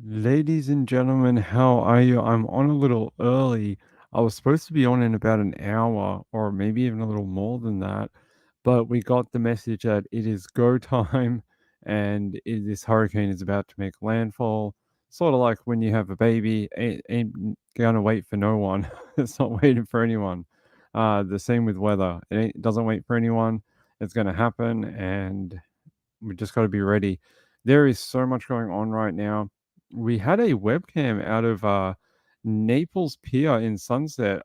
Ladies and gentlemen, how are you? I'm on a little early. I was supposed to be on in about an hour or maybe even a little more than that, but we got the message that it is go time and this hurricane is about to make landfall. Sort of like when you have a baby, ain't gonna wait for no one. It's not waiting for anyone. The same with weather. Doesn't wait for anyone. It's gonna happen, and we just got to be ready. There is so much going on right now. We had a webcam out of Naples Pier in Sunset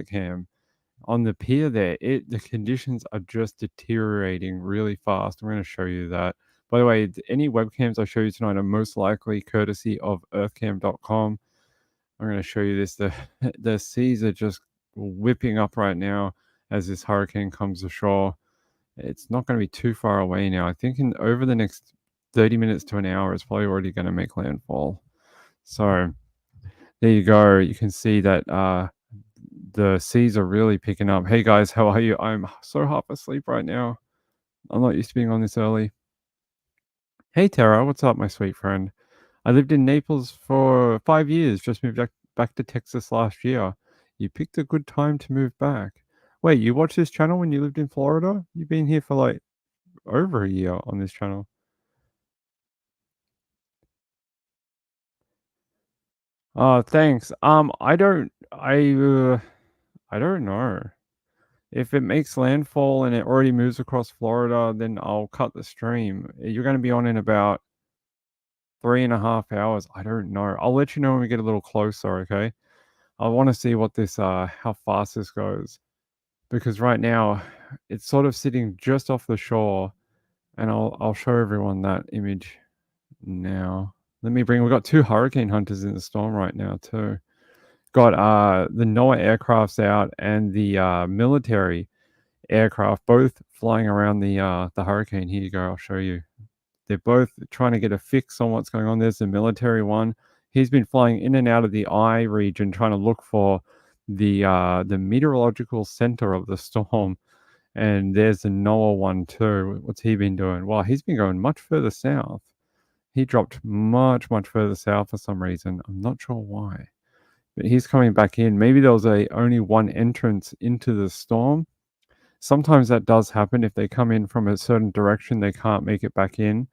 Cam on the pier there. The conditions are just deteriorating really fast. I'm going to show you that. By the way, any webcams I show you tonight are most likely courtesy of earthcam.com. I'm going to show you this. The seas are just whipping up right now as this hurricane comes ashore. It's not going to be too far away now. I think in over the next 30 minutes to an hour, it's probably already going to make landfall. So there you go. You can see that the seas are really picking up. Hey guys, how are you? I'm so half asleep right now. I'm not used to being on this early. Hey Tara, what's up, my sweet friend? I lived in Naples for 5 years, just moved back to Texas last year. You picked a good time to move back. Wait, you watched this channel when you lived in Florida? You've been here for like over a year on this channel. Thanks. I don't know. If it makes landfall and it already moves across Florida, then I'll cut the stream. You're going to be on in about 3.5 hours. I don't know. I'll let you know when we get a little closer. Okay. I want to see what this, how fast this goes, because right now it's sort of sitting just off the shore, and I'll show everyone that image now. We got two hurricane hunters in the storm right now too. Got the NOAA aircrafts out and the military aircraft both flying around the hurricane. Here you go, I'll show you. They're both trying to get a fix on what's going on. There's the military one. He's been flying in and out of the eye region trying to look for the meteorological center of the storm. And there's the NOAA one too. What's he been doing? Well, he's been going much further south. He dropped much, much further south for some reason. I'm not sure why. But he's coming back in. Maybe there was only one entrance into the storm. Sometimes that does happen. If they come in from a certain direction, they can't make it back in.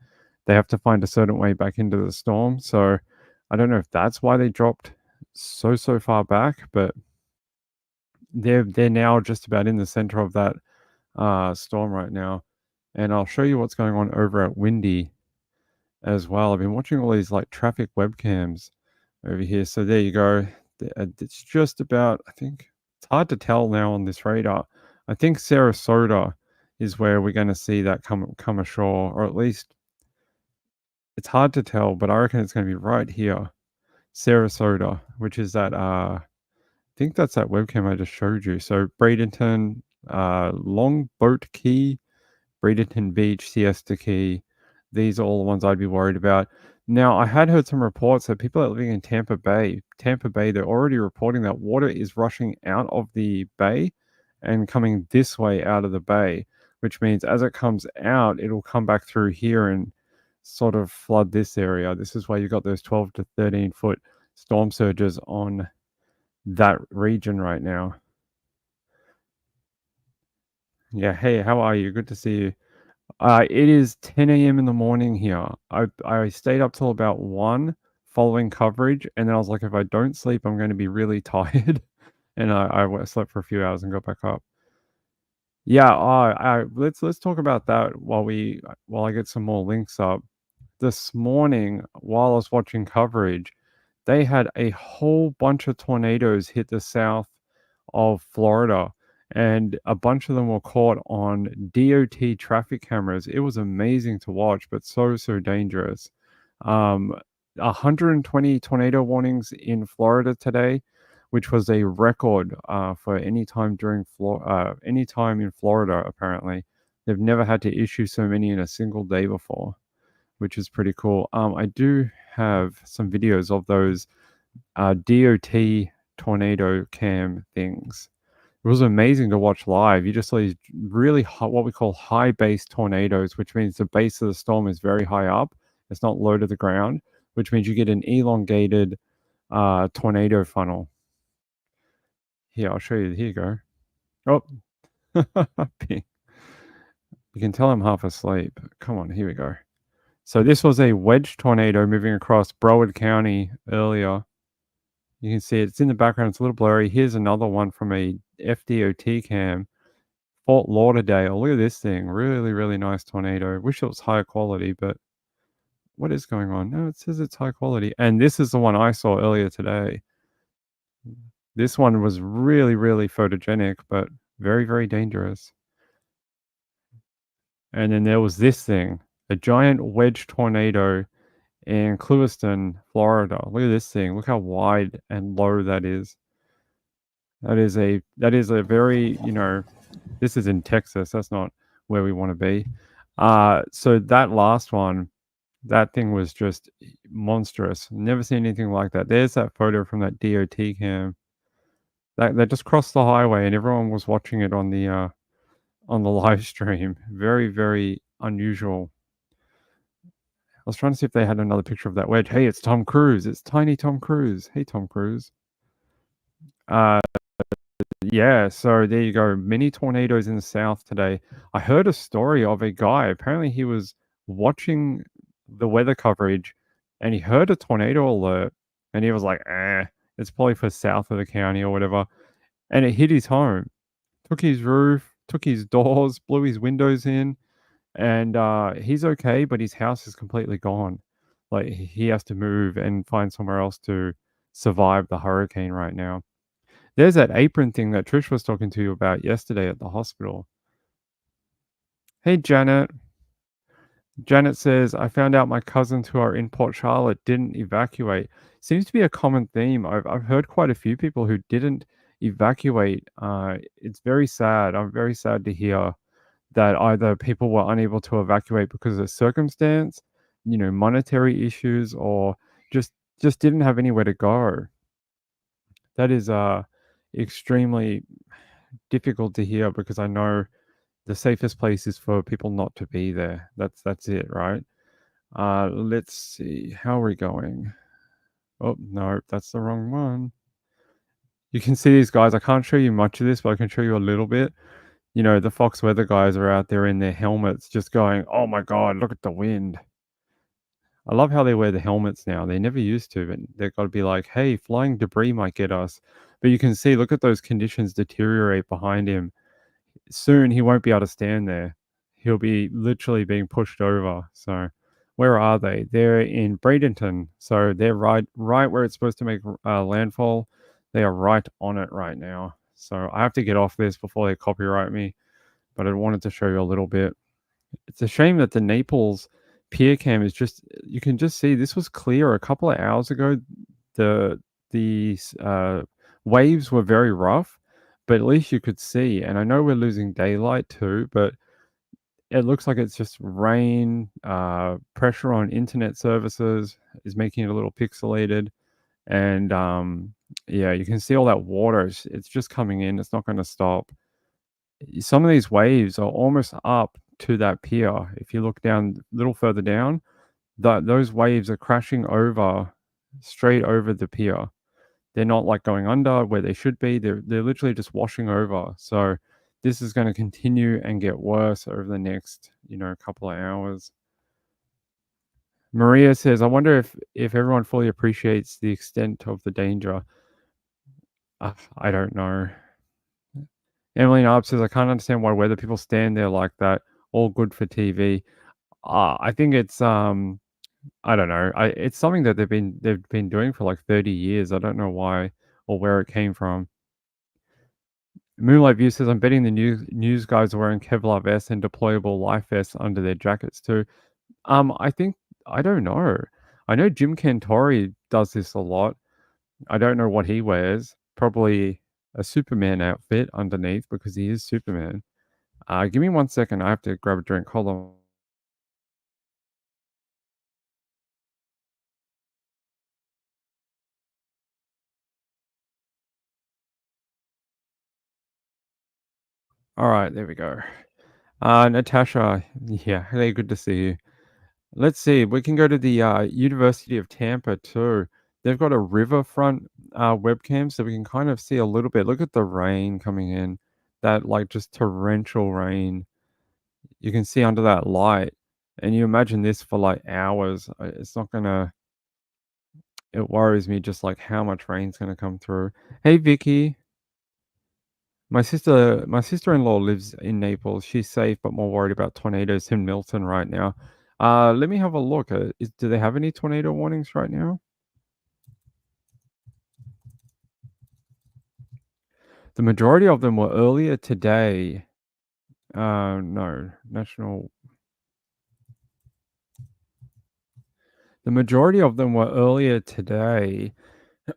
They have to find a certain way back into the storm. So I don't know if that's why they dropped so far back, but they're now just about in the center of that storm right now. And I'll show you what's going on over at Windy as well. I've been watching all these like traffic webcams over here. So there you go. It's just about, I think it's hard to tell now on this radar. I think Sarasota is where we're going to see that come ashore, or at least it's hard to tell, but I reckon it's going to be right here, Sarasota, which is that. I think that's that webcam I just showed you. So Bradenton, Longboat Key, Bradenton Beach, Siesta Key. These are all the ones I'd be worried about. Now, I had heard some reports that people are living in Tampa Bay. Tampa Bay, they're already reporting that water is rushing out of the bay and coming this way out of the bay, which means as it comes out, it'll come back through here and sort of flood this area. This is why you've got those 12 to 13 foot storm surges on that region right now. Yeah, hey, how are you? Good to see you. It is 10 a.m. in the morning here. I stayed up till about 1 following coverage, and then I was like, if I don't sleep, I'm going to be really tired. And I slept for a few hours and got back up. Yeah, let's talk about that while I get some more links up. This morning, while I was watching coverage, they had a whole bunch of tornadoes hit the south of Florida, and a bunch of them were caught on DOT traffic cameras. It was amazing to watch, but so dangerous. 120 tornado warnings in Florida today, which was a record for any time any time in Florida. Apparently, they've never had to issue so many in a single day before, which is pretty cool. I do have some videos of those DOT tornado cam things. It was amazing to watch live. You just saw these really high, what we call high base tornadoes, which means the base of the storm is very high up. It's not low to the ground, which means you get an elongated tornado funnel. Here, I'll show you. Here you go. Oh, you can tell I'm half asleep. Come on, here we go. So this was a wedge tornado moving across Broward County earlier. You can see it's in the background. It's a little blurry. Here's another one from a FDOT cam, Fort Lauderdale. Look at this thing. Really, really nice tornado. Wish it was higher quality, but what is going on? No, it says it's high quality. And this is the one I saw earlier today. This one was really, really photogenic, but very, very dangerous. And then there was this thing, a giant wedge tornado in Clewiston, Florida. Look at this thing. Look how wide and low that is. That is a very, this is in Texas. That's not where we want to be. So that last one, that thing was just monstrous. Never seen anything like that. There's that photo from that DOT cam. That just crossed the highway and everyone was watching it on the live stream. Very, very unusual. I was trying to see if they had another picture of that wedge. Hey, it's Tom Cruise. It's tiny Tom Cruise. Hey, Tom Cruise. Uh, yeah, so there you go. Many tornadoes in the south today. I heard a story of a guy. Apparently, he was watching the weather coverage and he heard a tornado alert and he was like, it's probably for south of the county or whatever. And it hit his home, took his roof, took his doors, blew his windows in. And he's okay, but his house is completely gone. Like he has to move and find somewhere else to survive the hurricane right now. There's that apron thing that Trish was talking to you about yesterday at the hospital. Hey, Janet. Janet says, I found out my cousins who are in Port Charlotte didn't evacuate. Seems to be a common theme. I've heard quite a few people who didn't evacuate. It's very sad. I'm very sad to hear that either people were unable to evacuate because of circumstance, monetary issues, or just didn't have anywhere to go. That is extremely difficult to hear because I know the safest place is for people not to be there. That's it, right? Let's see. How are we going? Oh, no, that's the wrong one. You can see these guys. I can't show you much of this, but I can show you a little bit. The Fox weather guys are out there in their helmets just going, "Oh my god, look at the wind." I love how they wear the helmets now. They never used to, but they've got to be like, "Hey, flying debris might get us." But you can see, look at those conditions deteriorate behind him. Soon he won't be able to stand there. He'll be literally being pushed over. So, where are they? They're in Bradenton. So they're right where it's supposed to make landfall. They are right on it right now. So I have to get off this before they copyright me. But I wanted to show you a little bit. It's a shame that the Naples pier cam is just, you can just see this was clear a couple of hours ago. The waves were very rough, but at least you could see. And I know we're losing daylight too, but it looks like it's just rain. Pressure on internet services is making it a little pixelated. And yeah, you can see all that water. It's just coming in. It's not going to stop. Some of these waves are almost up to that pier. If you look down a little further down, those waves are crashing over, straight over the pier. They're not like going under where they should be. They're literally just washing over. So this is going to continue and get worse over the next, couple of hours. Maria says, I wonder if everyone fully appreciates the extent of the danger. I don't know. Emily Narb says, I can't understand why weather people stand there like that. All good for TV. I think it's I don't know. It's something that they've been doing for like 30 years. I don't know why or where it came from. Moonlight View says, I'm betting the news guys are wearing Kevlar vests and deployable life vests under their jackets too. I think I don't know. I know Jim Cantori does this a lot. I don't know what he wears. Probably a Superman outfit underneath because he is Superman. Give me 1 second. I have to grab a drink. Hold on. All right, there we go. Natasha, yeah, hey, good to see you. Let's see, we can go to the, University of Tampa too. They've got a riverfront, webcam, so we can kind of see a little bit. Look at the rain coming in, that, like, just torrential rain. You can see under that light, and you imagine this for, like, hours. It's not gonna it worries me just, like, how much rain's gonna come through. Hey, Vicky. My sister-in-law lives in Naples. She's safe, but more worried about tornadoes in Milton right now. Let me have a look. Do they have any tornado warnings right now? The majority of them were earlier today. No, national. The majority of them were earlier today,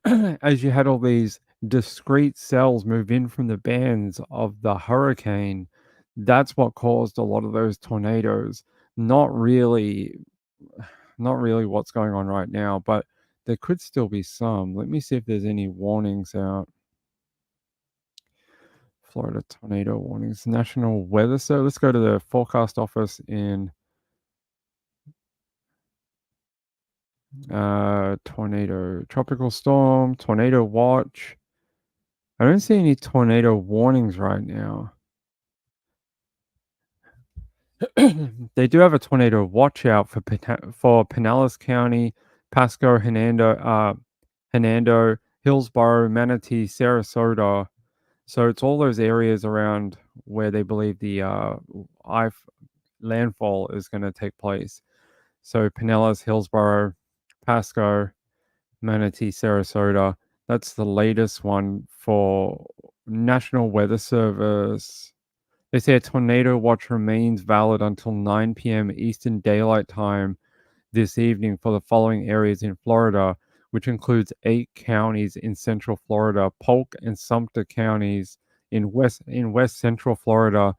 as you had all these discrete cells move in from the bands of the hurricane. That's what caused a lot of those tornadoes. Not really Not really what's going on right now, but there could still be some. Let me see if there's any warnings out. Florida tornado warnings, National Weather Service. Let's go to the forecast office in tornado, tropical storm, tornado watch. I don't see any tornado warnings right now. They do have a tornado watch out for Pinellas County, Pasco, Hernando, Hillsborough, Manatee, Sarasota. So it's all those areas around where they believe the landfall is going to take place. So Pinellas, Hillsborough, Pasco, Manatee, Sarasota. That's the latest one for National Weather Service. They say a tornado watch remains valid until 9 p.m. Eastern Daylight Time this evening for the following areas in Florida, which includes 8 counties in Central Florida, Polk and Sumter counties in West Central Florida,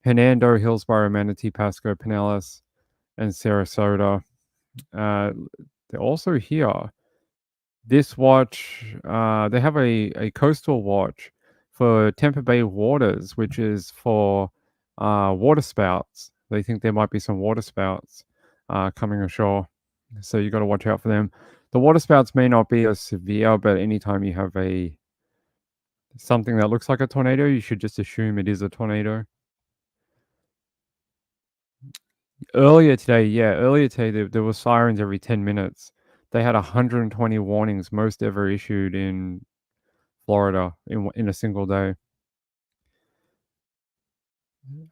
Hernando, Hillsborough, Manatee, Pasco, Pinellas, and Sarasota. Uh, they're also here. This watch, they have a coastal watch for Tampa Bay waters, which is for water spouts. They think there might be some water spouts coming ashore. So you got to watch out for them. The water spouts may not be as severe, but anytime you have a something that looks like a tornado, you should just assume it is a tornado. Earlier today, there were sirens every 10 minutes. They had 120 warnings, most ever issued in Florida in a single day.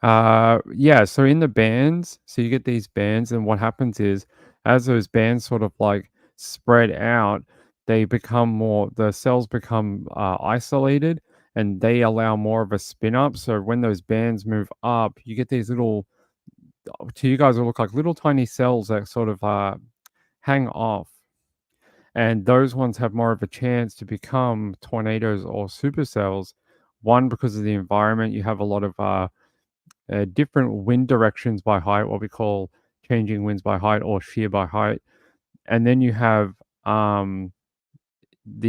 Yeah, so in the bands, so you get these bands, and what happens is, as those bands sort of like spread out, the cells become isolated, and they allow more of a spin up. So when those bands move up, you get these little, to you guys, it look like little tiny cells that sort of hang off. And those ones have more of a chance to become tornadoes or supercells. One, because of the environment, you have a lot of different wind directions by height, what we call changing winds by height or shear by height. And then you have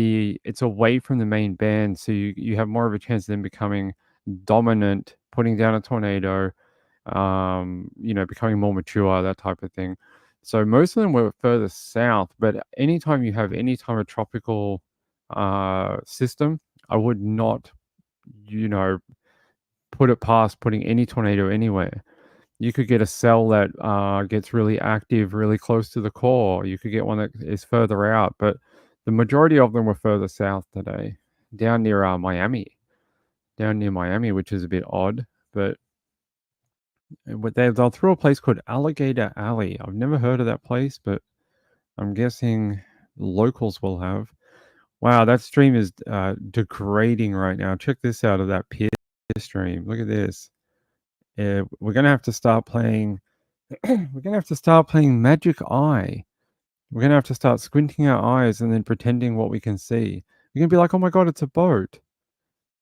it's away from the main band, so you have more of a chance of them becoming dominant, putting down a tornado, becoming more mature, that type of thing. So most of them were further south, but anytime you have any type of tropical system, I would not, you know, put it past putting any tornado anywhere. You could get a cell that gets really active, really close to the core. You could get one that is further out, but the majority of them were further south today, down near down near Miami, which is a bit odd. But they'll throw a place called Alligator Alley. I've never heard of that place, but I'm guessing locals will have. Wow, that stream is degrading right now. Check this out of that peer stream. Look at this. We're gonna have to start playing. We're gonna have to start playing Magic Eye. We're gonna have to start squinting our eyes and then pretending what we can see. We're gonna be like, "Oh my god, it's a boat."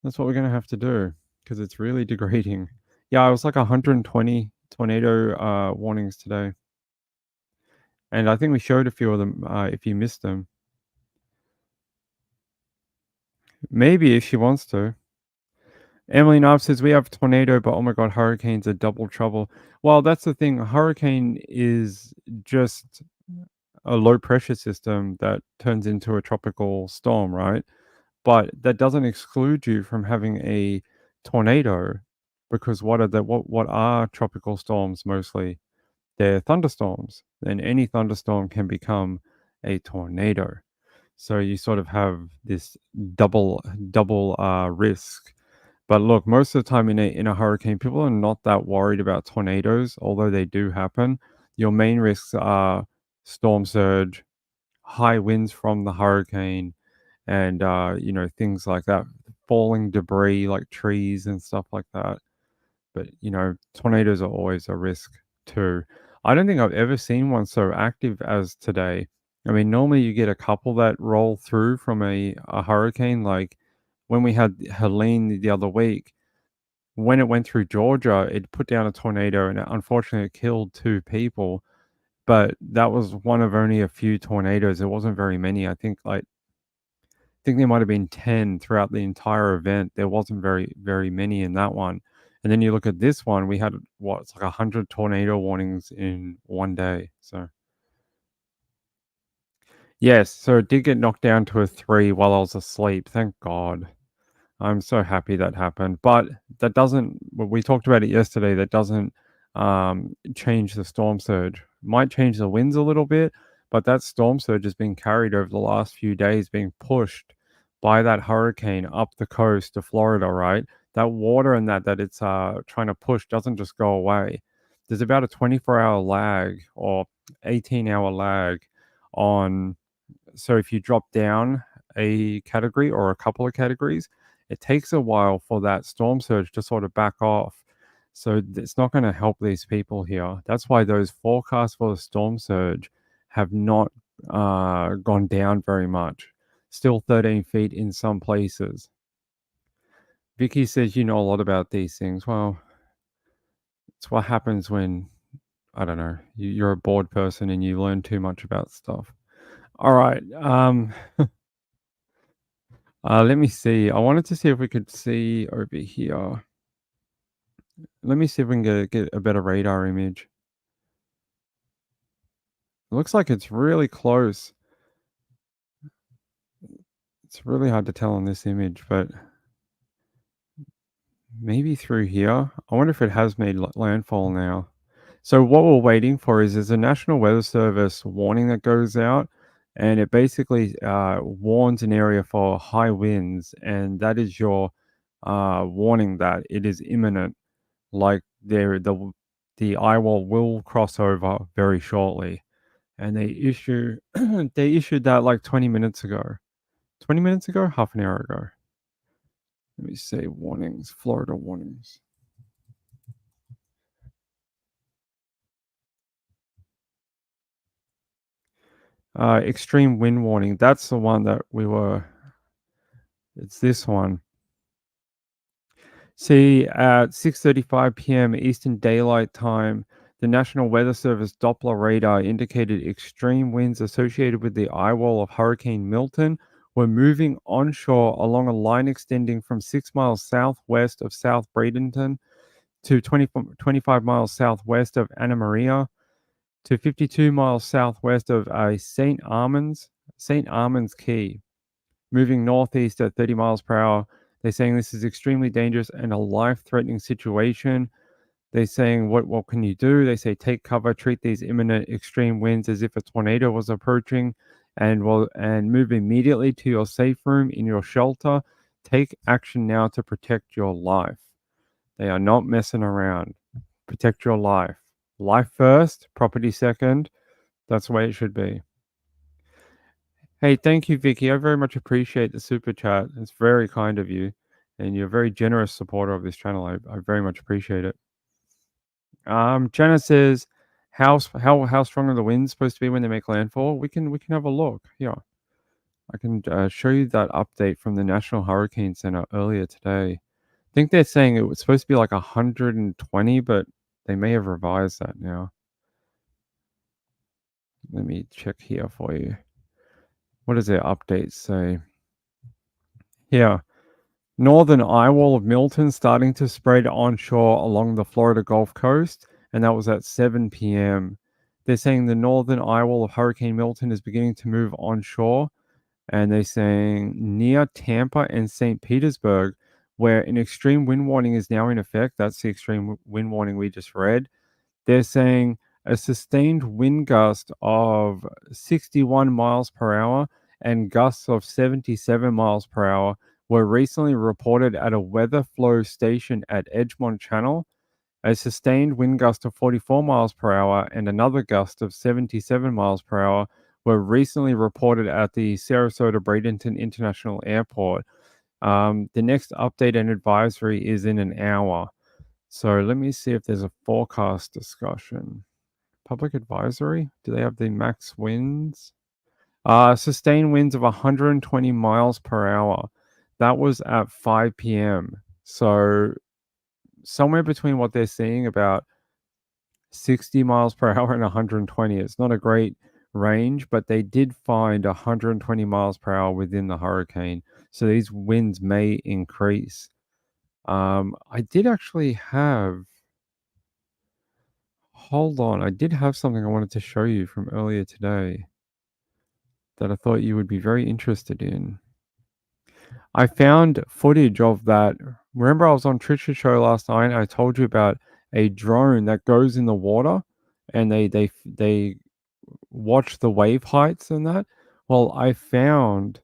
That's what we're gonna have to do because it's really degrading. Yeah, I was like 120 tornado warnings today, and I think we showed a few of them. If you missed them, maybe if she wants to. Emily Knife says we have tornado, but oh my god, hurricanes are double trouble. Well, that's the thing. A hurricane is just a low pressure system that turns into a tropical storm, right? But that doesn't exclude you from having a tornado because what are tropical storms mostly? They're thunderstorms. And any thunderstorm can become a tornado. So you sort of have this double risk. But look, most of the time in a hurricane, people are not that worried about tornadoes, although they do happen. Your main risks are storm surge, high winds from the hurricane, and things like that, falling debris like trees and stuff like that. But tornadoes are always a risk too. I don't think I've ever seen one so active as today. I mean, normally you get a couple that roll through from a hurricane, like when we had Helene the other week. When it went through Georgia, it put down a tornado and unfortunately it killed two people. But that was one of only a few tornadoes. It wasn't very many. I think there might have been 10 throughout the entire event. There wasn't very many in that one. And then you look at this one, we had it's like 100 tornado warnings in one day. So yes, so it did get knocked down to a 3 while I was asleep. Thank God. I'm so happy that happened, but that doesn't we talked about it yesterday, that doesn't, change the storm surge. Might change the winds a little bit, but that storm surge has been carried over the last few days, being pushed by that hurricane up the coast to Florida, right? That water and that it's, trying to push doesn't just go away. There's about a 24-hour lag or 18-hour lag on so if you drop down a category or a couple of categories, it takes a while for that storm surge to sort of back off. So it's not going to help these people here. That's why those forecasts for the storm surge have not gone down very much. Still 13 feet in some places. Vicky says you know a lot about these things. Well, it's what happens when, I don't know, you're a bored person and you learn too much about stuff. All right. Let me see. I wanted to see if we could see over here. Let me see if we can get a better radar image. It looks like it's really close. It's really hard to tell on this image, but maybe through here. I wonder if it has made landfall now. So what we're waiting for is there's a National Weather Service warning that goes out, and it basically warns an area for high winds, and that is your warning that it is imminent. Like the eye wall will cross over very shortly, and they issued that like 20 minutes ago. 20 minutes ago, half an hour ago. Let me say warnings, Florida warnings. Extreme wind warning. That's the one that we were. It's this one. See, at 6:35 p.m. Eastern Daylight Time, the National Weather Service Doppler radar indicated extreme winds associated with the eye wall of Hurricane Milton were moving onshore along a line extending from 6 miles southwest of South Bradenton to 25 miles southwest of Anna Maria to 52 miles southwest of St. Armand's Key, moving northeast at 30 miles per hour. They're saying this is extremely dangerous and a life-threatening situation. They're saying, what can you do? They say, take cover, treat these imminent extreme winds as if a tornado was approaching, and move immediately to your safe room in your shelter. Take action now to protect your life. They are not messing around. Protect your life. Life first, property second. That's the way it should be. Hey, thank you, Vicky. I very much appreciate the super chat. It's very kind of you, and you're a very generous supporter of this channel. I very much appreciate it. Jenna says, how strong are the winds supposed to be when they make landfall? We can have a look. Yeah, I can show you that update from the National Hurricane Center earlier today. I think they're saying it was supposed to be like 120, but they may have revised that now. Let me check here for you. What does their update say? Yeah. Northern eye wall of Milton starting to spread onshore along the Florida Gulf Coast, and that was at 7 p.m. They're saying the northern eye wall of Hurricane Milton is beginning to move onshore, and they're saying near Tampa and St. Petersburg, where an extreme wind warning is now in effect. That's the extreme wind warning we just read. They're saying a sustained wind gust of 61 miles per hour and gusts of 77 miles per hour were recently reported at a weather flow station at Edgemont Channel. A sustained wind gust of 44 miles per hour and another gust of 77 miles per hour were recently reported at the Sarasota Bradenton International Airport. The next update and advisory is in an hour. So let me see if there's a forecast discussion. Public advisory? Do they have the max winds? Sustained winds of 120 miles per hour. That was at 5 p.m. So somewhere between what they're seeing, about 60 miles per hour and 120. It's not a great range, but they did find 120 miles per hour within the hurricane. So these winds may increase. I did actually have Hold on, I did have something I wanted to show you from earlier today that I thought you would be very interested in. I found footage of that. Remember, I was on Trisha's show last night. I told you about a drone that goes in the water, and they watch the wave heights and that. Well, I found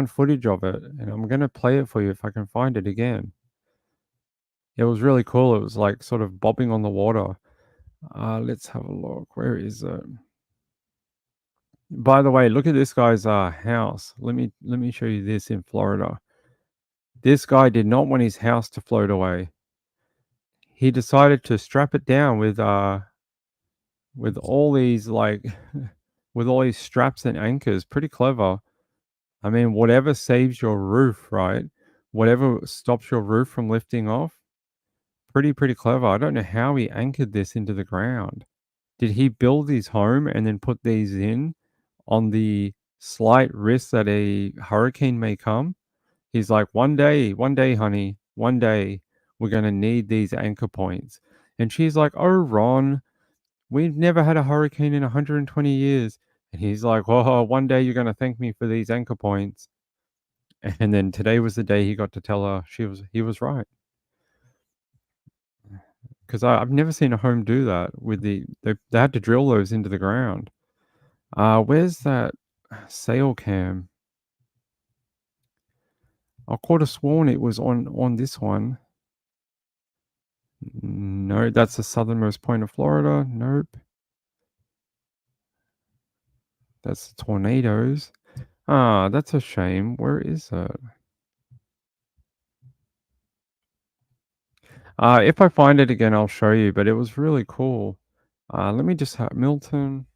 footage of it, and I'm gonna play it for you if I can find it again. It was really cool. It was like sort of bobbing on the water. Let's have a look. Where is it? By the way, look at this guy's house. Let me show you this in Florida. This guy did not want his house to float away. He decided to strap it down with all these like with all these straps and anchors. Pretty clever. I mean, whatever saves your roof, right? Whatever stops your roof from lifting off. Pretty clever. I don't know how he anchored this into the ground. Did he build his home and then put these in on the slight risk that a hurricane may come? He's like, one day, honey, one day we're going to need these anchor points. And she's like, oh, Ron, we've never had a hurricane in 120 years. And he's like, oh, one day you're going to thank me for these anchor points. And then today was the day he got to tell her he was right. Because I've never seen a home do that with they had to drill those into the ground. Where's that sail cam? I could have sworn it was on this one. No, that's the southernmost point of Florida. Nope. That's the tornadoes. Ah, that's a shame. Where is it? If I find it again, I'll show you, but it was really cool. Let me just have Milton.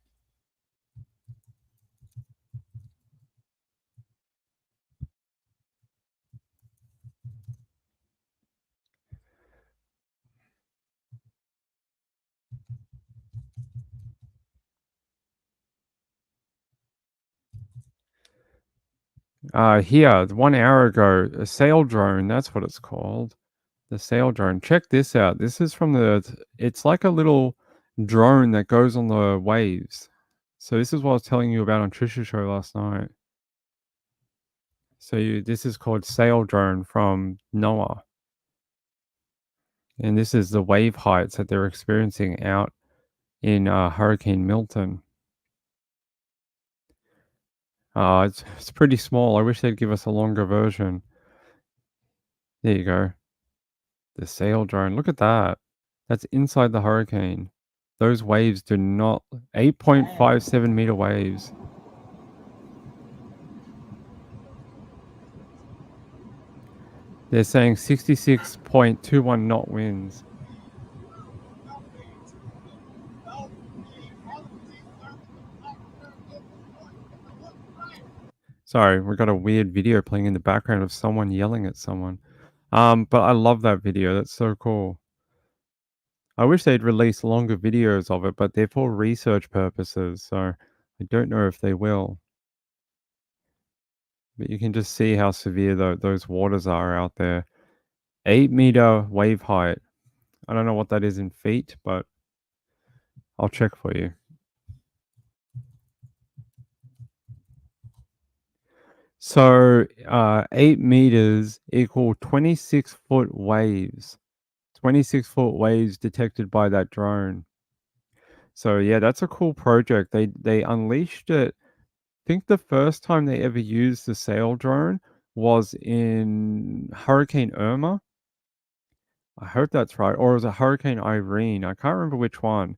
Here, 1 hour ago, a sail drone, that's what it's called. The sail drone. Check this out. This is from it's like a little drone that goes on the waves. So this is what I was telling you about on Trisha's show last night. So this is called sail drone from NOAA. And this is the wave heights that they're experiencing out in Hurricane Milton. It's pretty small. I wish they'd give us a longer version. There you go. The sail drone. Look at that. That's inside the hurricane. Those waves do not 8.57 meter waves. They're saying 66.21 knot winds. Sorry, we got a weird video playing in the background of someone yelling at someone. But I love that video. That's so cool. I wish they'd release longer videos of it, but they're for research purposes, so I don't know if they will. but you can just see how severe those waters are out there. 8-meter wave height. I don't know what that is in feet, but I'll check for you. So, 8 meters equal 26-foot waves. 26-foot waves detected by that drone. So, yeah, that's a cool project. They unleashed it. I think the first time they ever used the sail drone was in Hurricane Irma. I hope that's right, or it was a Hurricane Irene. I can't remember which one,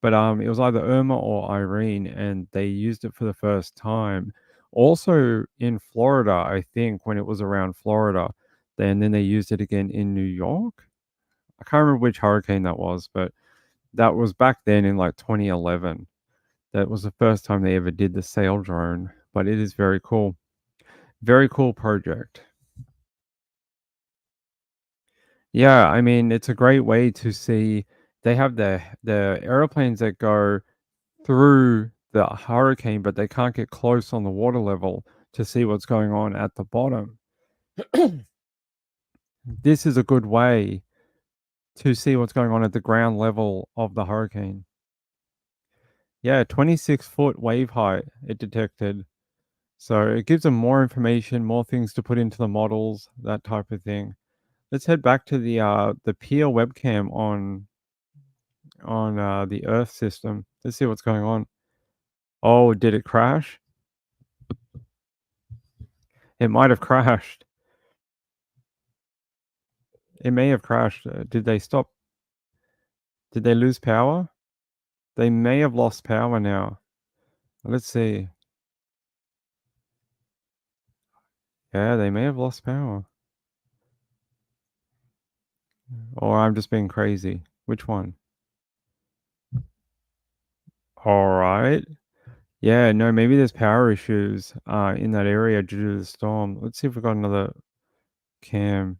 but it was either Irma or Irene, and they used it for the first time. Also in Florida, I think when it was around Florida, then they used it again in New York. I can't remember which hurricane that was, but that was back then in like 2011. That was the first time they ever did the sail drone, but it is very cool. Very cool project. Yeah, I mean, it's a great way to see they have the airplanes that go through the hurricane, but they can't get close on the water level to see what's going on at the bottom. This is a good way to see what's going on at the ground level of the hurricane. Yeah, 26-foot wave height it detected. So it gives them more information, more things to put into the models, that type of thing. Let's head back to the pier webcam on the Earth system. Let's see what's going on. Oh, did it crash? It might have crashed. It may have crashed. Did they stop? Did they lose power? They may have lost power now. Let's see. Yeah, they may have lost power. Or I'm just being crazy. Which one? All right. Yeah, no, maybe there's power issues in that area due to the storm. Let's see if we've got another cam.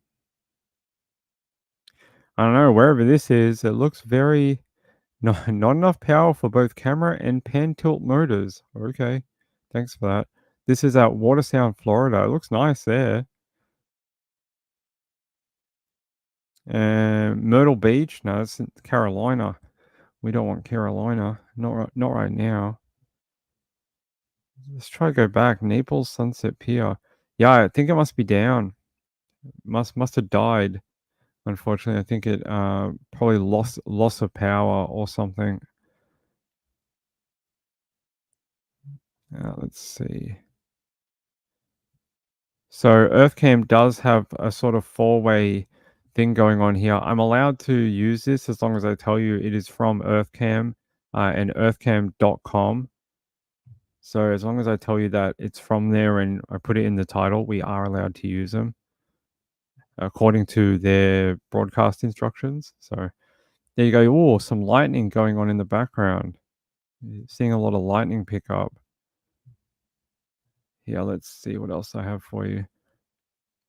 I don't know, wherever this is, it looks very not enough power for both camera and pan tilt motors. Okay, thanks for that. This is at Watersound, Florida. It looks nice there. And Myrtle Beach, no, it's in Carolina. We don't want Carolina. Not right now. Let's try to go back. Naples Sunset Pier. Yeah, I think it must be down. Must have died. Unfortunately, I think it probably loss of power or something. Let's see. So EarthCam does have a sort of four-way thing going on here. I'm allowed to use this as long as I tell you it is from EarthCam and earthcam.com. So as long as I tell you that it's from there and I put it in the title, we are allowed to use them according to their broadcast instructions. So there you go. Oh, some lightning going on in the background. Seeing a lot of lightning pick up. Yeah, let's see what else I have for you.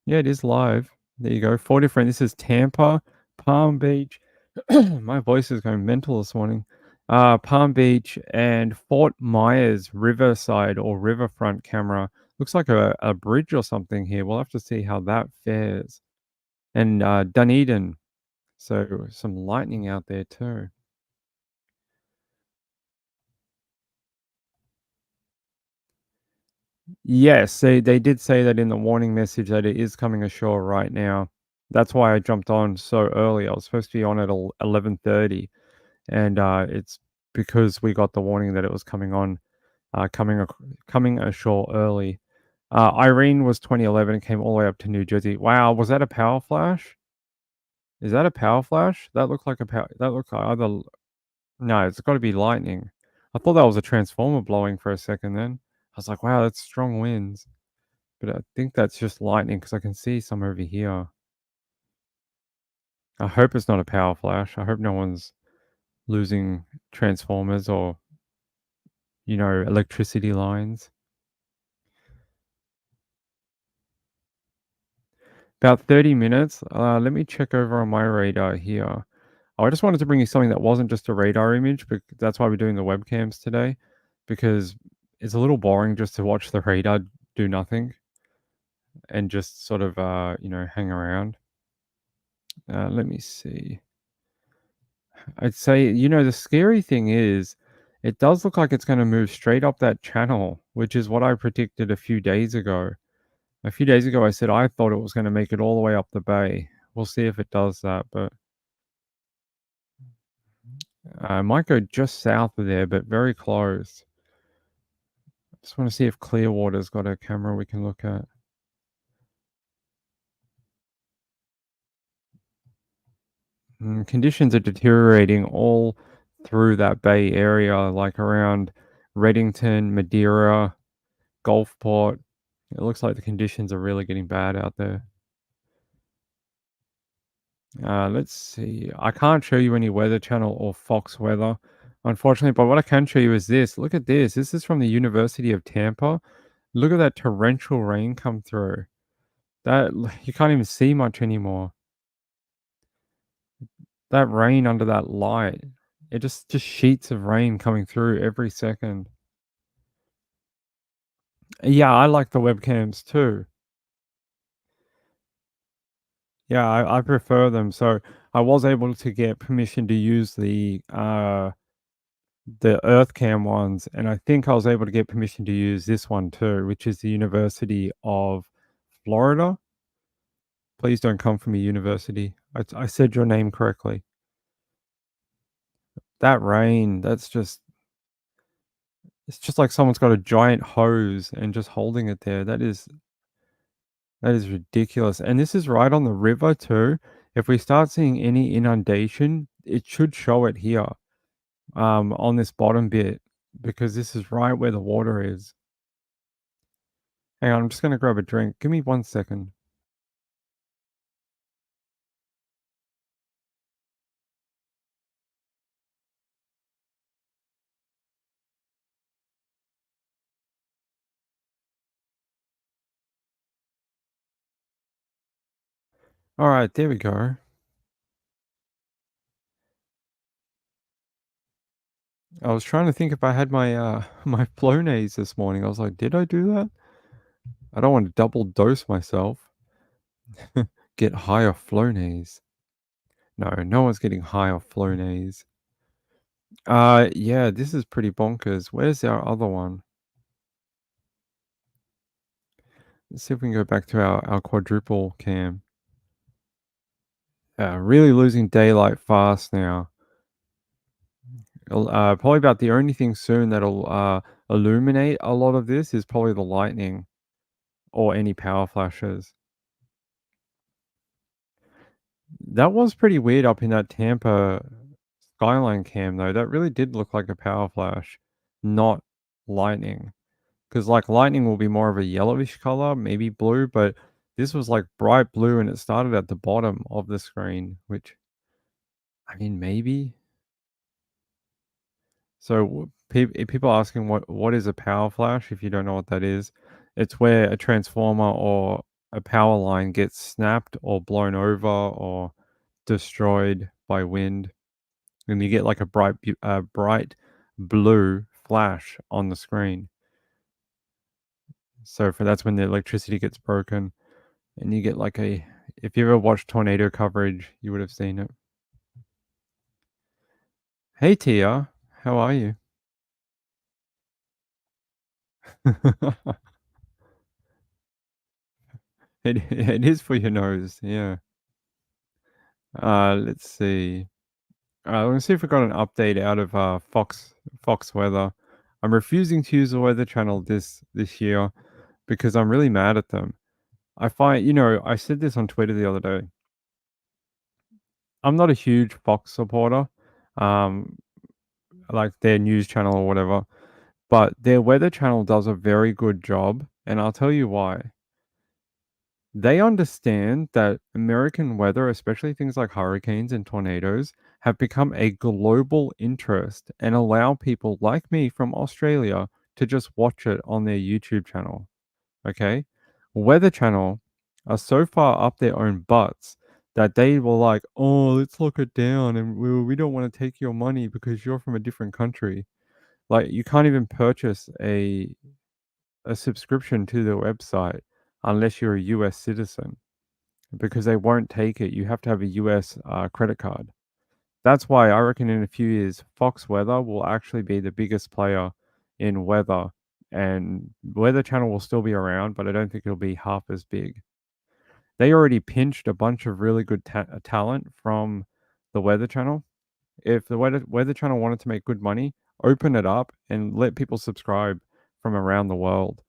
Yeah, it is live. There you go. 4 different. This is Tampa, Palm Beach. My voice is going mental this morning. Palm Beach and Fort Myers Riverside or Riverfront camera. Looks like a bridge or something here. We'll have to see how that fares. And Dunedin. So some lightning out there too. Yes, they did say that in the warning message that it is coming ashore right now. That's why I jumped on so early. I was supposed to be on at 11:30, and it's because we got the warning that it was coming on, coming ashore early. Irene was 2011 and came all the way up to New Jersey. Wow, was that a power flash? Is that a power flash? That looked like a power. That looked like either. No, it's got to be lightning. I thought that was a transformer blowing for a second. Then I was like, wow, that's strong winds. But I think that's just lightning because I can see some over here. I hope it's not a power flash. I hope no one's losing transformers or, electricity lines. About 30 minutes. Let me check over on my radar here. Oh, I just wanted to bring you something that wasn't just a radar image, but that's why we're doing the webcams today, because it's a little boring just to watch the radar do nothing. and just sort of, hang around. Let me see. I'd say, the scary thing is it does look like it's gonna move straight up that channel, which is what I predicted a few days ago. A few days ago, I said I thought it was gonna make it all the way up the bay. We'll see if it does that, but it might go just south of there, but very close. Just wanna see if Clearwater's got a camera we can look at. Conditions are deteriorating all through that bay area, like around Reddington, Madeira, Gulfport. It looks like the conditions are really getting bad out there. Let's see. I can't show you any Weather Channel or Fox weather, unfortunately, but what I can show you is this. Look at this. This is from the University of Tampa. Look at that torrential rain come through. That you can't even see much anymore. That rain under that light. It just sheets of rain coming through every second. Yeah, I like the webcams too. Yeah, I prefer them. So I was able to get permission to use the EarthCam ones, and I think I was able to get permission to use this one too, which is the University of Florida. Please don't come for me, University. I said your name correctly. That rain, it's just like someone's got a giant hose and just holding it there. That is ridiculous. And this is right on the river too. If we start seeing any inundation, it should show it here, on this bottom bit, because this is right where the water is. Hang on, I'm just gonna grab a drink. Give me 1 second. Alright, there we go. I was trying to think if I had my, my Flonase this morning. I was like, "Did I do that?" I don't want to double dose myself. Get high off Flonase. No, no one's getting high off Flonase. Yeah, this is pretty bonkers. Where's our other one? Let's see if we can go back to our quadruple cam. Really losing daylight fast now. Probably about the only thing soon that'll illuminate a lot of this is probably the lightning or any power flashes. That was pretty weird up in that Tampa skyline cam though. That really did look like a power flash, not lightning. Because like lightning will be more of a yellowish color, maybe blue, but this was like bright blue and it started at the bottom of the screen, which I mean maybe. So people asking what is a power flash if you don't know what that is. It's where a transformer or a power line gets snapped or blown over or destroyed by wind, and you get like a bright blue flash on the screen. So for that's when the electricity gets broken, and you get like a. If you ever watched tornado coverage, you would have seen it. Hey Tia, how are you? It is for your nose, yeah. Let's see. Let's see if we got an update out of Fox Weather. I'm refusing to use the Weather Channel this year because I'm really mad at them. I find, I said this on Twitter the other day. I'm not a huge Fox supporter, um, like their news channel or whatever, but their Weather Channel does a very good job, and I'll tell you why. They understand that American weather, especially things like hurricanes and tornadoes, have become a global interest and allow people like me from Australia to just watch it on their YouTube channel. Okay. Weather Channel are so far up their own butts that they were like, oh, let's lock it down and we don't want to take your money because you're from a different country. Like, you can't even purchase a subscription to their website. unless you're a US citizen because they won't take it. You have to have a US credit card. That's why I reckon in a few years, Fox Weather will actually be the biggest player in weather, and Weather Channel will still be around, but I don't think it'll be half as big. They already pinched a bunch of really good talent from the Weather Channel. If the Weather Channel wanted to make good money, open it up and let people subscribe from around the world.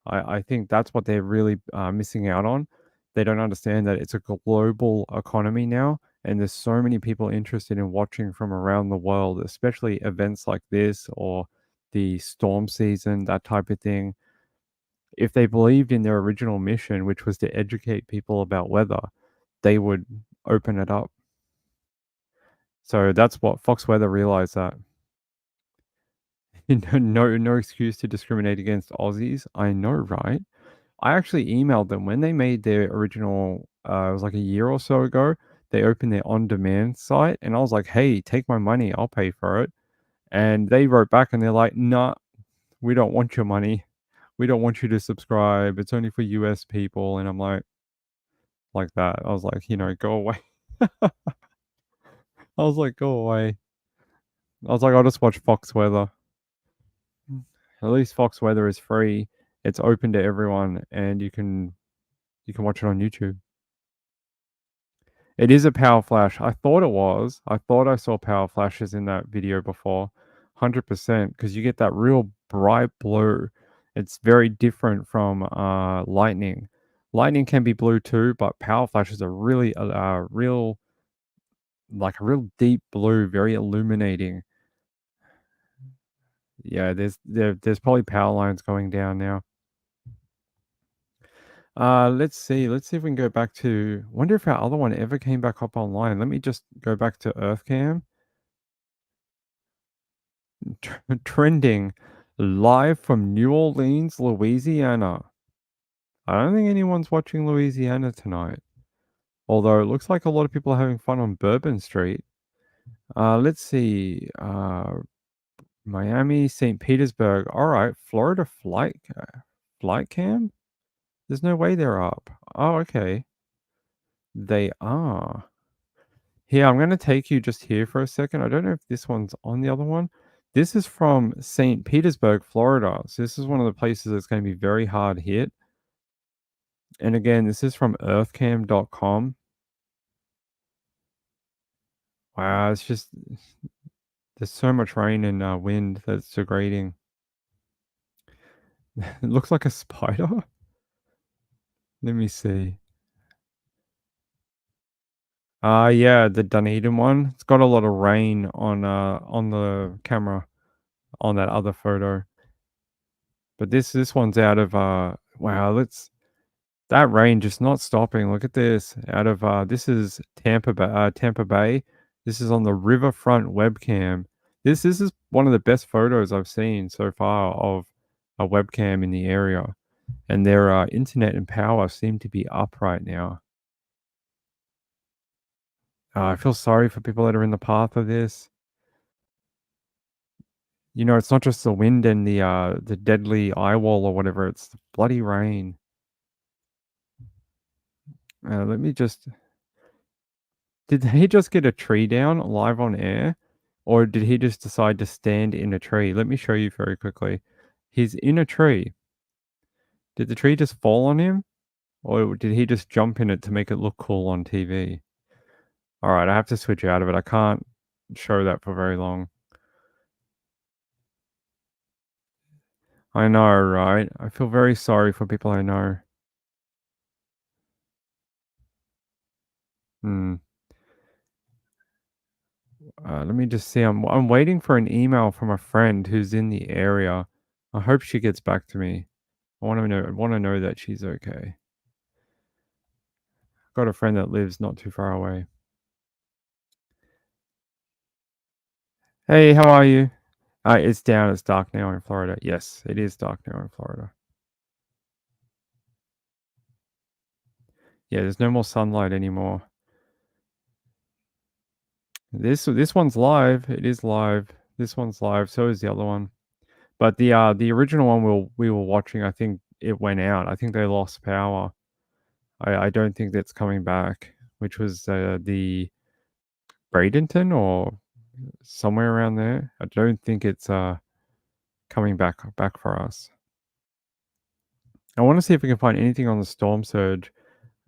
I think that's what they're really missing out on. They don't understand that it's a global economy now, and there's so many people interested in watching from around the world, especially events like this or the storm season, that type of thing. If they believed in their original mission, which was to educate people about weather, they would open it up. So that's what Fox Weather realized that. No excuse to discriminate against Aussies. I know, right? I actually emailed them when they made their original, it was like a year or so ago. They opened their on-demand site, and I was like, "Hey, take my money. I'll pay for it." And they wrote back, and they're like, "Nah, we don't want your money. We don't want you to subscribe. It's only for US people." And I'm like that. I was like, "Go away." I was like, "Go away." I was like, "I'll just watch Fox Weather." At least Fox Weather is free. It's open to everyone, and you can watch it on YouTube. It is a power flash. I thought it was. I thought I saw power flashes in that video before, 100%, because you get that real bright blue. It's very different from lightning. Lightning can be blue too, but power flashes are really real, like a real deep blue, very illuminating. Yeah, there's probably power lines going down now. Let's see. Let's see if we can go back to. Wonder if our other one ever came back up online. Let me just go back to EarthCam. Trending live from New Orleans, Louisiana. I don't think anyone's watching Louisiana tonight. Although it looks like a lot of people are having fun on Bourbon Street. Let's see. Miami, St. Petersburg. All right, Florida flight cam. There's no way they're up. Oh, okay. They are. Here, I'm gonna take you just here for a second. I don't know if this one's on the other one. This is from St. Petersburg, Florida. So this is one of the places that's gonna be very hard hit. And again, this is from earthcam.com. Wow, it's just there's so much rain and wind that it's degrading. It looks like a spider. Let me see. Yeah, the Dunedin one. It's got a lot of rain on the camera on that other photo. But this one's out of wow, let's that rain just not stopping. Look at this. Out of this is Tampa Bay. This is on the riverfront webcam. This is one of the best photos I've seen so far of a webcam in the area. And their internet and power seem to be up right now. I feel sorry for people that are in the path of this. It's not just the wind and the deadly eye wall or whatever. It's the bloody rain. Let me just Did he just get a tree down live on air? Or did he just decide to stand in a tree? Let me show you very quickly. He's in a tree. Did the tree just fall on him? Or did he just jump in it to make it look cool on TV? Alright, I have to switch out of it. I can't show that for very long. I know, right? I feel very sorry for people I know. Hmm. Let me just see. I'm waiting for an email from a friend who's in the area. I hope she gets back to me. I want to know that she's okay. Got a friend that lives not too far away. Hey, how are you? It's down. It's dark now in Florida. Yes, it is dark now in Florida. Yeah, there's no more sunlight anymore. This one's live. It is live. This one's live. So is the other one. But the original one we were watching, I think it went out. I think they lost power. I don't think that's coming back, which was the Bradenton or somewhere around there. I don't think it's coming back for us. I want to see if we can find anything on the storm surge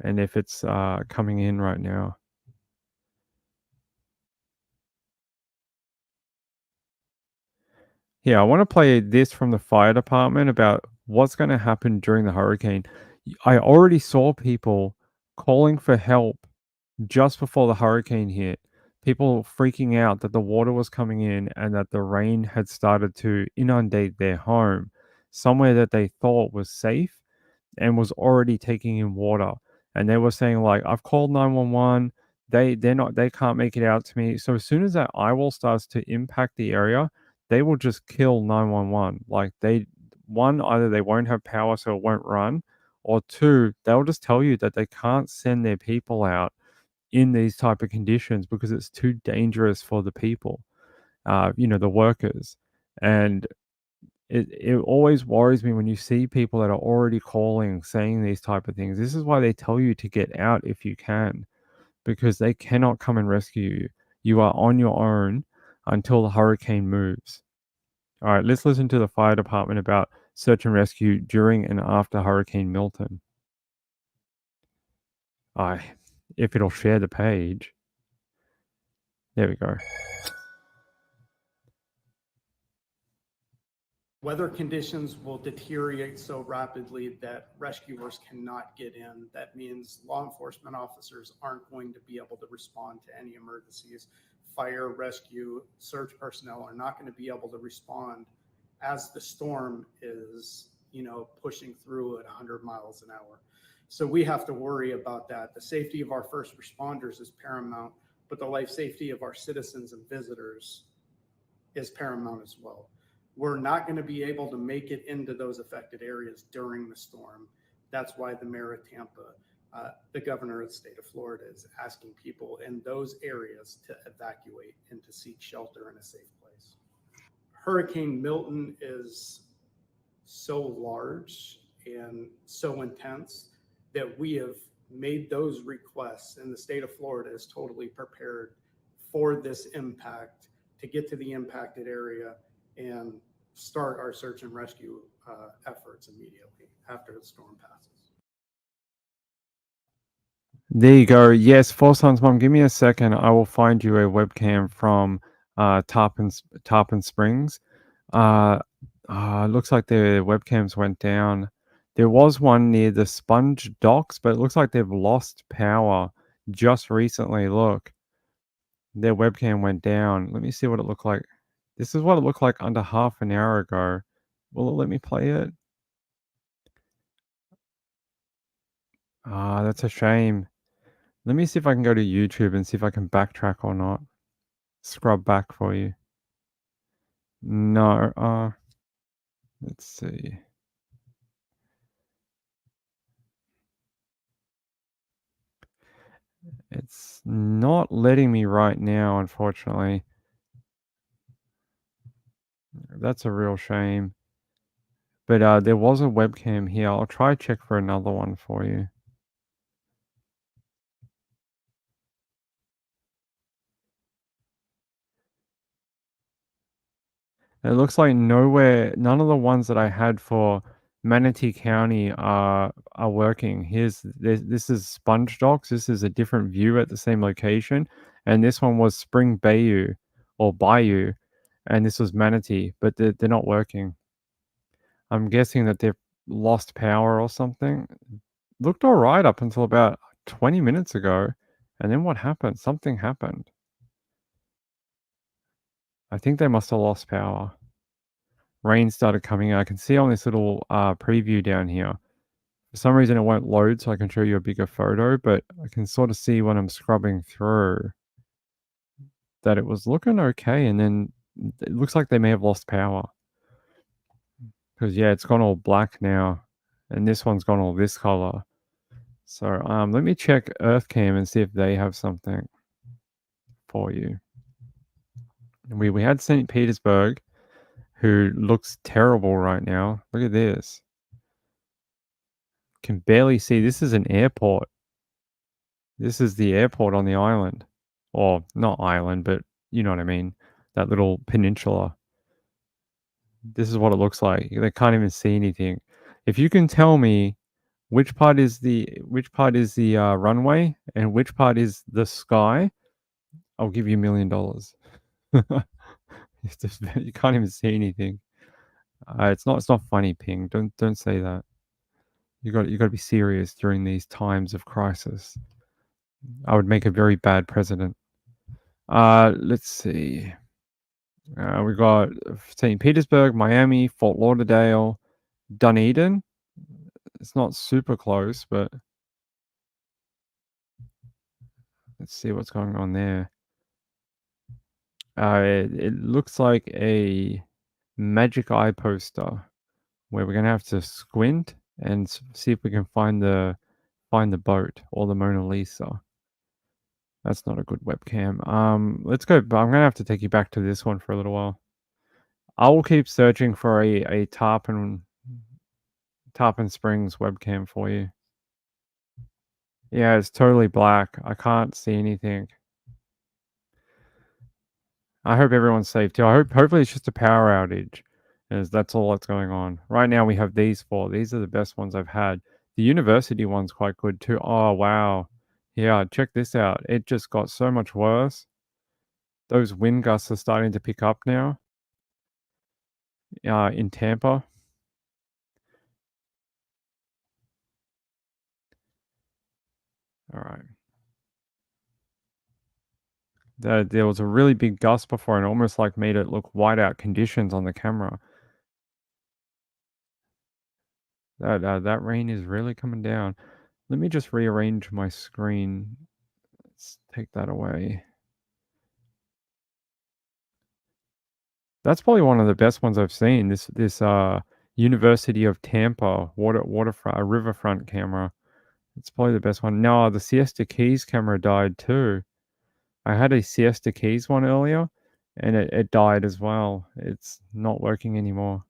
and if it's coming in right now. Yeah, I want to play this from the fire department about what's going to happen during the hurricane. I already saw people calling for help just before the hurricane hit. People freaking out that the water was coming in and that the rain had started to inundate their home, somewhere that they thought was safe and was already taking in water. And they were saying like, "I've called 911. They can't make it out to me." So as soon as that eyewall starts to impact the area, they will just kill 911. Like one, either they won't have power so it won't run, or two, they'll just tell you that they can't send their people out in these type of conditions because it's too dangerous for the people, the workers. And it always worries me when you see people that are already calling, saying these type of things. This is why they tell you to get out if you can, because they cannot come and rescue you. You are on your own until the hurricane moves. All right, let's listen to the fire department about search and rescue during and after Hurricane Milton. I, if it'll share the page. There we go. Weather conditions will deteriorate so rapidly that rescuers cannot get in. That means law enforcement officers aren't going to be able to respond to any emergencies. Fire, rescue, search personnel are not going to be able to respond as the storm is, pushing through at 100 miles an hour. So we have to worry about that. The safety of our first responders is paramount, but the life safety of our citizens and visitors is paramount as well. We're not going to be able to make it into those affected areas during the storm. That's why the mayor of Tampa, the governor of the state of Florida, is asking people in those areas to evacuate and to seek shelter in a safe place. Hurricane Milton is so large and so intense that we have made those requests, and the state of Florida is totally prepared for this impact to get to the impacted area and start our search and rescue efforts immediately after the storm passes. There you go. Yes, Four Sons Mom, give me a second. I will find you a webcam from Tarpon Springs. Uh, looks like the webcams went down. There was one near the Sponge Docks, but it looks like they've lost power just recently. Look, their webcam went down. Let me see what it looked like. This is what it looked like under half an hour ago. Will it let me play it? That's a shame. Let me see if I can go to YouTube and see if I can backtrack or not. Scrub back for you. No, let's see. It's not letting me right now, unfortunately. That's a real shame. But there was a webcam here. I'll try check for another one for you. It looks like none of the ones that I had for Manatee County are working. This is Sponge Docks. This is a different view at the same location, and this one was Spring Bayou or Bayou, and this was Manatee, but they're not working. I'm guessing that they've lost power or something. Looked all right up until about 20 minutes ago, and then what happened? Something happened. I think they must have lost power. Rain started coming out. I can see on this little preview down here. For some reason, it won't load, so I can show you a bigger photo, but I can sort of see when I'm scrubbing through that it was looking okay, and then it looks like they may have lost power. Because, yeah, it's gone all black now, and this one's gone all this color. So let me check EarthCam and see if they have something for you. We had St. Petersburg, who looks terrible right now. Look at this. can barely see. This is an airport. This is the airport on the island. Or not island, but you know what I mean. That little peninsula. This is what it looks like. They can't even see anything. If you can tell me which part is the runway and which part is the sky, I'll give you $1,000,000. It's just you can't even see anything. It's not funny, Ping. Don't say that. You got to be serious during these times of crisis. I would make a very bad president. Let's see. We got St. Petersburg, Miami, Fort Lauderdale, Dunedin. It's not super close, but let's see what's going on there. It looks like a magic eye poster where we're gonna have to squint and see if we can find the boat or the Mona Lisa. That's not a good webcam. Let's go. But I'm gonna have to take you back to this one for a little while. I will keep searching for a Tarpon Springs webcam for you. Yeah, it's totally black. I can't see anything. I hope everyone's safe too. Hopefully it's just a power outage, as that's all that's going on. Right now we have these 4. These are the best ones I've had. The university one's quite good too. Oh wow. Yeah, check this out. It just got so much worse. Those wind gusts are starting to pick up now. In Tampa. All right. There was a really big gust before and almost like made it look whiteout conditions on the camera. That rain is really coming down. Let me just rearrange my screen. Let's take that away. That's probably one of the best ones I've seen. This University of Tampa waterfront riverfront camera. It's probably the best one. No, the Siesta Keys camera died too. I had a Siesta Keys one earlier, and it died as well. It's not working anymore.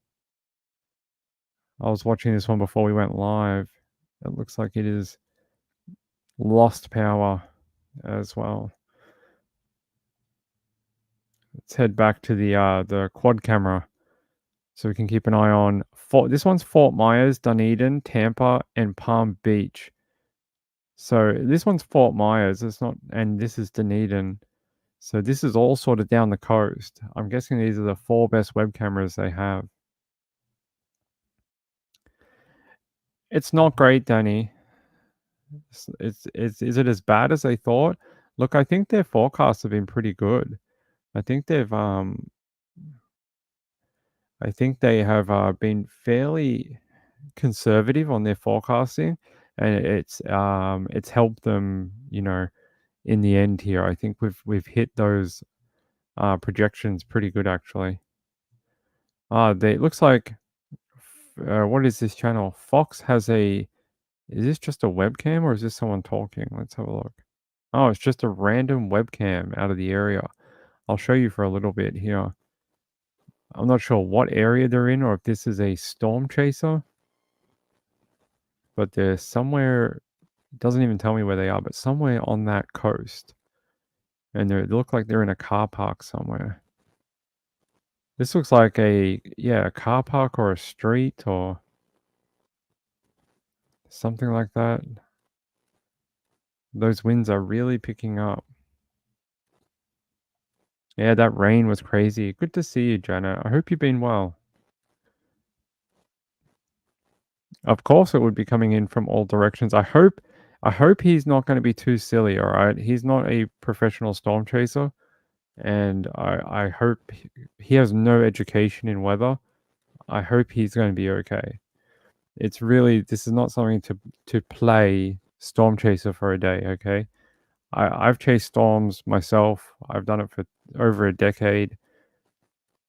I was watching this one before we went live. It looks like it is lost power as well. Let's head back to the quad camera so we can keep an eye on this one's Fort Myers, Dunedin, Tampa, and Palm Beach. So this one's Fort Myers. It's not, and this is Dunedin. So this is all sort of down the coast. I'm guessing these are the 4 best web cameras they have. It's not great, Danny. Is it as bad as they thought? Look, I think their forecasts have been pretty good. I think they have been fairly conservative on their forecasting, and it's helped them, in the end here. I think we've hit those projections pretty good actually. It looks like what is this channel? Fox has a. Is this just a webcam or is this someone talking? Let's have a look. Oh, it's just a random webcam out of the area. I'll show you for a little bit here. I'm not sure what area they're in or if this is a storm chaser, but they're somewhere. It doesn't even tell me where they are, but somewhere on that coast. And they look like they're in a car park somewhere. This looks like a car park or a street or something like that. Those winds are really picking up. Yeah, that rain was crazy. Good to see you, Janet. I hope you've been well. Of course it would be coming in from all directions. I hope he's not going to be too silly, all right? He's not a professional storm chaser, and I hope he has no education in weather. I hope he's going to be okay. This is not something to play storm chaser for a day, okay? I've chased storms myself. I've done it for over a decade.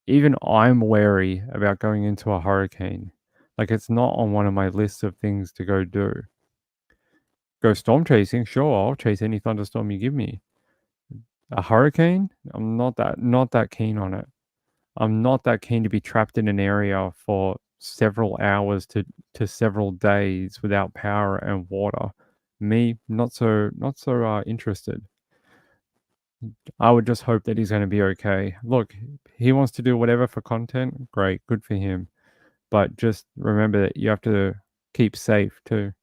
Even I'm wary about going into a hurricane. Like, it's not on one of my lists of things to go do. Go storm chasing, sure, I'll chase any thunderstorm you give me. A hurricane? I'm not that keen on it. I'm not that keen to be trapped in an area for several hours to several days without power and water. Me, not so interested. I would just hope that he's going to be okay. Look, he wants to do whatever for content. Great, good for him. But just remember that you have to keep safe too.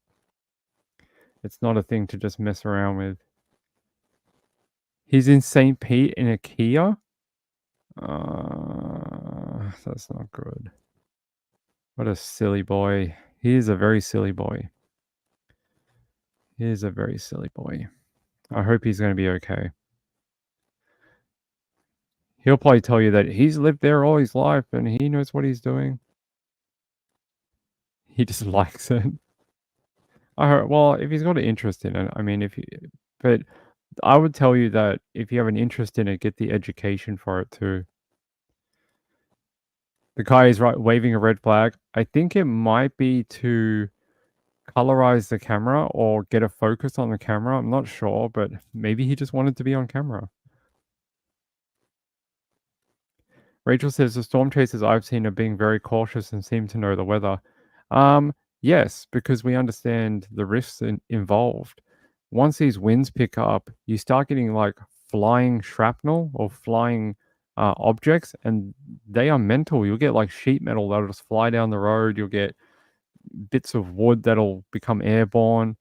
It's not a thing to just mess around with. He's in St. Pete in a Kia. That's not good. What a silly boy. He is a very silly boy. He is a very silly boy. I hope he's going to be okay. He'll probably tell you that he's lived there all his life and he knows what he's doing. He just likes it. I heard, well, if he's got an interest in it, I mean, but I would tell you that if you have an interest in it, get the education for it too. The guy is right waving a red flag. I think it might be to colorize the camera or get a focus on the camera. I'm not sure, but maybe he just wanted to be on camera. Rachel says the storm chasers I've seen are being very cautious and seem to know the weather. Yes, because we understand the risks involved. Once these winds pick up, you start getting like flying shrapnel or flying objects, and they are mental. You'll get like sheet metal that'll just fly down the road. You'll get bits of wood that'll become airborne.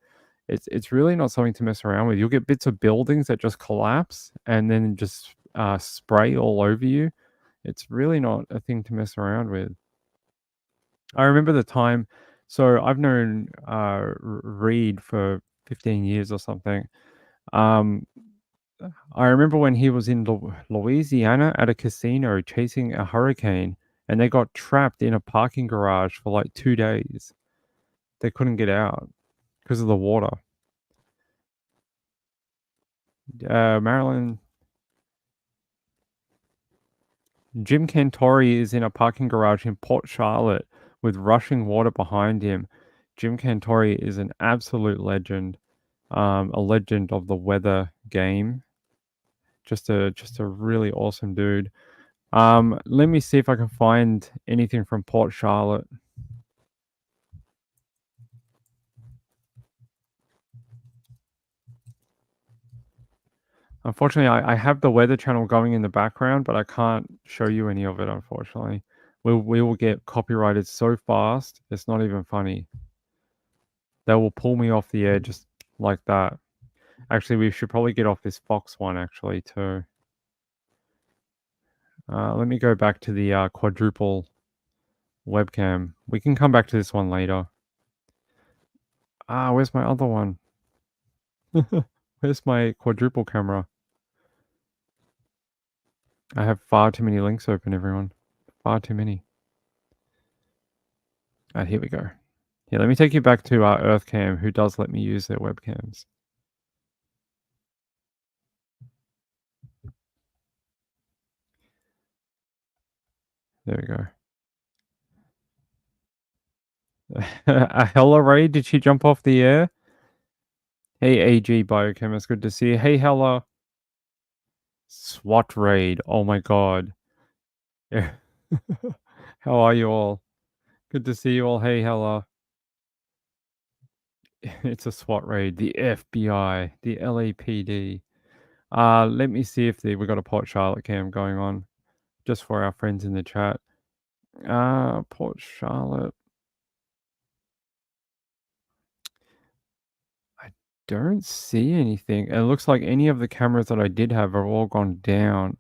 It's really not something to mess around with. You'll get bits of buildings that just collapse and then just spray all over you. It's really not a thing to mess around with. I remember the time. So I've known Reed for 15 years or something. Um, I remember when he was in Louisiana at a casino chasing a hurricane, and they got trapped in a parking garage for like 2 days. They couldn't get out because of the water. Maryland, Jim Cantori is in a parking garage in Port Charlotte with rushing water behind him. Jim Cantori is an absolute legend, a legend of the weather game. Just a really awesome dude. Let me see if I can find anything from Port Charlotte. Unfortunately, I have the Weather Channel going in the background, but I can't show you any of it, unfortunately. We will get copyrighted so fast, it's not even funny. They will pull me off the air just like that. Actually, we should probably get off this Fox one, actually, too. Let me go back to the quadruple webcam. We can come back to this one later. Where's my other one? Where's my quadruple camera? I have far too many links open, everyone. Far too many. Here we go. Yeah, let me take you back to EarthCam, who does let me use their webcams. There we go. Hella Ray, did she jump off the air? Hey, AG Biochemist, good to see you. Hey, Hella. SWAT raid. Oh my god. Yeah. How are you all? Good to see you all. Hey, Hella. It's a SWAT raid. The FBI, the LAPD. Let me see if we got a Port Charlotte cam going on, just for our friends in the chat. Port Charlotte. I don't see anything. It looks like any of the cameras that I did have are all gone down.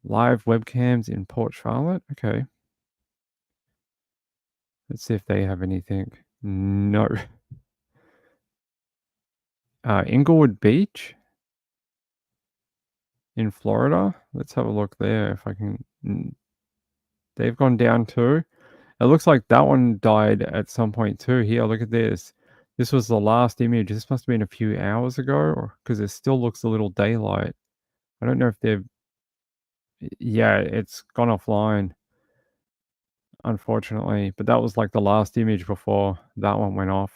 Live webcams in Port Charlotte? Okay. Let's see if they have anything. No. Inglewood Beach in Florida. Let's have a look there if I can. They've gone down too. It looks like that one died at some point too. Here, look at this. This was the last image. This must have been a few hours ago, because it still looks a little daylight. I don't know if they've. Yeah, it's gone offline, unfortunately. But that was like the last image before that one went off.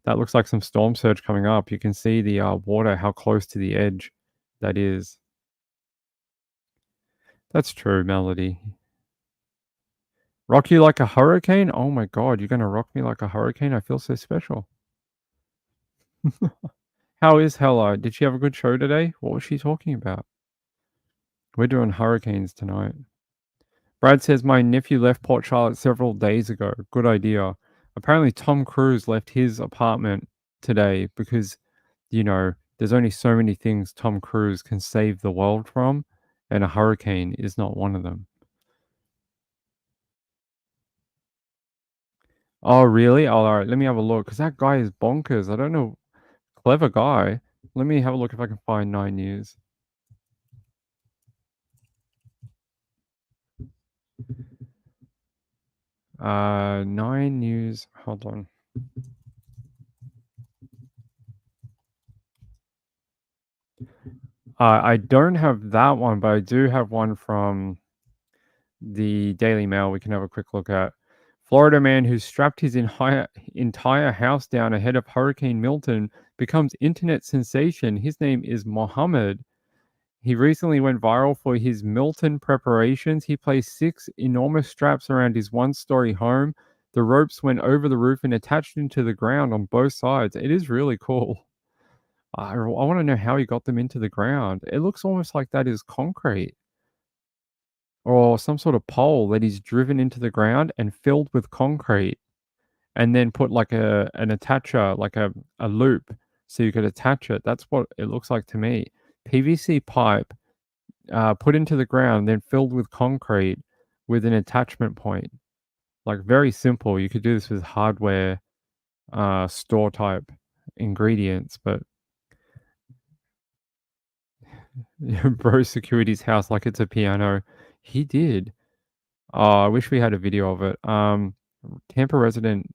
That looks like some storm surge coming up. You can see the water, how close to the edge that is. That's true, Melody. Rock you like a hurricane? Oh my god, you're gonna rock me like a hurricane? I feel so special. How is Hella? Did she have a good show today? What was she talking about? We're doing hurricanes tonight. Brad says my nephew left Port Charlotte several days ago. Good idea. Apparently Tom Cruise left his apartment today because, there's only so many things Tom Cruise can save the world from, and a hurricane is not one of them. Oh, really? Oh, all right. Let me have a look because that guy is bonkers. I don't know. Clever guy. Let me have a look if I can find 9 News. Uh, 9 News. Hold on. I don't have that one, but I do have one from the Daily Mail we can have a quick look at. Florida man who strapped his entire house down ahead of Hurricane Milton becomes internet sensation. His name is Mohammed. He recently went viral for his Milton preparations. He placed 6 enormous straps around his one-story home. The ropes went over the roof and attached into the ground on both sides. It is really cool. I want to know how he got them into the ground. It looks almost like that is concrete or some sort of pole that he's driven into the ground and filled with concrete and then put like an attacher, like a loop so you could attach it. That's what it looks like to me. PVC pipe put into the ground, then filled with concrete with an attachment point. Like very simple. You could do this with hardware store type ingredients, but bro security's house like it's a piano. He did. Oh, I wish we had a video of it. Tampa resident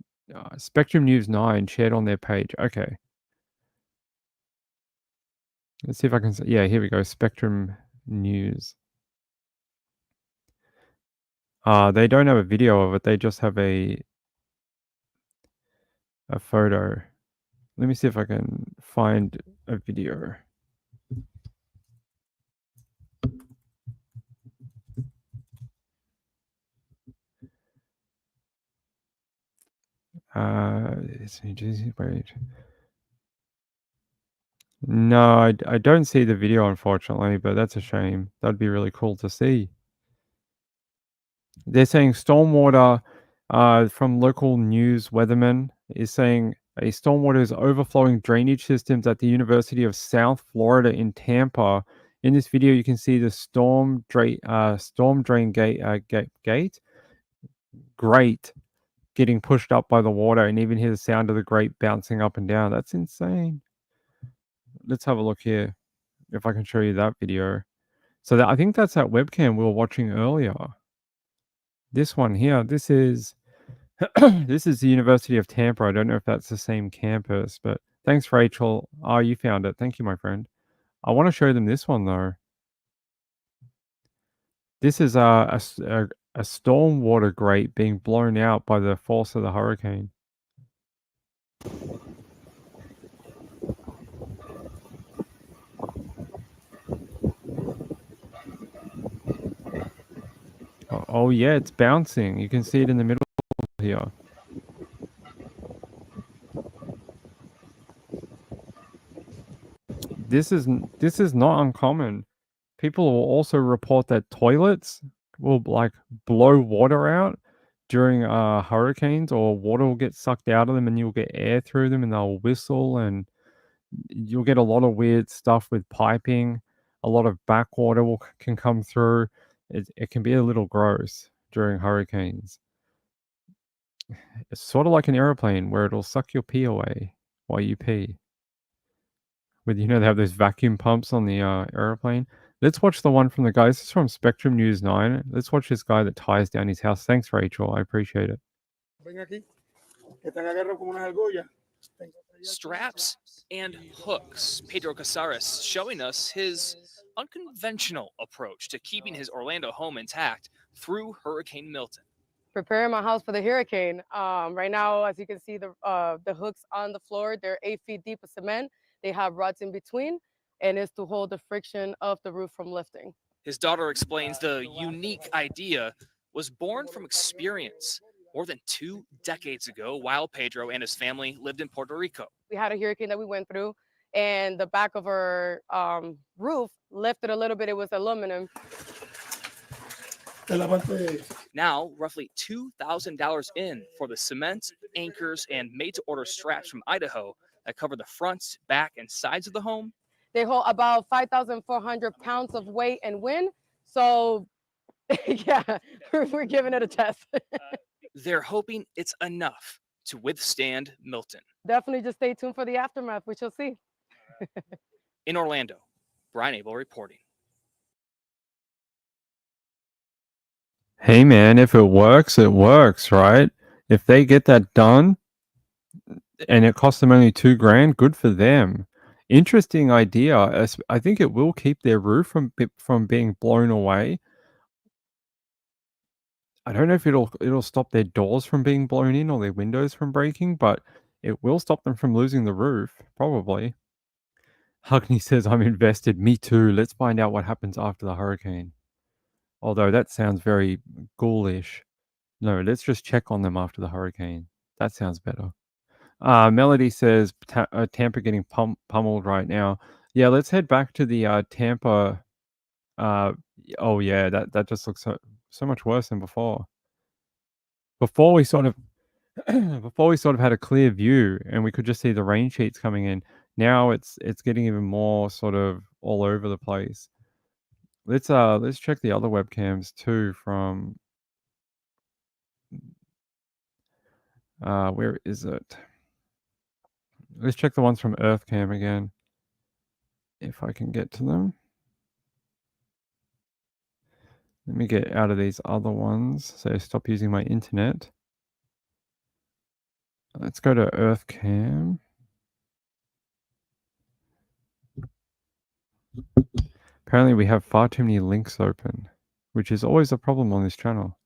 Spectrum News 9 shared on their page. Okay. Let's see if I can. Yeah, here we go. Spectrum News. They don't have a video of it. They just have a photo. Let me see if I can find a video. It's New Jersey. Wait. No, I don't see the video, unfortunately, but that's a shame. That'd be really cool to see. They're saying stormwater from local news weatherman is saying a stormwater is overflowing drainage systems at the University of South Florida in Tampa. In this video, you can see the storm drain gate grate getting pushed up by the water, and even hear the sound of the grate bouncing up and down. That's insane. Let's have a look here if I can show you that video. So I think that's that webcam we were watching earlier. This one here, this is this is the University of Tampa. I don't know if that's the same campus, but thanks, Rachel. Oh, you found it. Thank you, my friend. I want to show them this one though. This is a stormwater grate being blown out by the force of the hurricane. Oh yeah, it's bouncing. You can see it in the middle here. This is not uncommon. People will also report that toilets will like blow water out during hurricanes, or water will get sucked out of them and you'll get air through them and they'll whistle, and you'll get a lot of weird stuff with piping. A lot of backwater can come through. It can be a little gross during hurricanes. It's sort of like an airplane where it'll suck your pee away while you pee. With they have those vacuum pumps on the airplane. Let's watch the one from the guy. This is from Spectrum News 9. Let's watch this guy that ties down his house. Thanks, Rachel. I appreciate it. Straps and hooks. Pedro Casares showing us his unconventional approach to keeping his Orlando home intact through Hurricane Milton. Preparing my house for the hurricane. Right now, as you can see, the hooks on the floor, they're 8 feet deep of cement. They have rods in between, and it's to hold the friction of the roof from lifting. His daughter explains the unique idea was born from experience more than 2 decades ago while Pedro and his family lived in Puerto Rico. We had a hurricane that we went through, and the back of our roof lifted a little bit. It was aluminum. Now, roughly $2,000 in for the cement, anchors, and made-to-order straps from Idaho that cover the front, back, and sides of the home. They hold about 5,400 pounds of weight and wind. So, yeah, we're giving it a test. They're hoping it's enough to withstand Milton. Definitely just stay tuned for the aftermath. We shall see. In Orlando, Brian Abel reporting. Hey man, if it works, right? If they get that done and it costs them only $2,000, good for them. Interesting idea. I think it will keep their roof from being blown away. I don't know if it'll stop their doors from being blown in or their windows from breaking, but it will stop them from losing the roof, probably. Hugney says, I'm invested. Me too. Let's find out what happens after the hurricane. Although that sounds very ghoulish. No, let's just check on them after the hurricane. That sounds better. Melody says Tampa getting pummeled right now. Yeah, let's head back to the Tampa. Oh yeah, that just looks so much worse than before. Before we sort of had a clear view and we could just see the rain sheets coming in. Now it's getting even more sort of all over the place. Let's check the other webcams too from where is it? Let's check the ones from EarthCam again. If I can get to them. Let me get out of these other ones. So stop using my internet. Let's go to EarthCam. Apparently we have far too many links open, which is always a problem on this channel.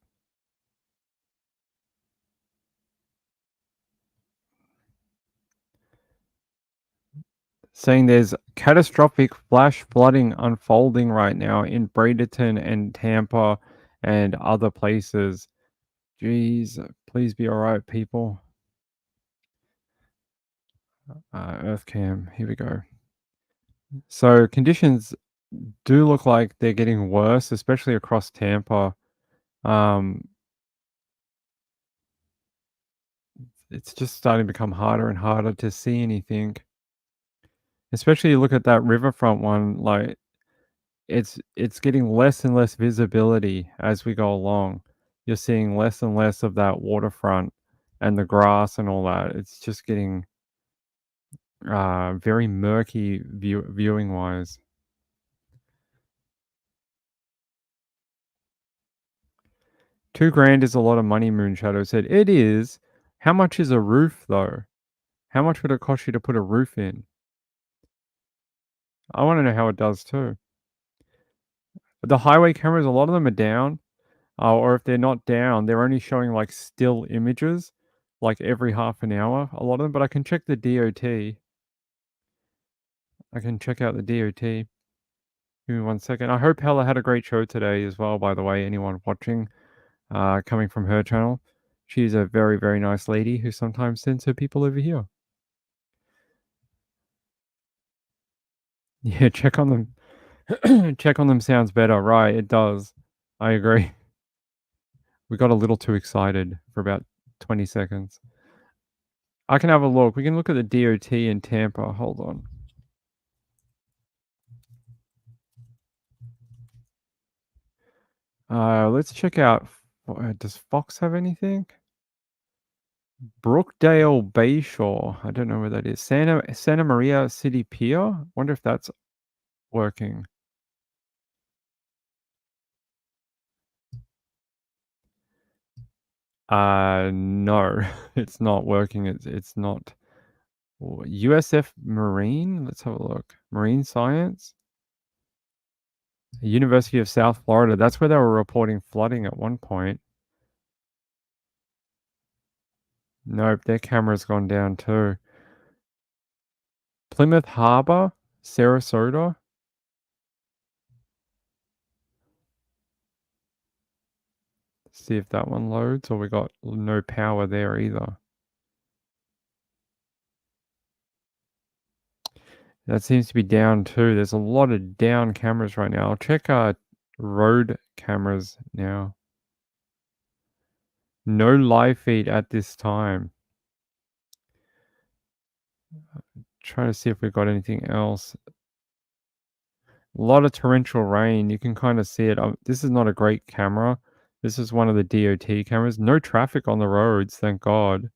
Saying there's catastrophic flash flooding unfolding right now in Bradenton and Tampa and other places. Jeez, please be alright, people. EarthCam, here we go. So conditions do look like they're getting worse, especially across Tampa. It's just starting to become harder and harder to see anything. Especially look at that riverfront one, like it's getting less and less visibility as we go along. You're seeing less and less of that waterfront and the grass and all that. It's just getting very murky viewing wise. $2,000 is a lot of money, Moonshadow said. It is. How much is a roof though? How much would it cost you to put a roof in? I want to know how it does too. The highway cameras, a lot of them are down. Or if they're not down, they're only showing like still images, like every half an hour, a lot of them. But I can check the DOT. I can check out the DOT. Give me 1 second. I hope Hella had a great show today as well, by the way, anyone watching, coming from her channel. She's a very, very nice lady who sometimes sends her people over here. Yeah, check on them. Check on them sounds better. Right, it does. I agree. We got a little too excited for about 20 seconds. I can have a look. We can look at the DOT in Tampa. Hold on. Let's check out. Does Fox have anything? Brookdale Bayshore. I don't know where that is. Santa Maria City Pier. Wonder if that's working. No, it's not working. It's not. USF Marine. Let's have a look. Marine Science. University of South Florida. That's where they were reporting flooding at one point. Nope, their camera's gone down too. Plymouth Harbor, Sarasota. see if that one loads, or we got no power there either. That seems to be down too. There's a lot of down cameras right now. I'll check road cameras now. No live feed at this time. Trying to see if we've got anything else. A lot of torrential rain. You can kind of see it. This is not a great camera. This is one of the DOT cameras. No traffic on the roads, thank God.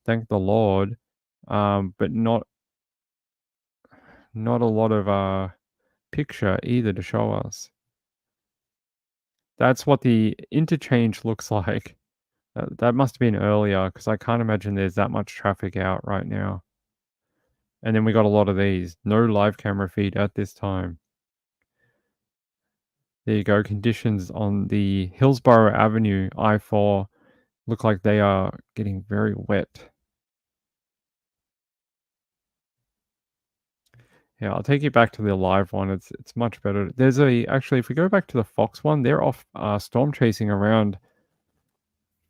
Thank the Lord. But not a lot of picture either to show us. That's what the interchange looks like. That must have been earlier, because I can't imagine there's that much traffic out right now. And then we got a lot of these. No live camera feed at this time. There you go. Conditions on the Hillsborough Avenue I-4 look like they are getting very wet. Yeah, I'll take you back to the live one. It's much better. There's actually, if we go back to the Fox one, they're off storm chasing around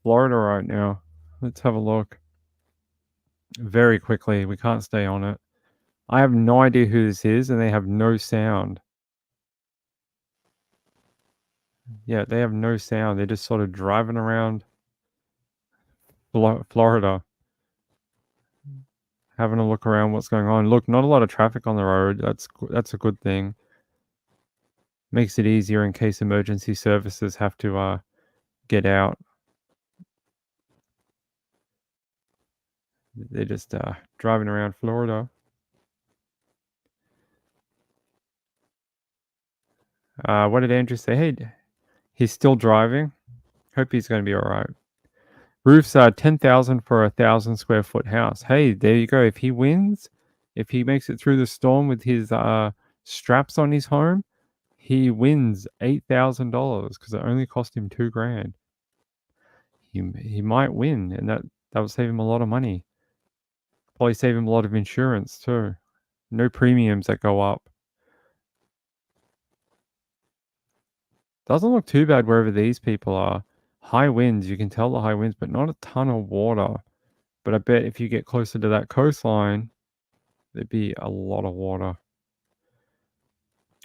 Florida right now. Let's have a look. Very quickly. We can't stay on it. I have no idea who this is, and they have no sound. Yeah, they have no sound. They're just sort of driving around Florida, having a look around what's going on. Look, not a lot of traffic on the road. That's a good thing. Makes it easier in case emergency services have to get out. They're just driving around Florida. What did Andrew say? Hey, he's still driving. Hope he's going to be all right. Roofs are $10,000 for a 1,000 square foot house. Hey, there you go. If he wins, if he makes it through the storm with his straps on his home, he wins $8,000 because it only cost him $2,000. He might win, and that will save him a lot of money. Probably save him a lot of insurance too. No premiums that go up. Doesn't look too bad wherever these people are. High winds, you can tell the high winds, but not a ton of water. But I bet if you get closer to that coastline, there'd be a lot of water.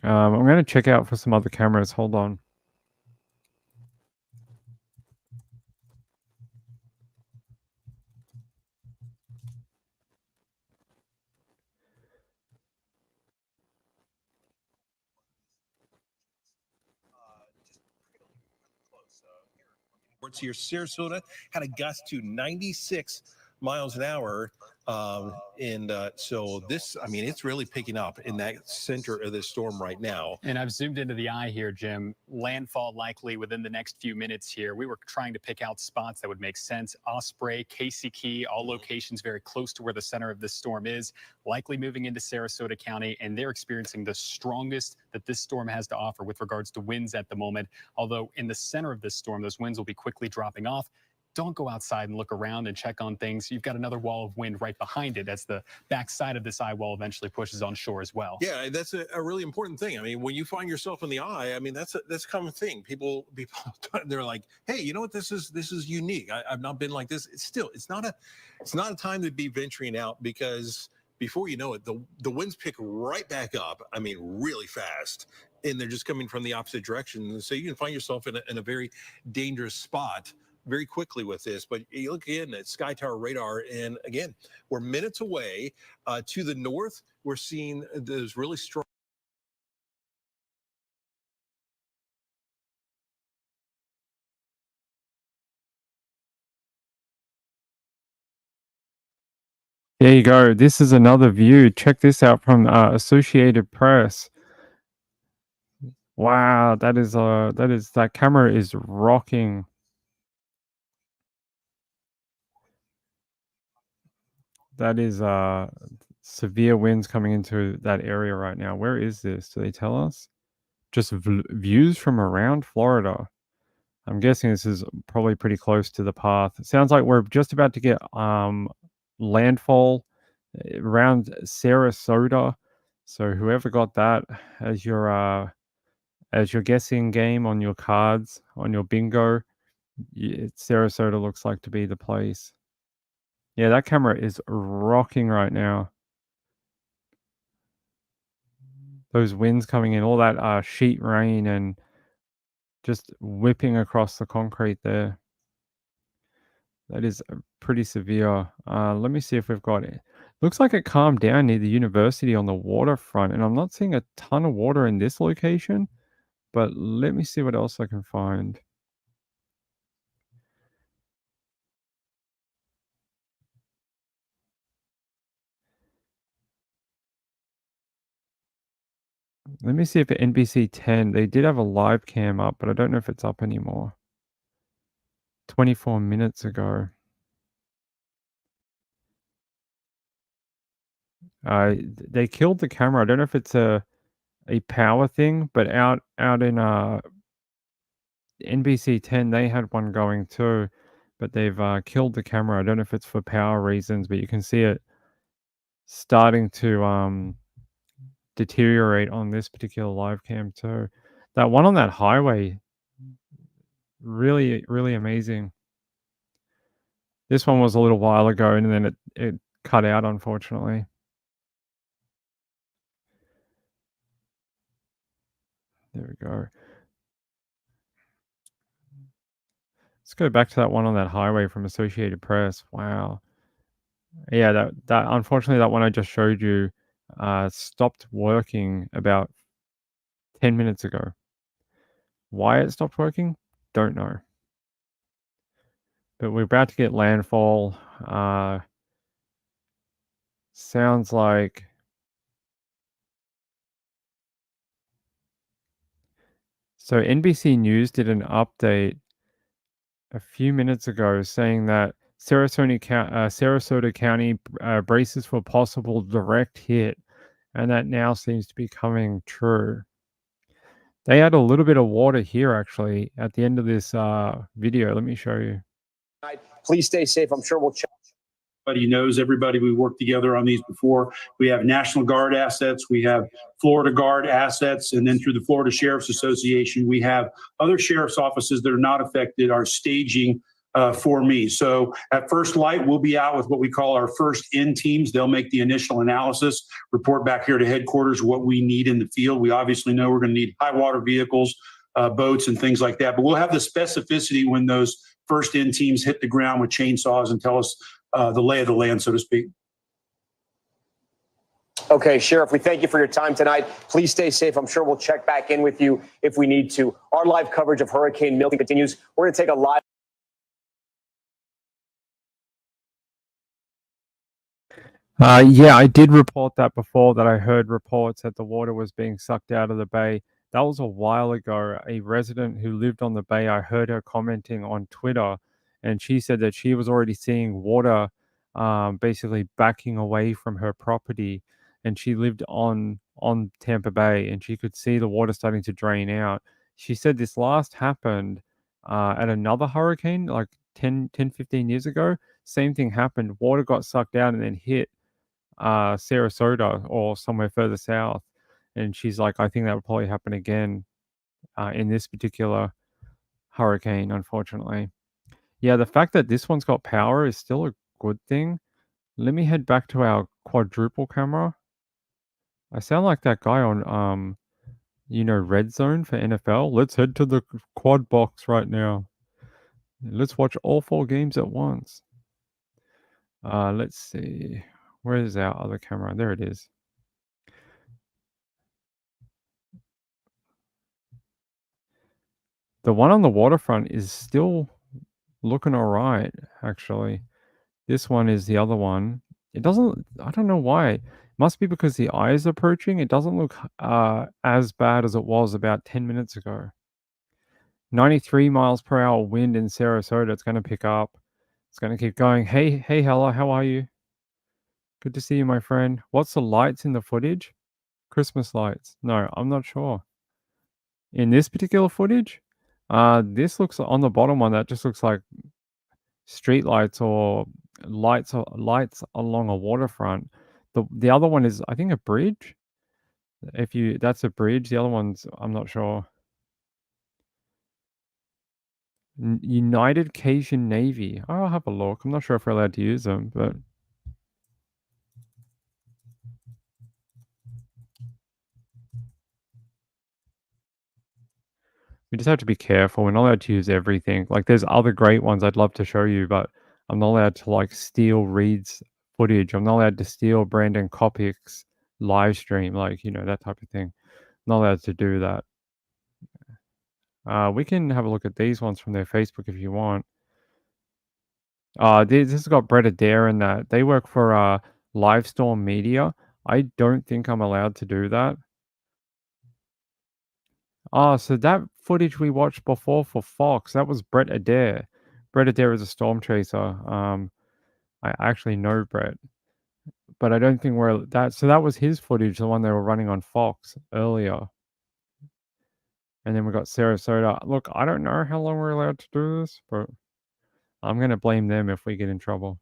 I'm going to check out for some other cameras. Hold on. To your Sarasota had a gust to 96 miles an hour. So this, I mean, it's really picking up in that center of this storm right now. And I've zoomed into the eye here, Jim. Landfall likely within the next few minutes here. We were trying to pick out spots that would make sense. Osprey, Casey Key, all locations very close to where the center of this storm is, likely moving into Sarasota County, and they're experiencing the strongest that this storm has to offer with regards to winds at the moment. Although in the center of this storm, those winds will be quickly dropping off. Don't go outside and look around and check on things. You've got another wall of wind right behind it as the backside of this eye wall eventually pushes on shore as well. Yeah, that's a really important thing. I mean, when you find yourself in the eye, I mean, that's a common thing. People, they're like, hey, you know what? This is unique. I've not been like this. It's not a time to be venturing out, because before you know it, the winds pick right back up. I mean, really fast, and they're just coming from the opposite direction. So you can find yourself in a very dangerous spot very quickly with this. But you look again at Sky Tower radar, and again, we're minutes away. To the north, we're seeing those really strong. There you go. This is another view. Check this out from Associated Press. Wow, that camera is rocking. That is severe winds coming into that area right now. Where is this? Do they tell us? Just views from around Florida. I'm guessing this is probably pretty close to the path. It sounds like we're just about to get landfall around Sarasota. So whoever got that as your guessing game on your cards, on your bingo, Sarasota looks like to be the place. Yeah, that camera is rocking right now. Those winds coming in, all that sheet rain and just whipping across the concrete there. That is pretty severe. Let me see if we've got it. Looks like it calmed down near the university on the waterfront, and I'm not seeing a ton of water in this location, but let me see what else I can find. Let me see if at NBC 10, they did have a live cam up, but I don't know if it's up anymore. 24 minutes ago. They killed the camera. I don't know if it's a power thing, but out in NBC 10, they had one going too, but they've killed the camera. I don't know if it's for power reasons, but you can see it starting to deteriorate on this particular live cam too. That one on that highway, really, really amazing. This one was a little while ago, and then it cut out, unfortunately. There we go. Let's go back to that one on that highway from Associated Press. Wow. Yeah, that unfortunately, that one I just showed you stopped working about 10 minutes ago. Why it stopped working? Don't know. But we're about to get landfall. Sounds like so NBC News did an update a few minutes ago saying that Sarasota County braces for possible direct hit, and that now seems to be coming true. They had a little bit of water here, actually, at the end of this video. Let me show you. Please stay safe. I'm sure we'll check. Everybody knows everybody. We worked together on these before. We have National Guard assets. We have Florida Guard assets. And then through the Florida Sheriff's Association, we have other sheriff's offices that are not affected are staging for me. So at first light, we'll be out with what we call our first in teams. They'll make the initial analysis, report back here to headquarters what we need in the field. We obviously know we're going to need high water vehicles, boats and things like that. But we'll have the specificity when those first in teams hit the ground with chainsaws and tell us the lay of the land, so to speak. Okay, Sheriff, we thank you for your time tonight. Please stay safe. I'm sure we'll check back in with you if we need to. Our live coverage of Hurricane Milton continues. We're going to take a live. Yeah, I did report that before, that I heard reports that the water was being sucked out of the bay. That was a while ago. A resident who lived on the bay, I heard her commenting on Twitter, and she said that she was already seeing water basically backing away from her property, and she lived on Tampa Bay, and she could see the water starting to drain out. She said this last happened at another hurricane, like 10, 15 years ago. Same thing happened. Water got sucked out and then hit Sarasota or somewhere further south. And she's like, I think that would probably happen again in this particular hurricane, unfortunately. Yeah, the fact that this one's got power is still a good thing. Let me head back to our quadruple camera. I sound like that guy on, Red Zone for NFL. Let's head to the quad box right now. Let's watch all 4 games at once. Let's see. Where is our other camera? There it is. The one on the waterfront is still looking all right, actually. This one is the other one. It doesn't, I don't know why. It must be because the eye is approaching. It doesn't look as bad as it was about 10 minutes ago. 93 miles per hour wind in Sarasota. It's going to pick up. It's going to keep going. Hey, Hella, how are you? Good to see you, my friend. What's the lights in the footage? Christmas lights. No, I'm not sure. In this particular footage, this looks on the bottom one, that just looks like street lights or lights along a waterfront. The other one is, I think, a bridge. That's a bridge. The other one's, I'm not sure. United Cajun Navy. I'll have a look. I'm not sure if we're allowed to use them, but we just have to be careful. We're not allowed to use everything. Like, there's other great ones I'd love to show you, but I'm not allowed to, like, steal Reed's footage. I'm not allowed to steal Brandon Kopick's live stream, like, that type of thing. Not allowed to do that. We can have a look at these ones from their Facebook if you want. This has got Brett Adair in that. They work for Livestorm Media. I don't think I'm allowed to do that. So that footage we watched before for Fox, that was Brett Adair. Brett Adair is a storm chaser. I actually know Brett, but I don't think we're that. So that was his footage, the one they were running on Fox earlier. And then we got Sarasota. Look, I don't know how long we're allowed to do this, but I'm going to blame them if we get in trouble.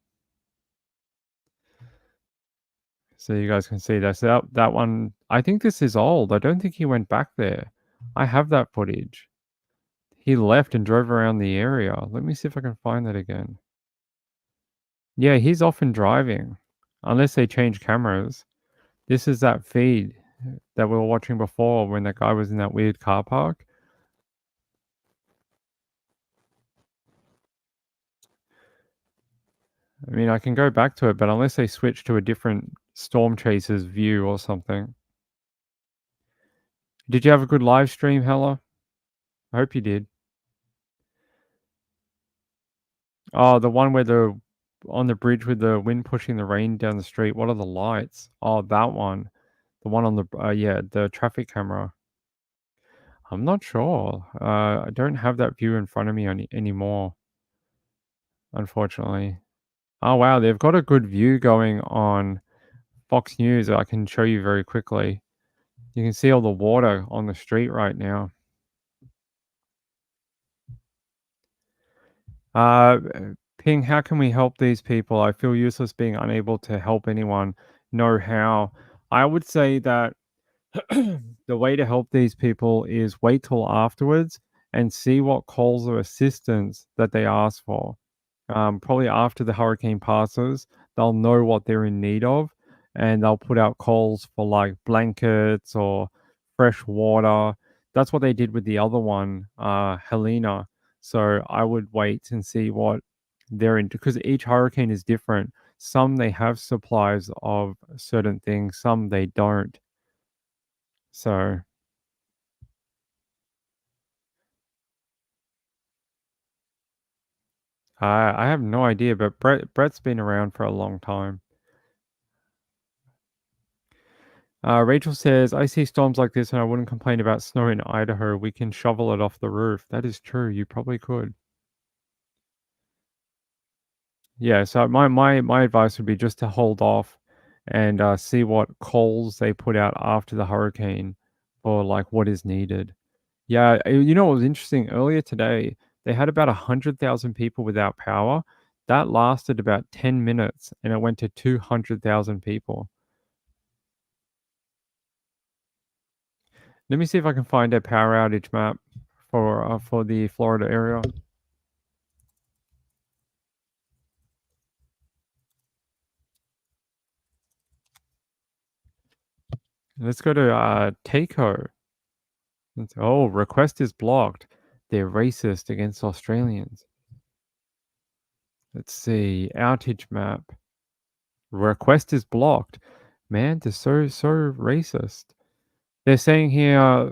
So you guys can see that. So that one, I think this is old. I don't think he went back there. I have that footage. He left and drove around the area. Let me see if I can find that again. Yeah, he's often driving, unless they change cameras. This is that feed that we were watching before when that guy was in that weird car park. I mean, I can go back to it, but unless they switch to a different Storm Chasers view or something. Did you have a good live stream, Hella? I hope you did. Oh, the one where on the bridge with the wind pushing the rain down the street. What are the lights? Oh, that one. The one on the traffic camera. I'm not sure. I don't have that view in front of me anymore, unfortunately. Oh, wow. They've got a good view going on Fox News that I can show you very quickly. You can see all the water on the street right now. Ping, how can we help these people? I feel useless being unable to help anyone know how. I would say that the way to help these people is wait till afterwards and see what calls of assistance that they ask for. Probably after the hurricane passes, they'll know what they're in need of, and they'll put out calls for like blankets or fresh water. That's what they did with the other one, Helena. So I would wait and see what they're into, because each hurricane is different. Some they have supplies of certain things, some they don't. So I have no idea, but Brett's been around for a long time. Rachel says, I see storms like this and I wouldn't complain about snow in Idaho. We can shovel it off the roof. That is true. You probably could. Yeah, so my advice would be just to hold off and see what calls they put out after the hurricane for like what is needed. Yeah, you know what was interesting? Earlier today, they had about 100,000 people without power. That lasted about 10 minutes and it went to 200,000 people. Let me see if I can find a power outage map for the Florida area. Let's go to Takeo. Oh, request is blocked. They're racist against Australians. Let's see, outage map. Request is blocked. Man, they're so racist. They're saying here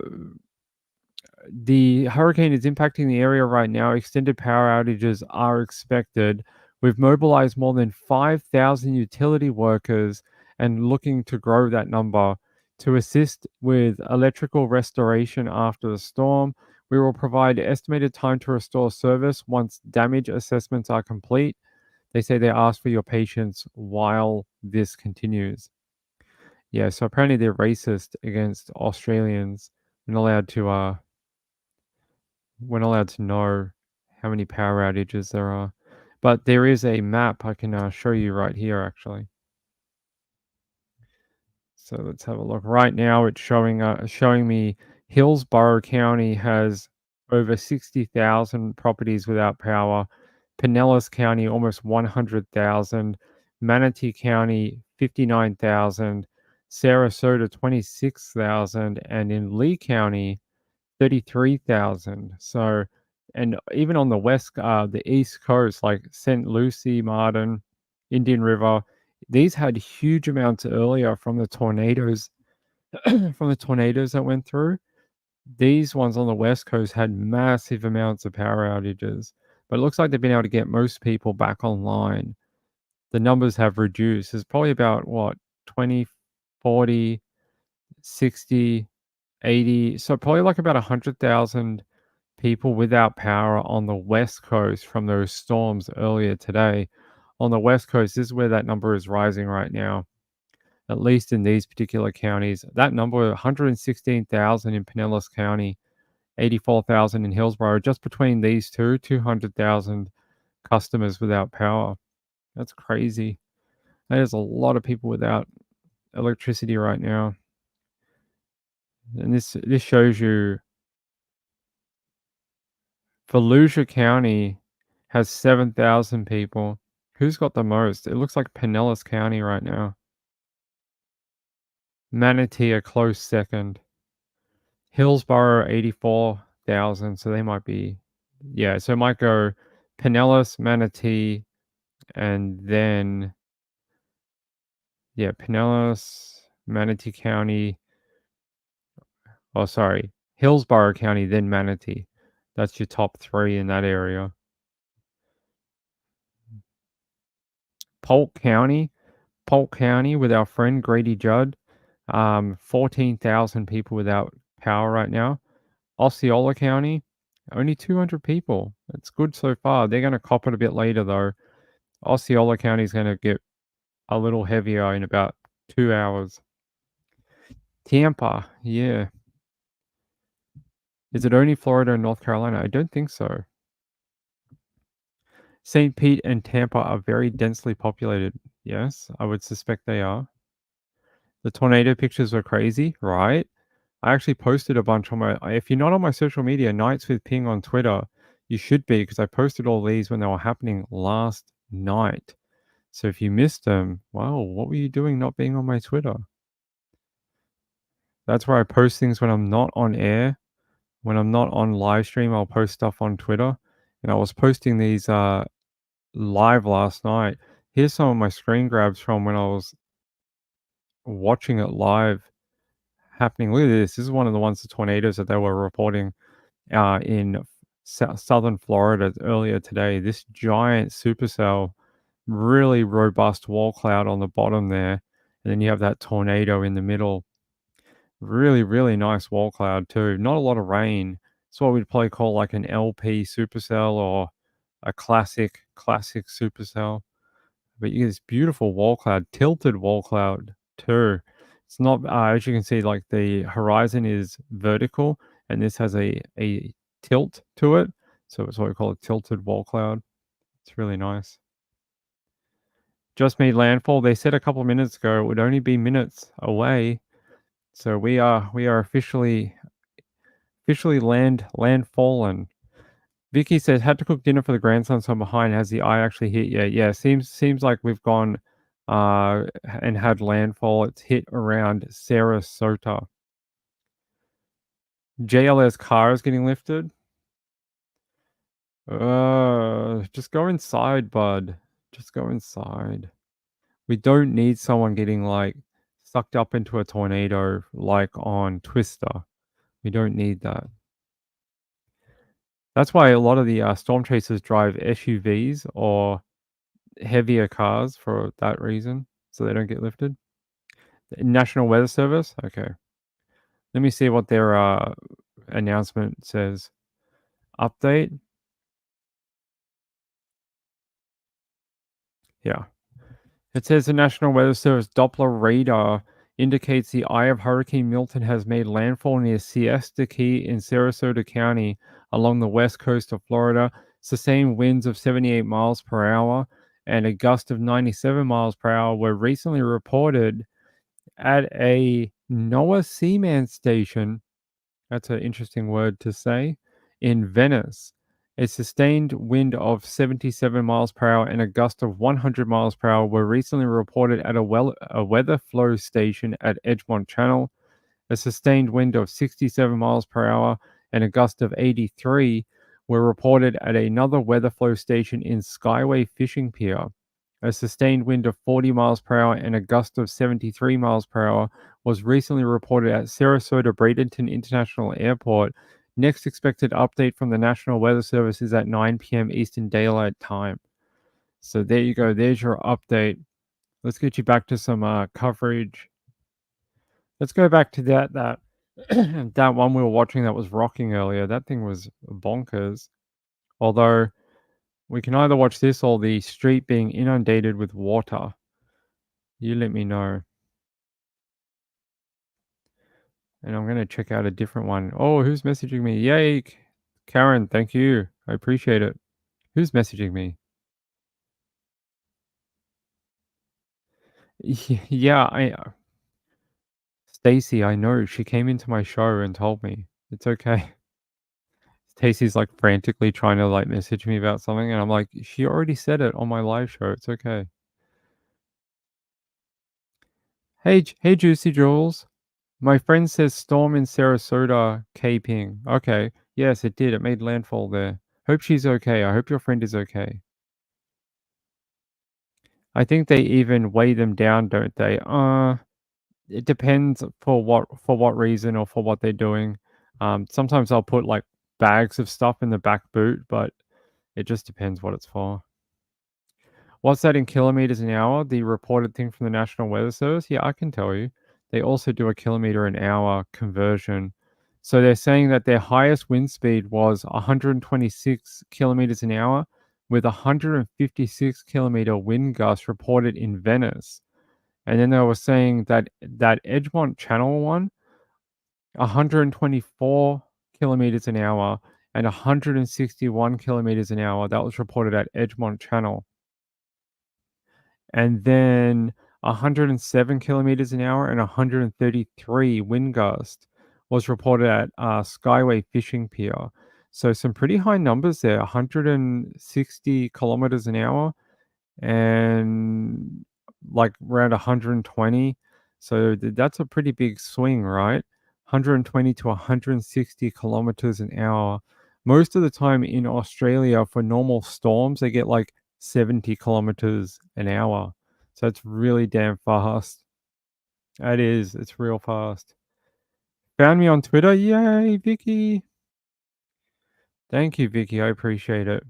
the hurricane is impacting the area right now. Extended power outages are expected. We've mobilized more than 5,000 utility workers and looking to grow that number to assist with electrical restoration after the storm. We will provide estimated time to restore service once damage assessments are complete. They say they ask for your patience while this continues. Yeah, so apparently they're racist against Australians. We're not allowed to know how many power outages there are. But there is a map I can show you right here, actually. So let's have a look. Right now, it's showing me Hillsborough County has over 60,000 properties without power. Pinellas County, almost 100,000. Manatee County, 59,000. Sarasota, 26,000. And in Lee County, 33,000. So, and even on the East Coast, like St. Lucie, Martin, Indian River, these had huge amounts earlier from the tornadoes, that went through. These ones on the West Coast had massive amounts of power outages, but it looks like they've been able to get most people back online. The numbers have reduced. There's probably about, 20, 40, 60, 80. So probably like about 100,000 people without power on the West Coast from those storms earlier today. On the West Coast, this is where that number is rising right now, at least in these particular counties. That number, 116,000 in Pinellas County, 84,000 in Hillsborough. Just between these two, 200,000 customers without power. That's crazy. There's a lot of people without electricity right now. And this shows you Volusia County has 7,000 people. Who's got the most? It looks like Pinellas County right now. Manatee a close second. Hillsborough 84,000, so they might be, so it might go Pinellas, Manatee, and then Pinellas, Manatee County. Oh, sorry, Hillsborough County, then Manatee. That's your top 3 in that area. Polk County with our friend Grady Judd, 14,000 people without power right now. Osceola County, only 200 people. That's good so far. They're going to cop it a bit later, though. Osceola County is going to get a little heavier in about 2 hours. Tampa, yeah. Is it only Florida and North Carolina? I don't think so. St. Pete and Tampa are very densely populated. Yes, I would suspect they are. The tornado pictures were crazy, right? I actually posted a bunch on my, if you're not on my social media, Nights with Ping on Twitter, you should be, because I posted all these when they were happening last night. So if you missed them, wow, what were you doing not being on my Twitter? That's where I post things when I'm not on air. When I'm not on live stream, I'll post stuff on Twitter. And I was posting these live last night. Here's some of my screen grabs from when I was watching it live happening. Look at this. This is one of the ones, the tornadoes that they were reporting in southern Florida earlier today. This giant supercell, really robust wall cloud on the bottom there. And then you have that tornado in the middle. Really, really nice wall cloud too. Not a lot of rain. It's what we'd probably call like an LP supercell or a classic supercell. But you get this beautiful wall cloud, tilted wall cloud too. It's not, as you can see, like the horizon is vertical and this has a tilt to it. So it's what we call a tilted wall cloud. It's really nice. Just made landfall. They said a couple of minutes ago it would only be minutes away. So we are officially landfallen. Vicky says, had to cook dinner for the grandson, so I'm behind. Has the eye actually hit yet? Yeah, seems like we've gone and had landfall. It's hit around Sarasota. JLS car is getting lifted. Just go inside, bud. Just go inside. We don't need someone getting like sucked up into a tornado like on Twister. We don't need that. That's why a lot of the storm chasers drive SUVs or heavier cars for that reason, so they don't get lifted. The National Weather Service, okay. Let me see what their announcement says. Update. Yeah. It says the National Weather Service Doppler radar indicates the eye of Hurricane Milton has made landfall near Siesta Key in Sarasota County along the west coast of Florida. Sustained winds of 78 miles per hour and a gust of 97 miles per hour were recently reported at a NOAA Seaman station. That's an interesting word to say. in Venice. A sustained wind of 77 miles per hour and a gust of 100 miles per hour were recently reported at a weather flow station at Edgemont Channel. A sustained wind of 67 miles per hour and a gust of 83 were reported at another weather flow station in Skyway Fishing Pier. A sustained wind of 40 miles per hour and a gust of 73 miles per hour was recently reported at Sarasota Bradenton International Airport. Next expected update from the National Weather Service is at 9 p.m. Eastern Daylight Time. So there you go. There's your update. Let's get you back to some coverage. Let's go back to that that one we were watching that was rocking earlier. That thing was bonkers. Although we can either watch this or the street being inundated with water. You let me know. And I'm going to check out a different one. Oh, who's messaging me? Yay, Karen, thank you. I appreciate it. Who's messaging me? Yeah, Stacy, I know. She came into my show and told me. It's okay. Stacy's like frantically trying to like message me about something, and I'm like, she already said it on my live show. It's okay. Hey, Juicy Jules. My friend says storm in Sarasota, K-Ping. Okay. Yes, it did. It made landfall there. Hope she's okay. I hope your friend is okay. I think they even weigh them down, don't they? It depends for what reason or for what they're doing. Sometimes I'll put like bags of stuff in the back boot, but it just depends what it's for. What's that in kilometers an hour? The reported thing from the National Weather Service? Yeah, I can tell you. They also do a kilometer an hour conversion. So they're saying that their highest wind speed was 126 kilometers an hour with 156 kilometer wind gusts reported in Venice. And then they were saying that Edgemont Channel one, 124 kilometers an hour and 161 kilometers an hour. That was reported at Edgemont Channel. And then 107 kilometers an hour and 133 wind gust was reported at Skyway Fishing Pier. So some pretty high numbers there, 160 kilometers an hour and like around 120. So that's a pretty big swing, right? 120 to 160 kilometers an hour. Most of the time in Australia for normal storms, they get like 70 kilometers an hour. So it's really damn fast. It is. It's real fast. Found me on Twitter. Yay, Vicky. Thank you, Vicky. I appreciate it.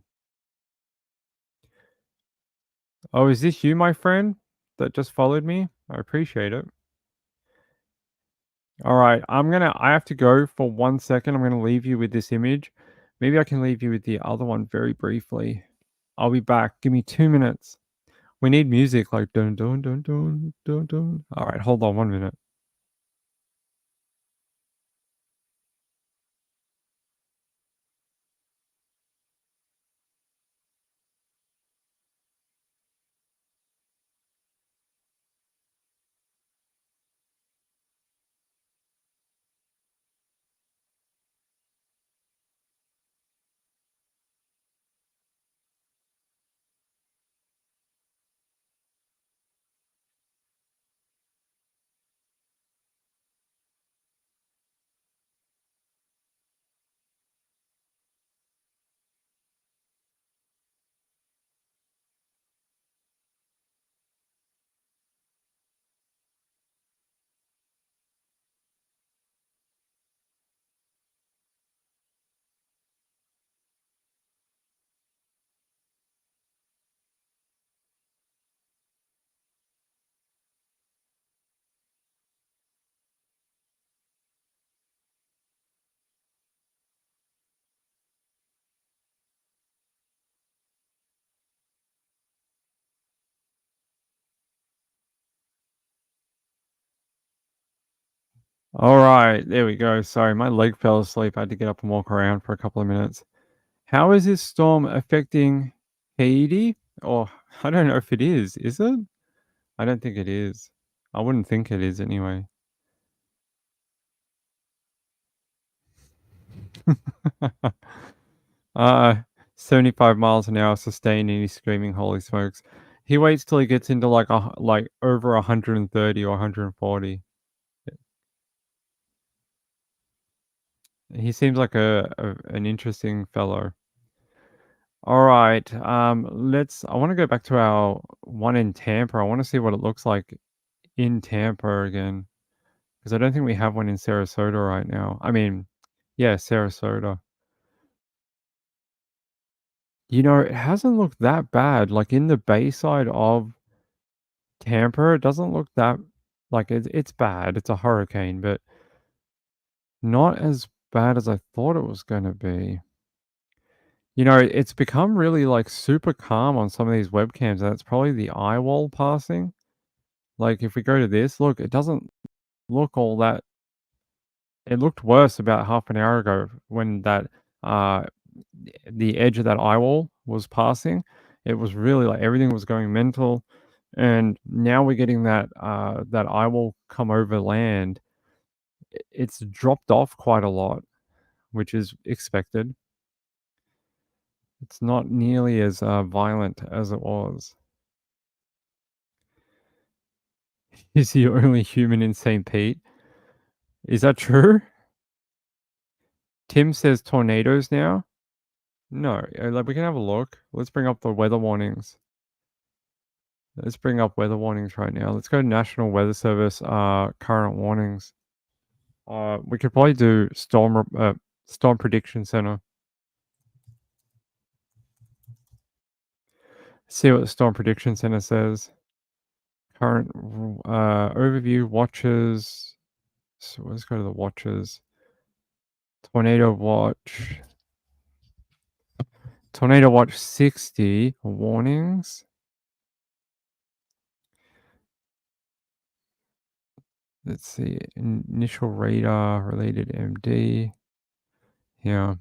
Oh, is this you, my friend, that just followed me? I appreciate it. All right. I have to go for 1 second. I'm going to leave you with this image. Maybe I can leave you with the other one very briefly. I'll be back. Give me 2 minutes. We need music like dun dun dun dun dun dun. All right, hold on 1 minute. All right, there we go. Sorry, my leg fell asleep. I had to get up and walk around for a couple of minutes. How is this storm affecting Haiti? Or I don't know if it is. Is it? I don't think it is. I wouldn't think it is anyway. Uh, 75 miles an hour sustained, and he's screaming, "Holy smokes!" He waits till he gets into like over 130 or 140. He seems like an interesting fellow. All right, I want to go back to our one in Tampa. I want to see what it looks like in Tampa again, because I don't think we have one in Sarasota right now. I mean, yeah, Sarasota. You know, it hasn't looked that bad. Like in the Bayside of Tampa, it doesn't look that like it's bad. It's a hurricane, but not as bad as I thought it was going to be. You know, it's become really like super calm on some of these webcams, and it's probably the eye wall passing. Like if we go to this, look, it doesn't look all that. It looked worse about half an hour ago when that uh the edge of that eye wall was passing. It was really like everything was going mental, and now we're getting that eye wall come over land. It's dropped off quite a lot, which is expected. It's not nearly as violent as it was. Is the only human in St. Pete? Is that true? Tim says tornadoes now. No, like we can have a look. Let's bring up the weather warnings. Let's bring up weather warnings right now. Let's go to National Weather Service current warnings. We could probably do storm prediction center. See what the storm prediction center says. Current overview watches. So let's go to the watches. Tornado watch. Tornado watch 60 warnings. Let's see. Initial radar related MD. Yeah.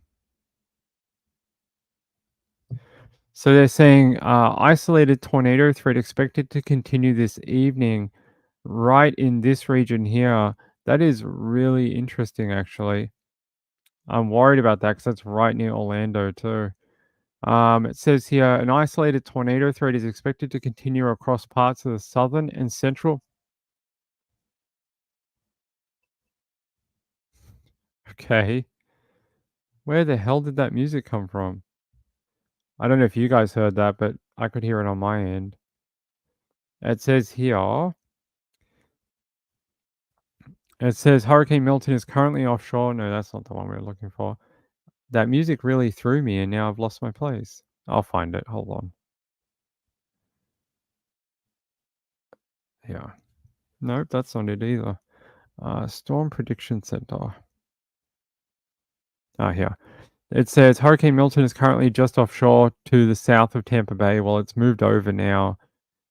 So they're saying isolated tornado threat expected to continue this evening right in this region here. That is really interesting, actually. I'm worried about that because that's right near Orlando, too. It says here an isolated tornado threat is expected to continue across parts of the southern and central. Okay. Where the hell did that music come from? I don't know if you guys heard that, but I could hear it on my end. It says here. It says Hurricane Milton is currently offshore. No, that's not the one we were looking for. That music really threw me, and now I've lost my place. I'll find it. Hold on. Yeah. Nope, that's not it either. Storm Prediction Center. Here. It says Hurricane Milton is currently just offshore to the south of Tampa Bay. Well, it's moved over now.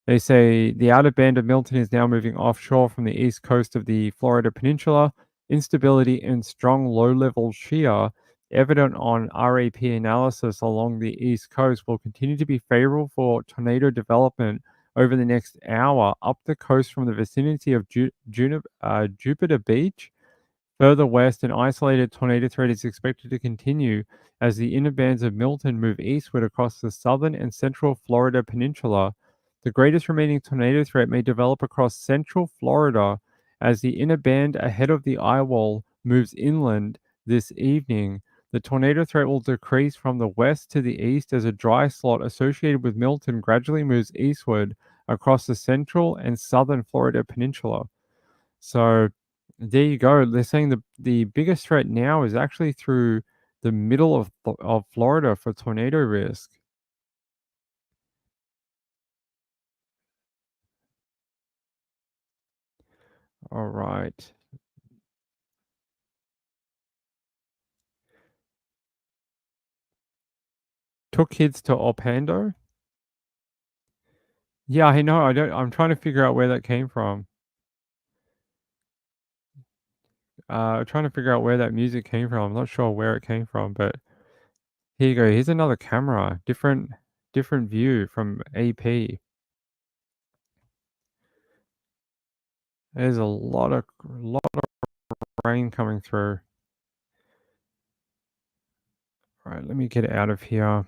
They say the outer band of Milton is now moving offshore from the east coast of the Florida Peninsula. Instability and strong low-level shear evident on RAP analysis along the east coast will continue to be favorable for tornado development over the next hour up the coast from the vicinity of Jupiter Beach. Further west, an isolated tornado threat is expected to continue as the inner bands of Milton move eastward across the southern and central Florida peninsula. The greatest remaining tornado threat may develop across central Florida as the inner band ahead of the eye wall moves inland this evening. The tornado threat will decrease from the west to the east as a dry slot associated with Milton gradually moves eastward across the central and southern Florida peninsula. So there you go. They're saying the biggest threat now is actually through the middle of Florida for tornado risk. All right. Took kids to Orlando? Yeah, I know. I'm trying to figure out where that came from. Trying to figure out where that music came from. I'm not sure where it came from, but here you go. Here's another camera. Different view from AP. There's a lot of rain coming through. All right, let me get out of here.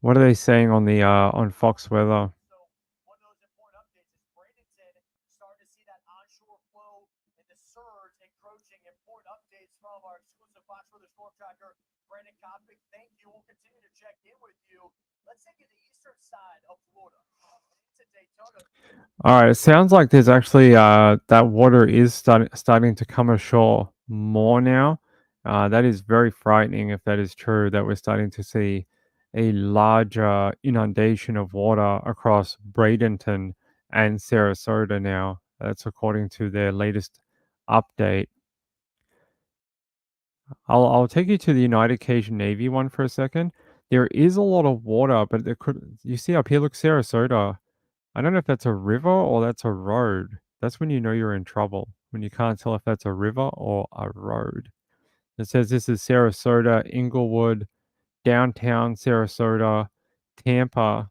What are they saying on the on Fox Weather? One of those important updates is Bradenton starting to see that onshore flow and the surge encroaching. Important updates from our exclusive Fox Weather Storm Tracker, Brandon Kopic. Thank you. We'll continue to check in with you. Let's take you to the eastern side of Florida. To Daytona. All right, it sounds like there's actually that water is starting to come ashore more now. That is very frightening if that is true, that we're starting to see a larger inundation of water across Bradenton and Sarasota now. That's according to their latest update. I'll take you to the United Cajun Navy one for a second. There is a lot of water, but you see up here, look, Sarasota. I don't know if that's a river or that's a road. That's when you know you're in trouble, when you can't tell if that's a river or a road. It says this is Sarasota, Inglewood, downtown Sarasota, Tampa,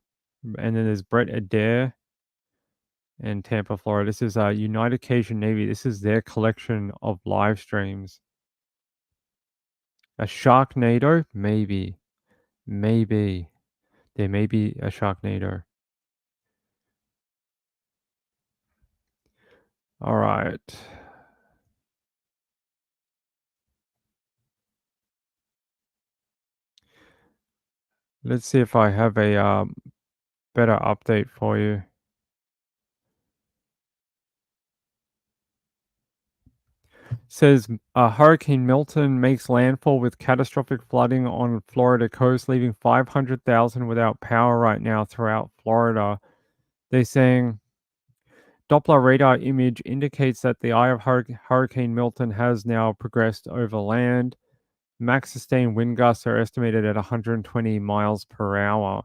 and then there's Brett Adair in Tampa, Florida. This is United Cajun Navy. This is their collection of live streams. A Sharknado? Maybe. Maybe. There may be a Sharknado. All right. Let's see if I have a better update for you. Says Hurricane Milton makes landfall with catastrophic flooding on Florida coast, leaving 500,000 without power right now throughout Florida. They're saying Doppler radar image indicates that the eye of Hurricane Milton has now progressed over land. Max sustained wind gusts are estimated at 120 miles per hour.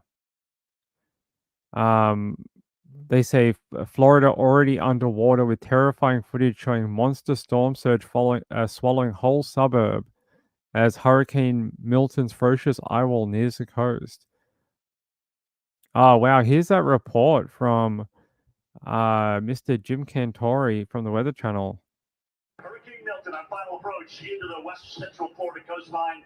They say Florida already underwater with terrifying footage showing monster storm surge swallowing whole suburb as Hurricane Milton's ferocious eyewall nears the coast. Oh, wow. Here's that report from Mr. Jim Cantori from the Weather Channel. Hurricane Milton on final approach into the west central Florida coastline.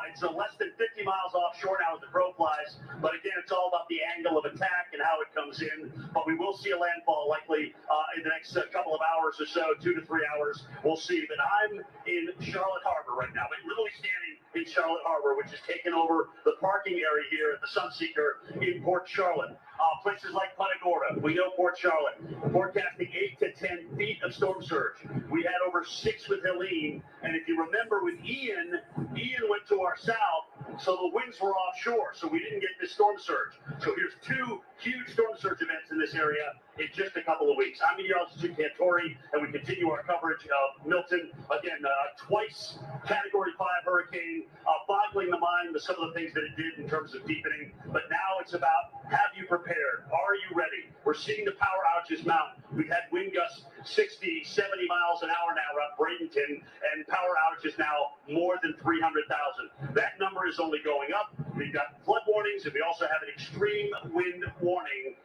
It's less than 50 miles offshore now as the crow flies. But again, it's all about the angle of attack and how it comes in. But we will see a landfall likely in the next couple of hours or so, 2 to 3 hours. We'll see. But I'm in Charlotte Harbor right now. But literally standing in Charlotte Harbor, which is taking over the parking area here at the Sunseeker in Port Charlotte. Places like Punta Gorda, we know Port Charlotte, forecasting 8 to 10 feet of storm surge. We had over 6 with Helene, and if you remember with Ian went to our south, so the winds were offshore, so we didn't get this storm surge. So here's 2 huge storm surge events in this area in just a couple of weeks. I'm meteorologist Jim Cantori, and we continue our coverage of Milton. Again, twice Category 5 hurricane, boggling the mind with some of the things that it did in terms of deepening. But now it's about, have you prepared? Are you ready? We're seeing the power outages mount. We've had wind gusts 60, 70 miles an hour now around Bradenton, and power outages now more than 300,000. That number is only going up. We've got flood warnings, and we also have an extreme wind warning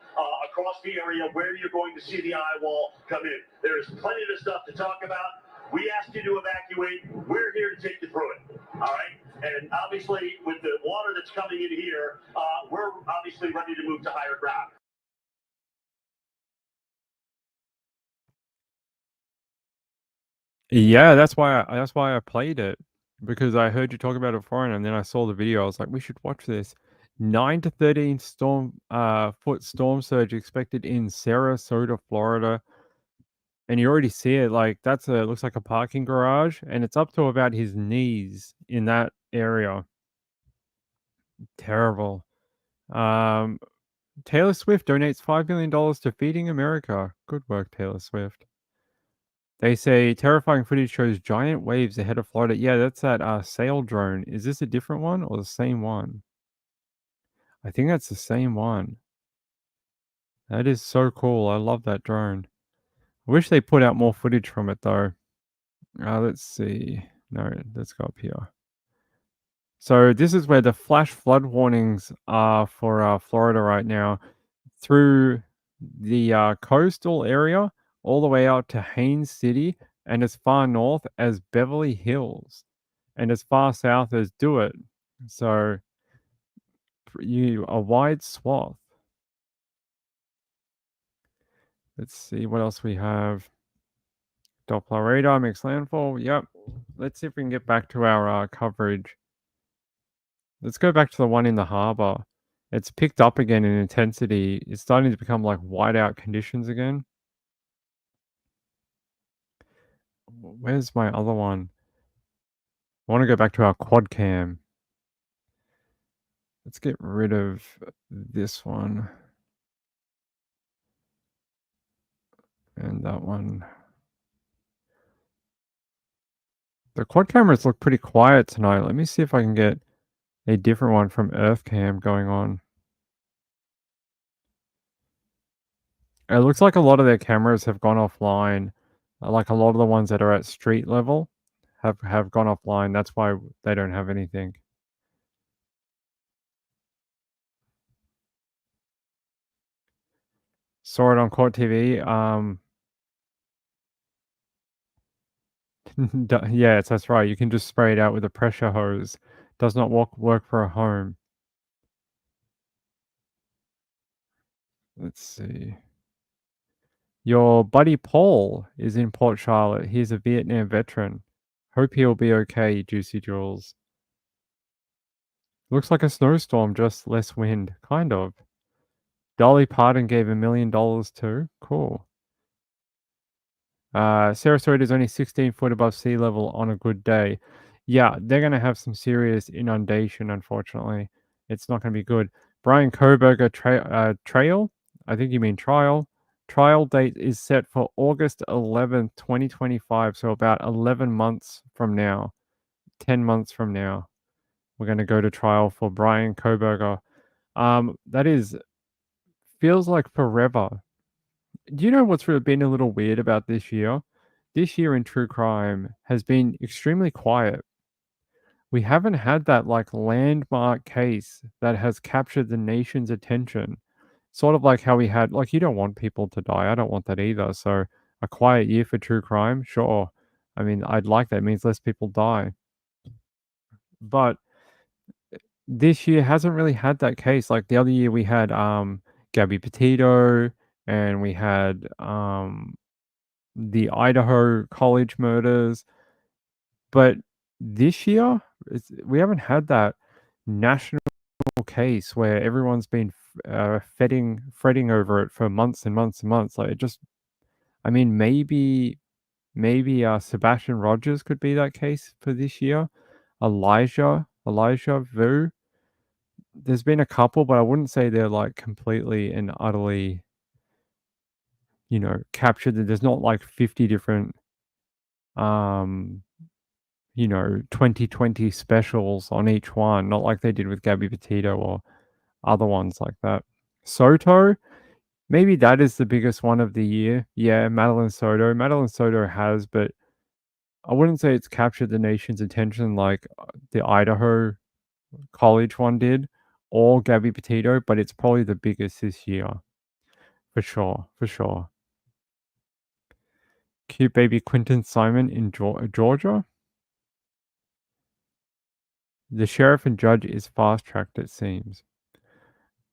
across the area where you're going to see the eye wall come in. There's plenty of stuff to talk about. We asked you to evacuate. We're here to take you through it. All right? And obviously, with the water that's coming in here, we're obviously ready to move to higher ground. Yeah, that's why I played it, because I heard you talk about it before, and then I saw the video. I was like, we should watch this. 9 to 13 foot storm surge expected in Sarasota, Florida. And you already see it, like looks like a parking garage, and it's up to about his knees in that area. Terrible. Taylor Swift donates $5 million to Feeding America. Good work, Taylor Swift. They say terrifying footage shows giant waves ahead of Florida. Yeah, that's that sail drone. Is this a different one or the same one? I think that's the same one. That is so cool. I love that drone. I wish they put out more footage from it though. Let's see. No, let's go up here. So this is where the flash flood warnings are for Florida right now. through the coastal area all the way out to Haines City and as far north as Beverly Hills and as far south as Dewitt. So a wide swath. Let's see what else we have. Doppler radar makes landfall. Yep. Let's see if we can get back to our coverage. Let's go back to the one in the harbor. It's picked up again in intensity. It's starting to become like whiteout conditions again. Where's my other one? I want to go back to our quad cam. Let's get rid of this one. And that one. The quad cameras look pretty quiet tonight. Let me see if I can get a different one from Earth Cam going on. It looks like a lot of their cameras have gone offline. Like a lot of the ones that are at street level have gone offline. That's why they don't have anything. Saw it on Court TV. Yes, that's right. You can just spray it out with a pressure hose. Does not work for a home. Let's see. Your buddy Paul is in Port Charlotte. He's a Vietnam veteran. Hope he'll be okay, Juicy Jules. Looks like a snowstorm, just less wind. Kind of. Dolly Parton gave $1 million too. Cool. Sarasota is only 16 foot above sea level on a good day. Yeah, they're going to have some serious inundation, unfortunately. It's not going to be good. Brian Koberger trail, I think you mean trial. Trial date is set for August 11th, 2025. So about 11 months from now, 10 months from now, we're going to go to trial for Brian Koberger. That feels like forever. Do you know what's really been a little weird about this year? This year in true crime has been extremely quiet. We haven't had that like landmark case that has captured the nation's attention. Sort of like how we had, like, you don't want people to die. I don't want that either. So a quiet year for true crime, sure. I mean, I'd like that. It means less people die. But this year hasn't really had that case. Like the other year we had Gabby Petito and we had the Idaho college murders. But this year, we haven't had that national case where everyone's been fretting over it for months and months and months. Like, I mean, maybe Sebastian Rogers could be that case for this year. Elijah Vu. There's been a couple, but I wouldn't say they're like completely and utterly, captured. There's not like 50 different 2020 specials on each one, not like they did with Gabby Petito or other ones like that. Soto, maybe that is the biggest one of the year. Yeah, Madeline Soto has, but I wouldn't say it's captured the nation's attention like the Idaho college one did or Gabby Petito, but it's probably the biggest this year. For sure. Cute baby Quinton Simon in Georgia. The sheriff and judge is fast-tracked, it seems.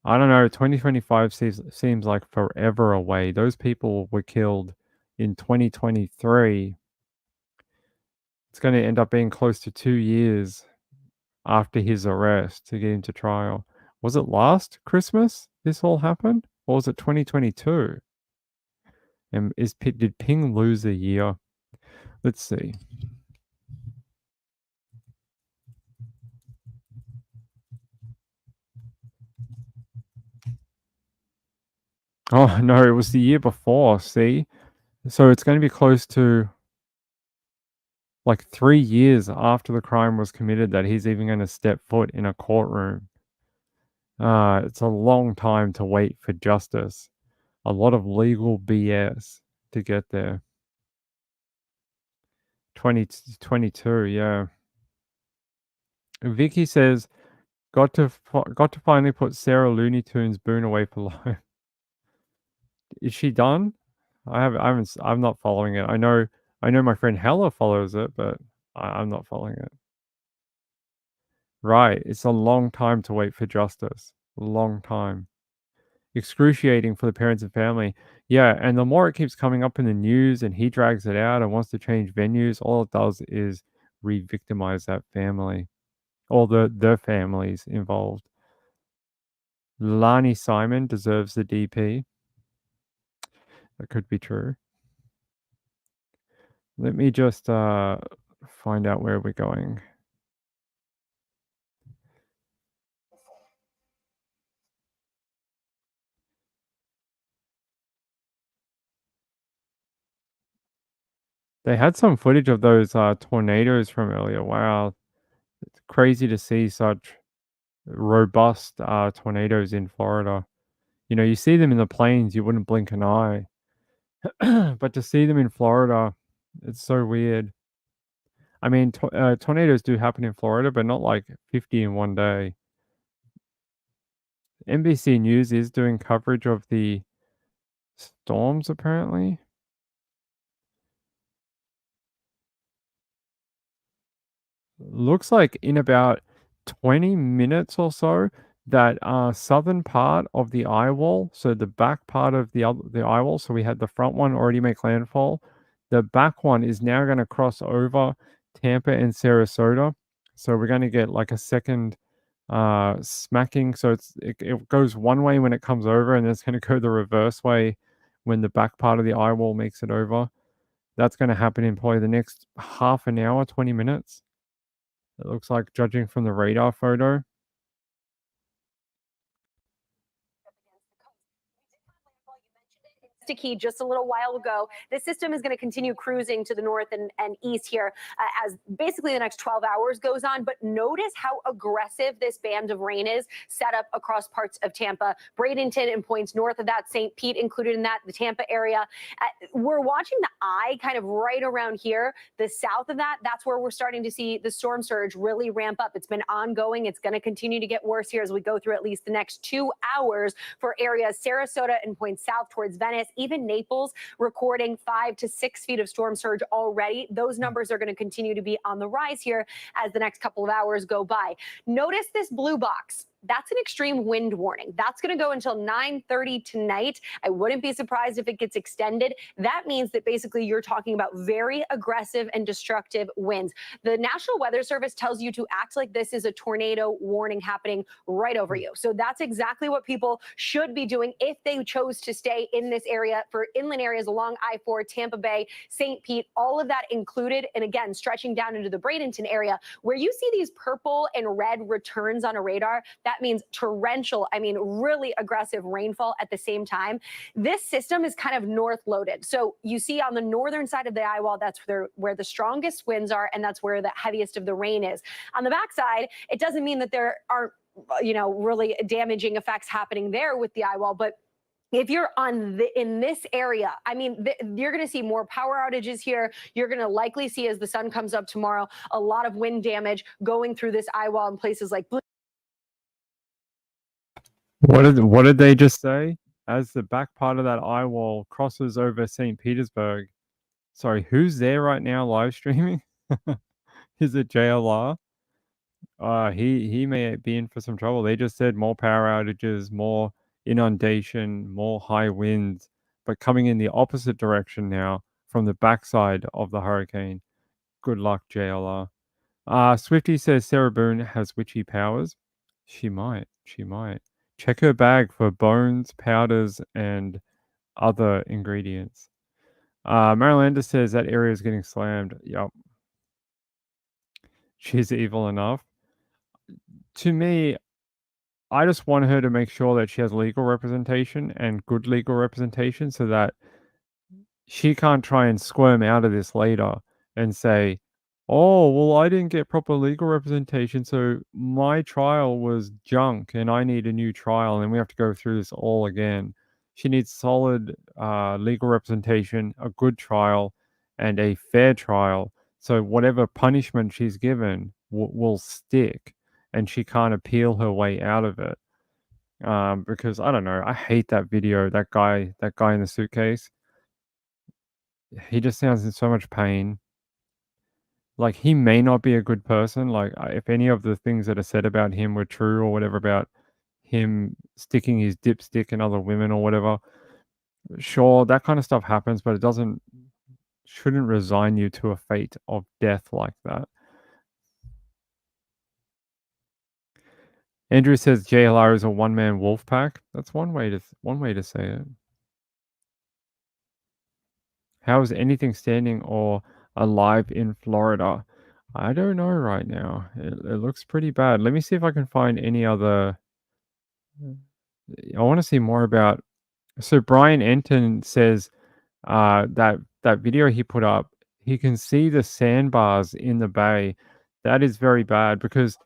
I don't know, 2025 seems like forever away. Those people were killed in 2023. It's going to end up being close to 2 years after his arrest to get into trial. Was it last Christmas this all happened? Or was it 2022? And did Ping lose a year? Let's see. Oh, no, it was the year before, see? So it's going to be close to like 3 years after the crime was committed that he's even going to step foot in a courtroom. It's a long time to wait for justice. A lot of legal BS to get there. 2022, yeah. Vicky says, got to finally put Sarah Looney Tunes Boone away for life. Is she done? I'm not following it. I know my friend Hella follows it, but I'm not following it. Right, it's a long time to wait for justice. A long time. Excruciating for the parents and family. Yeah, and the more it keeps coming up in the news and he drags it out and wants to change venues, all it does is re-victimize that family. Or the families involved. Lani Simon deserves the DP. That could be true. Let me just find out where we're going. They had some footage of those tornadoes from earlier. Wow, it's crazy to see such robust tornadoes in Florida. You know, you see them in the plains, you wouldn't blink an eye. But to see them in Florida, it's so weird. I mean, tornadoes do happen in Florida, but not like 50 in one day. NBC News is doing coverage of the storms, apparently. Looks like in about 20 minutes or so, that southern part of the eye wall, so the back part of the eye wall, so we had the front one already make landfall. The back one is now going to cross over Tampa and Sarasota. So we're going to get like a second smacking. So it goes one way when it comes over, and it's going to go the reverse way when the back part of the eye wall makes it over. That's going to happen in probably the next half an hour, 20 minutes. It looks like, judging from the radar photo. Key just a little while ago. This system is going to continue cruising to the north and east here as basically the next 12 hours goes on. But notice how aggressive this band of rain is set up across parts of Tampa, Bradenton and points north of that, St. Pete included in that, the Tampa area. We're watching the eye kind of right around here. The south of that, that's where we're starting to see the storm surge really ramp up. It's been ongoing. It's going to continue to get worse here as we go through at least the next 2 hours for areas Sarasota and points south towards Venice. Even Naples recording 5 to 6 feet of storm surge already. Those numbers are going to continue to be on the rise here as the next couple of hours go by. Notice this blue box. That's an extreme wind warning. That's going to go until 9:30 tonight. I wouldn't be surprised if it gets extended. That means that basically you're talking about very aggressive and destructive winds. The National Weather Service tells you to act like this is a tornado warning happening right over you. So that's exactly what people should be doing if they chose to stay in this area for inland areas along I-4, Tampa Bay, St. Pete, all of that included. And again, stretching down into the Bradenton area where you see these purple and red returns on a radar. That means torrential, really aggressive rainfall at the same time. This system is kind of north loaded. So you see on the northern side of the eye wall, that's where the strongest winds are, and that's where the heaviest of the rain is. On the backside, it doesn't mean that there aren't, really damaging effects happening there with the eye wall, but if you're in this area, you're going to see more power outages here. You're going to likely see, as the sun comes up tomorrow, a lot of wind damage going through this eye wall in places like What did they just say? As the back part of that eye wall crosses over St. Petersburg. Sorry, who's there right now live streaming? Is it JLR? He may be in for some trouble. They just said more power outages, more inundation, more high winds, but coming in the opposite direction now from the backside of the hurricane. Good luck, JLR. Swifty says Sarah Boone has witchy powers. She might. Check her bag for bones, powders, and other ingredients. Marylander says that area is getting slammed. Yup. She's evil enough. To me, I just want her to make sure that she has legal representation and good legal representation so that she can't try and squirm out of this later and say, oh, well, I didn't get proper legal representation, so my trial was junk and I need a new trial and we have to go through this all again. She needs solid legal representation, a good trial, and a fair trial. So whatever punishment she's given will stick and she can't appeal her way out of it. because I don't know, I hate that video. That guy in the suitcase. He just sounds in so much pain. Like, he may not be a good person. Like, if any of the things that are said about him were true or whatever about him sticking his dipstick in other women or whatever, sure, that kind of stuff happens, but it shouldn't resign you to a fate of death like that. Andrew says JLR is a one-man wolf pack. That's one way to say it. How is anything standing or alive in Florida? I don't know right now. It looks pretty bad. Let me see if I can find any other. I want to see more about. So Brian Enton says that video he put up, he can see the sandbars in the bay. That is very bad because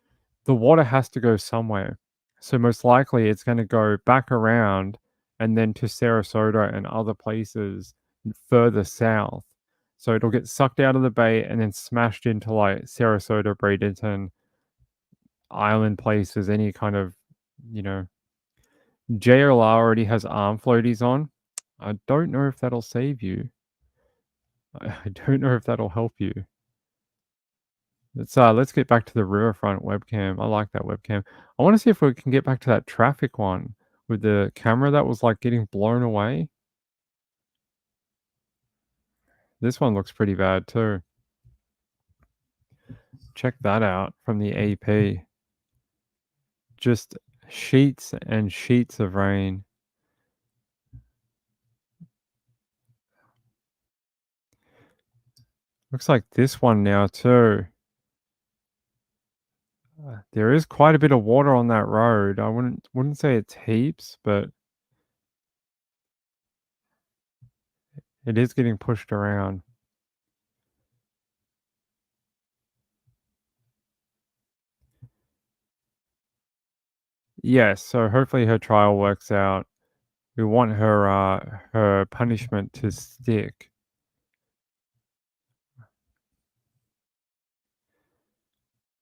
the water has to go somewhere. So most likely it's going to go back around and then to Sarasota and other places further south. So it'll get sucked out of the bay and then smashed into like Sarasota, Bradenton, island places, any kind of, you know. JLR already has arm floaties on. I don't know if that'll save you. I don't know if that'll help you. Let's get back to the riverfront webcam. I like that webcam. I want to see if we can get back to that traffic one with the camera that was like getting blown away. This one looks pretty bad too. Check that out from the AP. Just sheets and sheets of rain. Looks like this one now too. There is quite a bit of water on that road. I wouldn't say it's heaps, but it is getting pushed around. Yes, so hopefully her trial works out. We want her punishment to stick.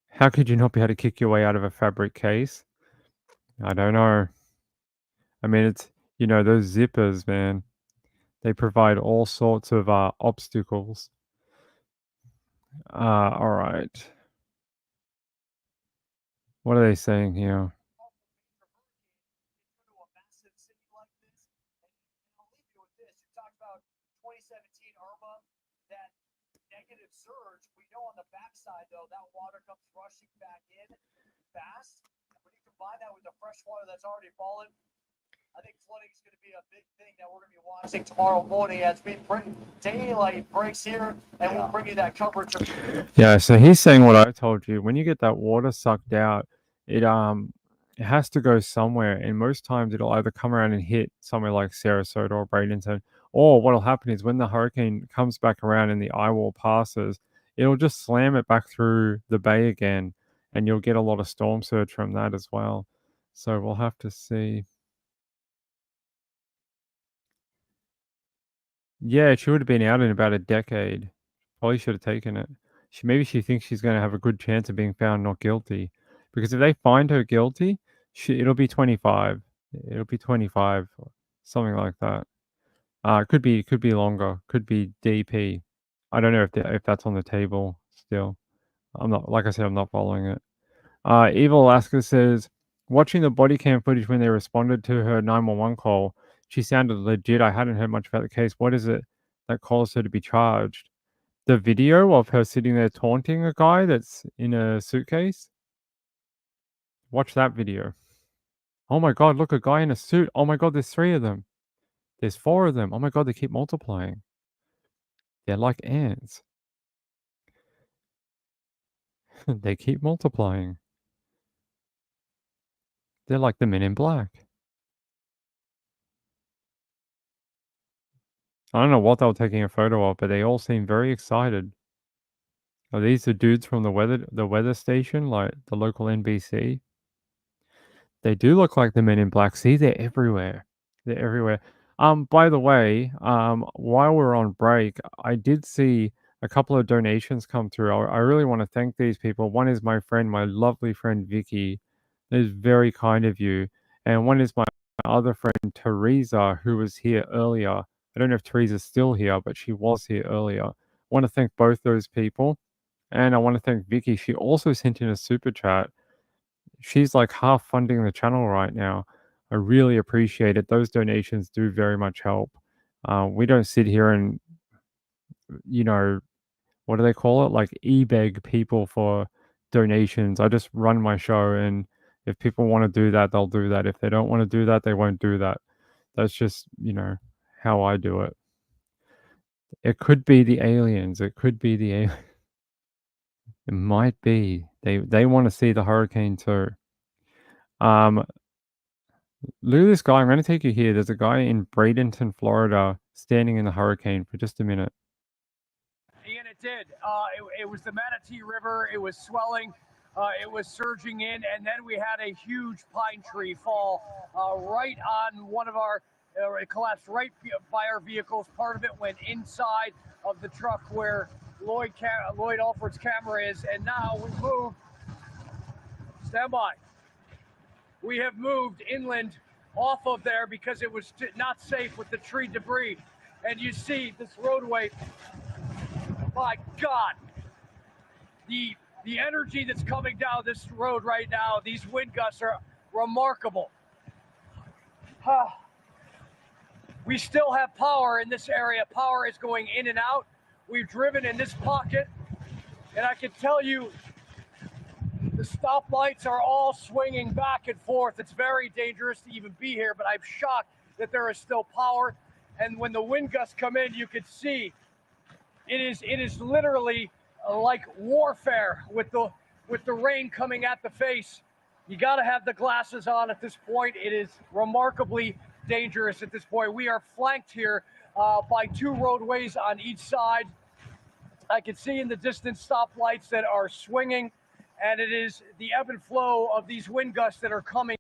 How could you not be able to kick your way out of a fabric case? I don't know. I mean, it's, you know, those zippers, man. They provide all sorts of obstacles. All right. What are they saying here? Surge. We know on the backside, though, that water comes rushing back in fast. When you combine that with the fresh water that's already fallen, I think flooding is going to be a big thing that we're going to be watching tomorrow morning as we bring daylight breaks here, and we'll bring you that coverage. Yeah, so he's saying what I told you. When you get that water sucked out, it has to go somewhere, and most times it'll either come around and hit somewhere like Sarasota or Bradenton, or what'll happen is when the hurricane comes back around and the eye wall passes, it'll just slam it back through the bay again, and you'll get a lot of storm surge from that as well. So we'll have to see. Yeah, she would have been out in about a decade. Probably should have taken it. Maybe she thinks she's going to have a good chance of being found not guilty, because if they find her guilty, it'll be 25. It'll be 25, something like that. Could be longer. Could be DP. I don't know if that's on the table still. I'm not, like I said, I'm not following it. Evil Alaska says, watching the body cam footage when they responded to her 911 call, she sounded legit. I hadn't heard much about the case. What is it that caused her to be charged? The video of her sitting there taunting a guy that's in a suitcase? Watch that video. Oh my god, look, a guy in a suit. Oh my god, there's 3 of them. There's 4 of them. Oh my god, they keep multiplying. They're like ants. They keep multiplying. They're like the Men in Black. I don't know what they were taking a photo of, but they all seem very excited. Are these the dudes from the weather station, like the local NBC? They do look like the Men in Black. See, they're everywhere. They're everywhere. By the way, while we're on break, I did see a couple of donations come through. I really want to thank these people. One is my lovely friend Vicky. That is very kind of you. And one is my other friend, Teresa, who was here earlier. I don't know if Teresa's still here, but she was here earlier. I want to thank both those people. And I want to thank Vicky. She also sent in a super chat. She's like half funding the channel right now. I really appreciate it. Those donations do very much help. We don't sit here and, you know, what do they call it? Like e-beg people for donations. I just run my show, and if people want to do that, they'll do that. If they don't want to do that, they won't do that. That's just, how I do it. It could be the aliens. It could be the aliens. It might be. They want to see the hurricane too. Look at this guy. I'm going to take you here. There's a guy in Bradenton, Florida, standing in the hurricane for just a minute. Ian, it did. It was the Manatee River. It was swelling. It was surging in, and then we had a huge pine tree fall right on one of our. It collapsed right by our vehicles. Part of it went inside of the truck where Lloyd Alford's camera is, and now we moved. Stand by. We have moved inland off of there because it was not safe with the tree debris. And you see this roadway. My God, the energy that's coming down this road right now, these wind gusts are remarkable. We still have power in this area. Power is going in and out. We've driven in this pocket, and I can tell you the stoplights are all swinging back and forth. It's very dangerous to even be here, but I'm shocked that there is still power. And when the wind gusts come in, you can see it is literally like warfare with the rain coming at the face. You got to have the glasses on at this point. It is remarkably dangerous at this point. We are flanked here by two roadways on each side. I can see in the distance stoplights that are swinging, and it is the ebb and flow of these wind gusts that are coming.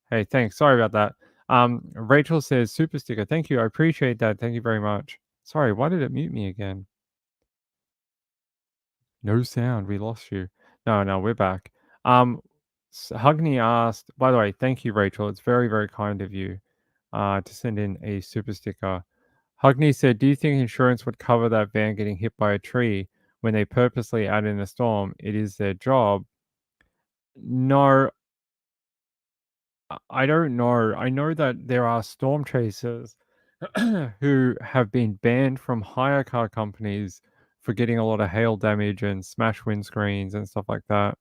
Hey, thanks. Sorry about that. Rachel says, super sticker. Thank you. I appreciate that. Thank you very much. Sorry, why did it mute me again? No sound. We lost you. No, we're back. Hugni asked, by the way, thank you, Rachel. It's very, very kind of you to send in a super sticker. Hugni said, do you think insurance would cover that van getting hit by a tree when they purposely add in a storm? It is their job. No, I don't know. I know that there are storm chasers who have been banned from hire car companies for getting a lot of hail damage and smash windscreens and stuff like that.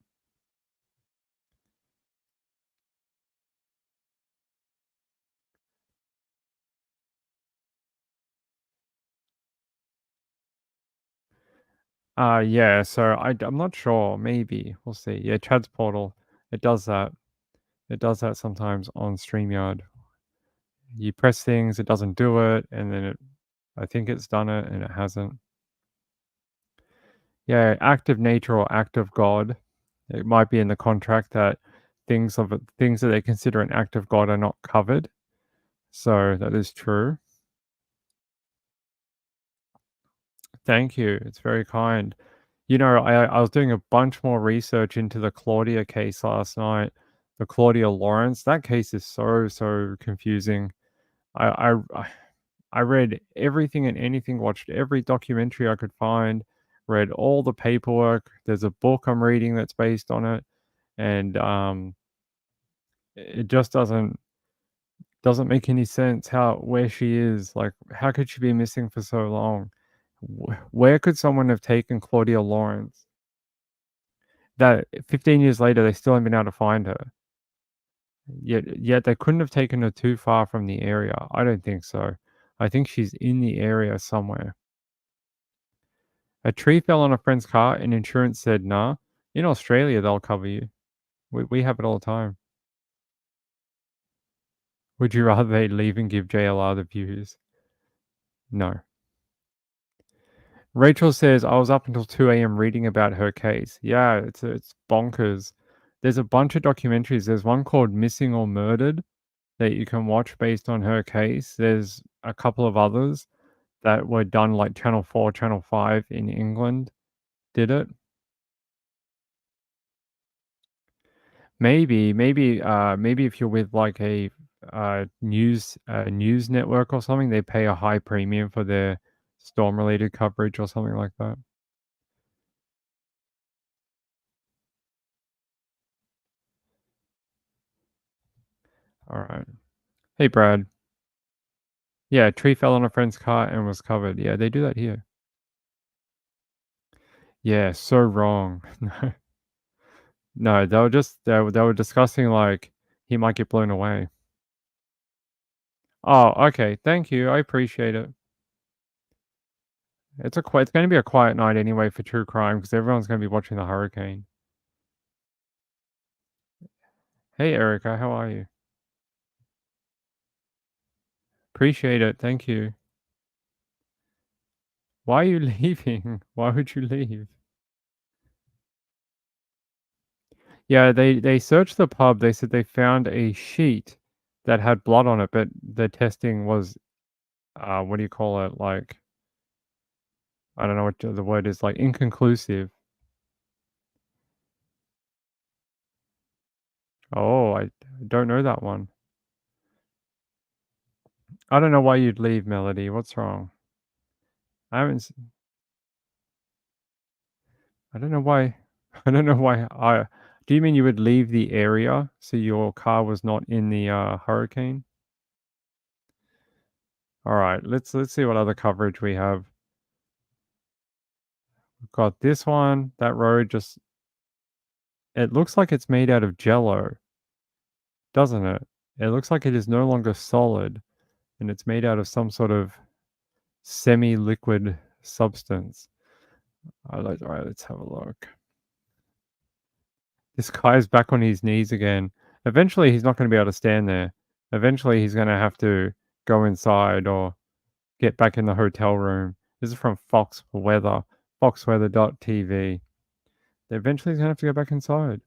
Yeah, so I'm not sure. Maybe. We'll see. Yeah, Chad's Portal. It does that. It does that sometimes on StreamYard. You press things, it doesn't do it, and then I think it's done it and it hasn't. Yeah, act of nature or act of God. It might be in the contract that things that they consider an act of God are not covered. So that is true. Thank you. It's very kind. I was doing a bunch more research into the Claudia case last night. The Claudia Lawrence. That case is so confusing. I read everything and anything, watched every documentary I could find, read all the paperwork. There's a book I'm reading that's based on it, and it just doesn't make any sense where she is. Like, how could she be missing for so long? Where could someone have taken Claudia Lawrence? That 15 years later, they still haven't been able to find her. Yet they couldn't have taken her too far from the area. I don't think so. I think she's in the area somewhere. A tree fell on a friend's car and insurance said, nah. In Australia, they'll cover you. We have it all the time. Would you rather they leave and give JLR the views? No. Rachel says, I was up until 2 a.m. reading about her case. Yeah, it's bonkers. There's a bunch of documentaries. There's one called Missing or Murdered that you can watch based on her case. There's a couple of others that were done, like Channel 4, Channel 5 in England did it. Maybe if you're with like a news network or something, they pay a high premium for their storm-related coverage or something like that. All right. Hey, Brad. Yeah, a tree fell on a friend's car and was covered. Yeah, they do that here. Yeah, so wrong. No, they were discussing like he might get blown away. Oh, okay. Thank you. I appreciate it. It's going to be a quiet night anyway for true crime because everyone's going to be watching the hurricane. Hey, Erica, how are you? Appreciate it. Thank you. Why are you leaving? Why would you leave? Yeah, they searched the pub. They said they found a sheet that had blood on it, but the testing was, what do you call it? Like, I don't know what the word is, like inconclusive. Oh, I don't know that one. I don't know why you'd leave, Melody. What's wrong? I haven't. I don't know why. I don't know why. Do you mean you would leave the area so your car was not in the hurricane? All right, let's see what other coverage we have. We've got this one. That road just. It looks like it's made out of jello, doesn't it? It looks like it is no longer solid, and it's made out of some sort of semi-liquid substance. All right, let's have a look. This guy's back on his knees again. Eventually, he's not going to be able to stand there. Eventually, he's going to have to go inside or get back in the hotel room. This is from Fox Weather, foxweather.tv. Eventually, he's going to have to go back inside.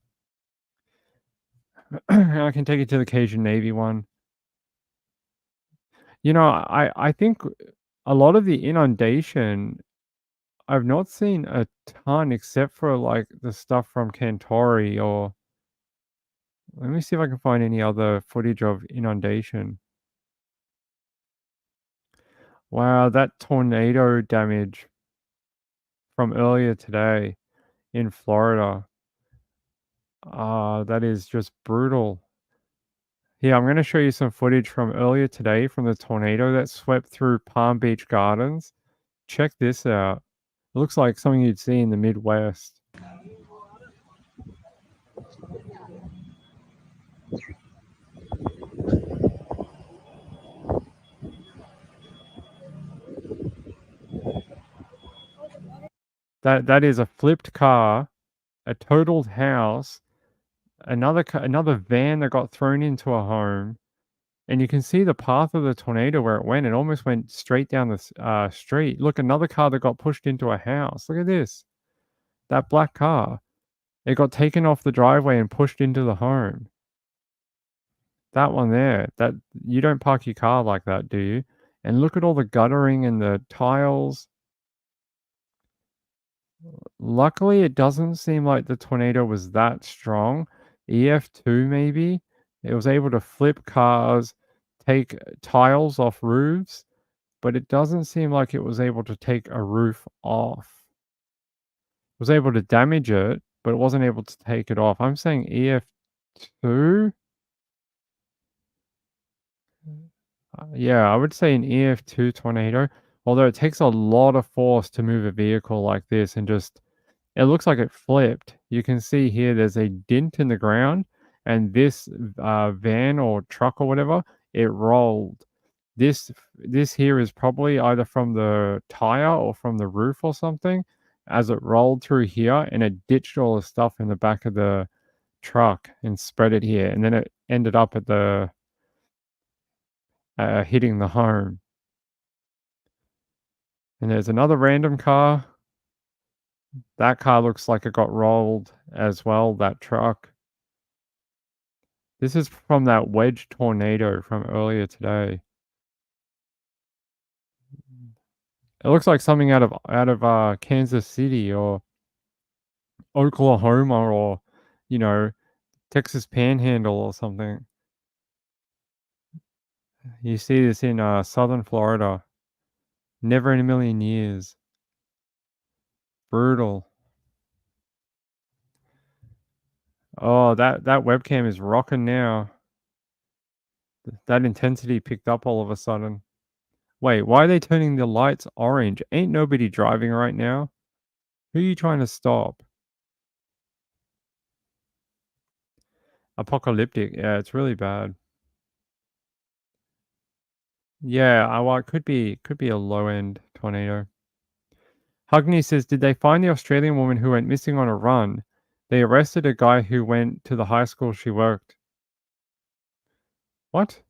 I can take you to the Cajun Navy one. You know, I think a lot of the inundation, I've not seen a ton except for like the stuff from Cantori or let me see if I can find any other footage of inundation. Wow, that tornado damage from earlier today in Florida. That is just brutal. Yeah, I'm going to show you some footage from earlier today from the tornado that swept through Palm Beach Gardens. Check this out. It looks like something you'd see in the Midwest. That is a flipped car, a totaled house, another van that got thrown into a home, and you can see the path of the tornado where it went. It almost went straight down the street. Look, another car that got pushed into a house. Look at this. That black car. It got taken off the driveway and pushed into the home. That one there. That you don't park your car like that, do you? And look at all the guttering and the tiles. Luckily, it doesn't seem like the tornado was that strong. EF2 maybe. It was able to flip cars, take tiles off roofs, but it doesn't seem like it was able to take a roof off. It was able to damage it, but it wasn't able to take it off. I'm saying EF2. Yeah, I would say an EF2 tornado. Although it takes a lot of force to move a vehicle like this and just it looks like it flipped. You can see here there's a dent in the ground, and this van or truck or whatever, it rolled. This here is probably either from the tire or from the roof or something, as it rolled through here and it ditched all the stuff in the back of the truck and spread it here, and then it ended up at the hitting the home. And there's another random car. That car looks like it got rolled as well, that truck. This is from that wedge tornado from earlier today. It looks like something out of Kansas City or Oklahoma or, you know, Texas Panhandle or something. You see this in southern Florida. Never in a million years. Brutal. Oh, that webcam is rocking now. That intensity picked up all of a sudden. Wait, why are they turning the lights orange? Ain't nobody driving right now. Who are you trying to stop? Apocalyptic. Yeah, it's really bad. Yeah, well, it could be a low-end tornado. Hugney says, did they find the Australian woman who went missing on a run? They arrested a guy who went to the high school she worked. What?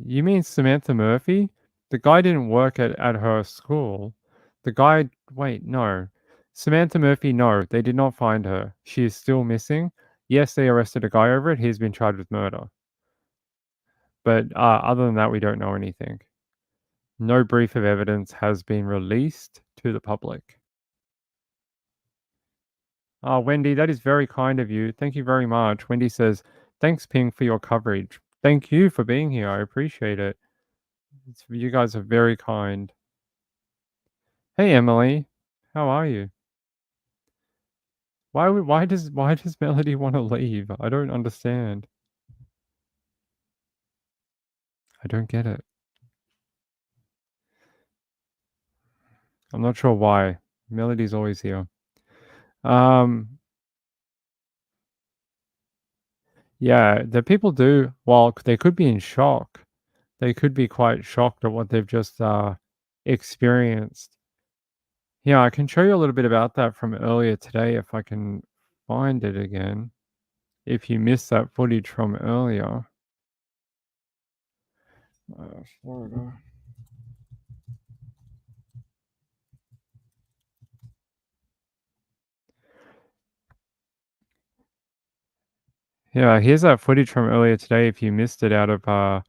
You mean Samantha Murphy? The guy didn't work at her school. The guy... Wait, no. Samantha Murphy, no. They did not find her. She is still missing. Yes, they arrested a guy over it. He's been charged with murder. But other than that, we don't know anything. No brief of evidence has been released to the public. Oh, Wendy, that is very kind of you. Thank you very much. Wendy says, thanks, Ping, for your coverage. Thank you for being here. I appreciate it. You guys are very kind. Hey, Emily. How are you? Why does Melody want to leave? I don't understand. I don't get it. I'm not sure why. Melody's always here. Yeah, the people do, well, they could be in shock. They could be quite shocked at what they've just experienced. Yeah, I can show you a little bit about that from earlier today if I can find it again. If you missed that footage from earlier. Florida. Yeah, here's that footage from earlier today if you missed it out of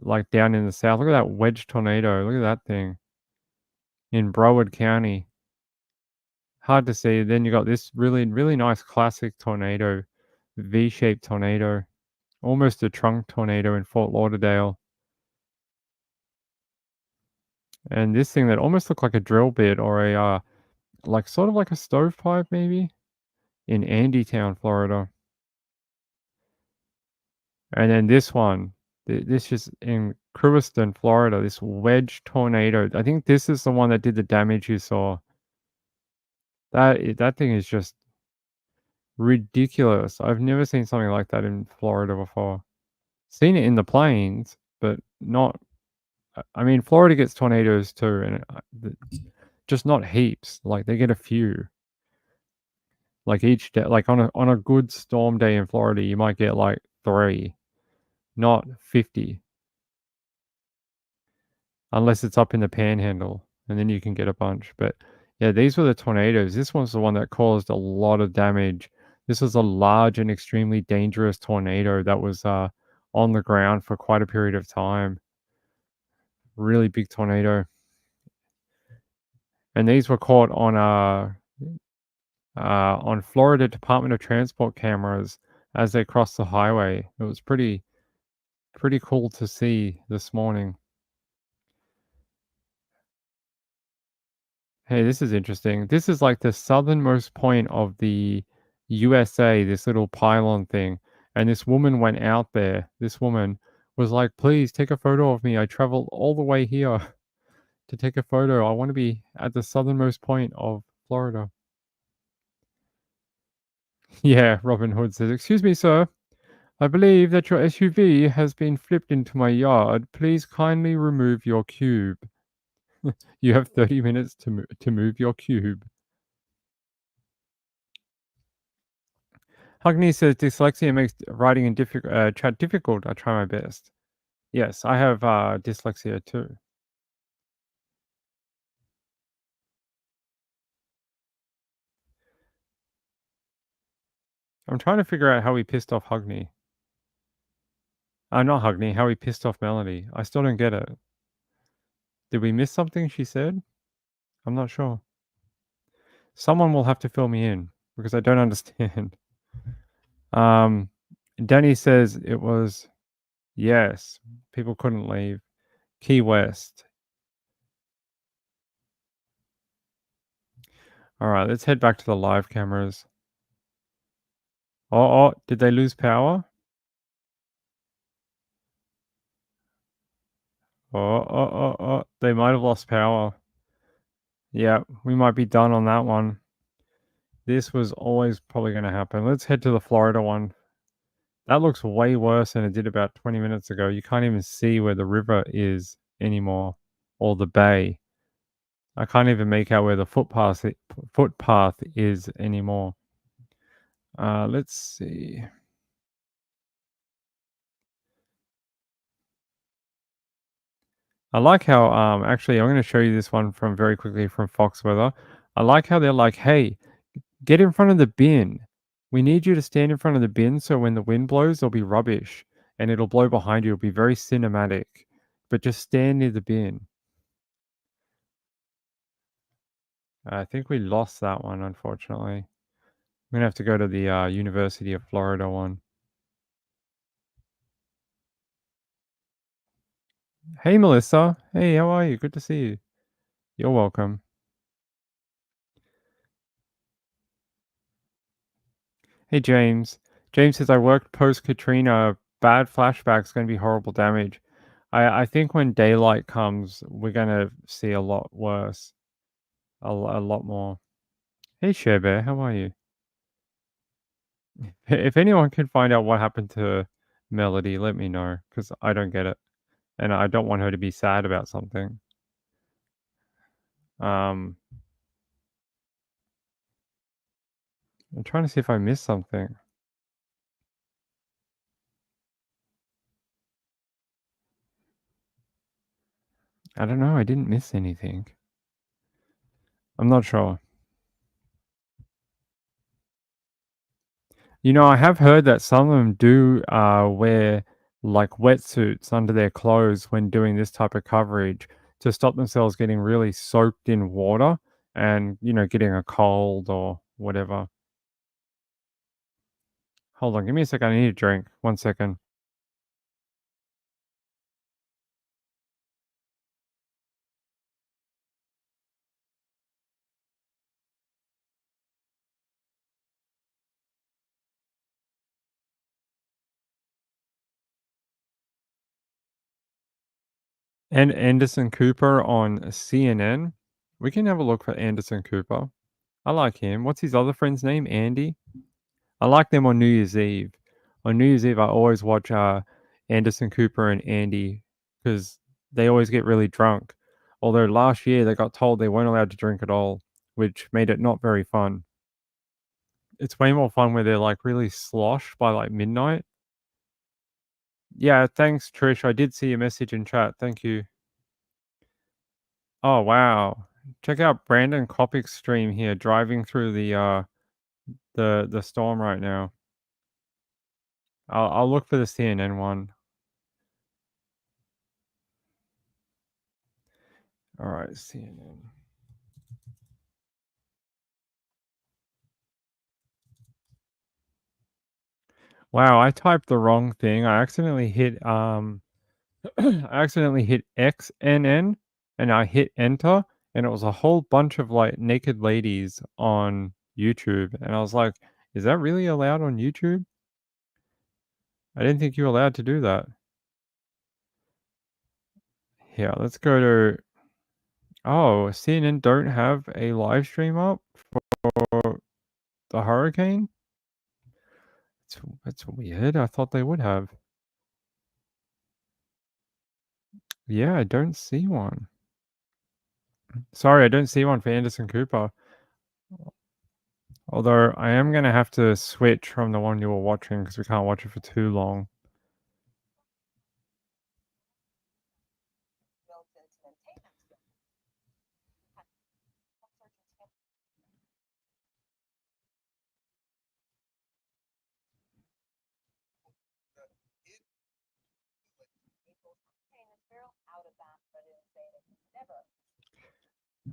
like down in the south. Look at that wedge tornado. Look at that thing. In Broward County. Hard to see. Then you got this really, really nice classic tornado. V-shaped tornado. Almost a trunk tornado in Fort Lauderdale. And this thing that almost looked like a drill bit or a like sort of like a stovepipe maybe in Andytown, Florida. And then this one, this is in Crewiston, Florida, this wedge tornado. I think this is the one that did the damage you saw. That thing is just ridiculous. I've never seen something like that in Florida before. Seen it in the plains, but not. I mean, Florida gets tornadoes too, and just not heaps. Like they get a few. Like each day, like on a good storm day in Florida, you might get like 3, not 50. Unless it's up in the panhandle, and then you can get a bunch. But yeah, these were the tornadoes. This one's the one that caused a lot of damage. This was a large and extremely dangerous tornado that was on the ground for quite a period of time. Really big tornado. And these were caught on Florida Department of Transport cameras as they crossed the highway. It was pretty cool to see this morning. Hey, this is interesting. This is like the southernmost point of the USA, this little pylon thing. And this woman went out there. This woman was like, please take a photo of me. I traveled all the way here to take a photo. I want to be at the southernmost point of Florida. Yeah, Robin Hood says, excuse me, sir. I believe that your SUV has been flipped into my yard. Please kindly remove your cube. You have 30 minutes to move your cube. Hugni says dyslexia makes writing in chat difficult. I try my best. Yes, I have dyslexia too. I'm trying to figure out how we pissed off Hugni. Not Hugni, how we pissed off Melody. I still don't get it. Did we miss something she said? I'm not sure. Someone will have to fill me in because I don't understand. Danny says it was, yes, people couldn't leave. Key West. All right, let's head back to the live cameras. Oh, did they lose power? Oh, they might have lost power. Yeah, we might be done on that one. This was always probably going to happen. Let's head to the Florida one. That looks way worse than it did about 20 minutes ago. You can't even see where the river is anymore, or the bay. I can't even make out where the footpath is anymore. Let's see. I like how, actually, I'm going to show you this one from very quickly from Fox Weather. I like how they're like, hey, get in front of the bin. We need you to stand in front of the bin so when the wind blows, there'll be rubbish and it'll blow behind you. It'll be very cinematic, but just stand near the bin. I think we lost that one, unfortunately. I'm going to have to go to the University of Florida one. Hey, Melissa. Hey, how are you? Good to see you. You're welcome. Hey, James. James says, I worked post-Katrina. Bad flashbacks, going to be horrible damage. I think when daylight comes, we're going to see a lot worse. A lot more. Hey, Share Bear, how are you? If anyone can find out what happened to Melody, let me know, because I don't get it. And I don't want her to be sad about something. I'm trying to see if I missed something. I don't know. I didn't miss anything. I'm not sure. You know, I have heard that some of them do wear like wetsuits under their clothes when doing this type of coverage to stop themselves getting really soaked in water and, you know, getting a cold or whatever. Hold on, give me a second. I need a drink. 1 second. And Anderson Cooper on CNN. We can have a look for Anderson Cooper. I like him. What's his other friend's name? Andy? I like them on New Year's Eve. On New Year's Eve, I always watch Anderson Cooper and Andy because they always get really drunk. Although last year they got told they weren't allowed to drink at all, which made it not very fun. It's way more fun where they're like really slosh by like midnight. Yeah, thanks, Trish. I did see your message in chat. Thank you. Oh wow. Check out Brandon Kopic's stream here, driving through the storm right now. I'll look for the CNN one. All right, CNN. Wow, I typed the wrong thing. I accidentally hit XNN and I hit enter and it was a whole bunch of like naked ladies on YouTube and I was like, is that really allowed on YouTube? I didn't think you were allowed to do that. Here, let's go to. Oh, CNN don't have a live stream up for the hurricane? That's weird. I thought they would have. Yeah, I don't see one. Sorry, I don't see one for Anderson Cooper. Although I am going to have to switch from the one you were watching because we can't watch it for too long.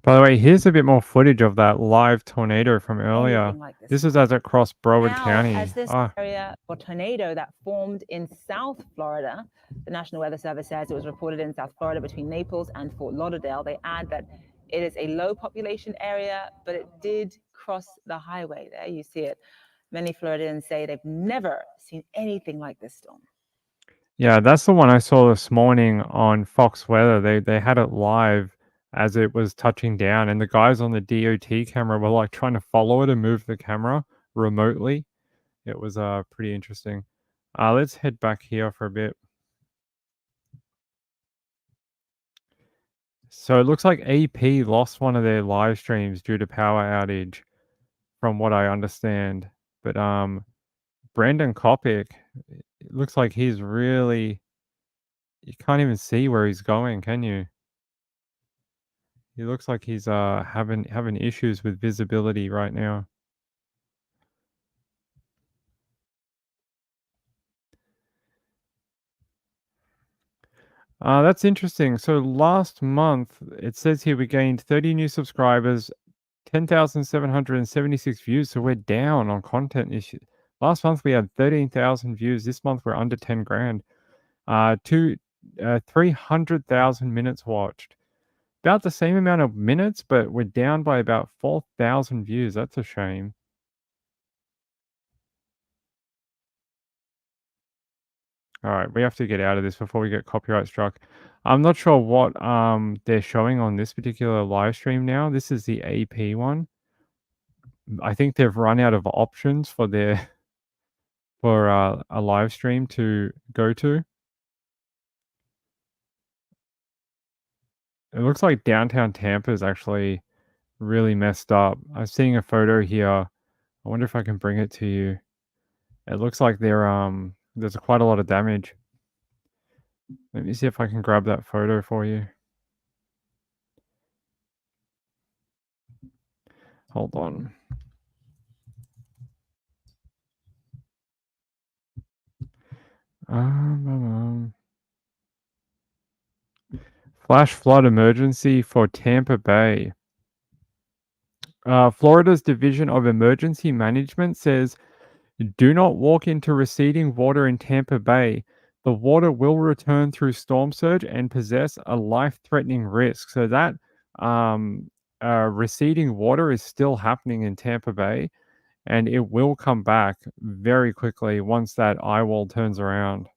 By the way, here's a bit more footage of that live tornado from earlier. Anything like This is as it crossed Broward Now, County. as this Ah, area or tornado that formed in South Florida, the National Weather Service says it was reported in South Florida between Naples and Fort Lauderdale. They add that it is a low population area, but it did cross the highway. There you see it. Many Floridians say they've never seen anything like this storm. yeah, that's the one I saw this morning on Fox Weather. They had it live as it was touching down, and the guys on the DOT camera were like trying to follow it and move the camera remotely. It was pretty interesting. Let's head back here for a bit. So it looks like AP lost one of their live streams due to power outage, from what I understand. But Brandon Kopic, it looks like he's really. You can't even see where he's going, can you? He looks like he's having issues with visibility right now. That's interesting. So last month, it says here we gained 30 new subscribers, 10,776 views. So we're down on content issues. Last month we had 13,000 views. This month we're under 10 grand. 300,000 minutes watched. About the same amount of minutes, but we're down by about 4,000 views. That's a shame. All right, we have to get out of this before we get copyright struck. I'm not sure what they're showing on this particular live stream now. This is the AP one. I think they've run out of options for their for a live stream to go to. It looks like downtown Tampa is actually really messed up. I'm seeing a photo here. I wonder if I can bring it to you. It looks like there's quite a lot of damage. Let me see if I can grab that photo for you. Hold on. Flash flood emergency for Tampa Bay. Florida's Division of Emergency Management says, do not walk into receding water in Tampa Bay. The water will return through storm surge and possess a life-threatening risk. So that receding water is still happening in Tampa Bay, and it will come back very quickly once that eye wall turns around.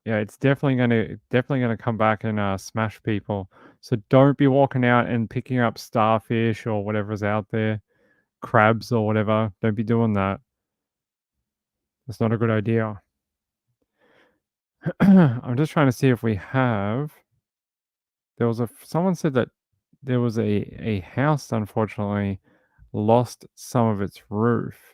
Yeah, it's definitely gonna come back and smash people. So don't be walking out and picking up starfish or whatever's out there, crabs or whatever. Don't be doing that. That's not a good idea. I'm just trying to see if we have. There was someone said that there was a house, unfortunately, lost some of its roof.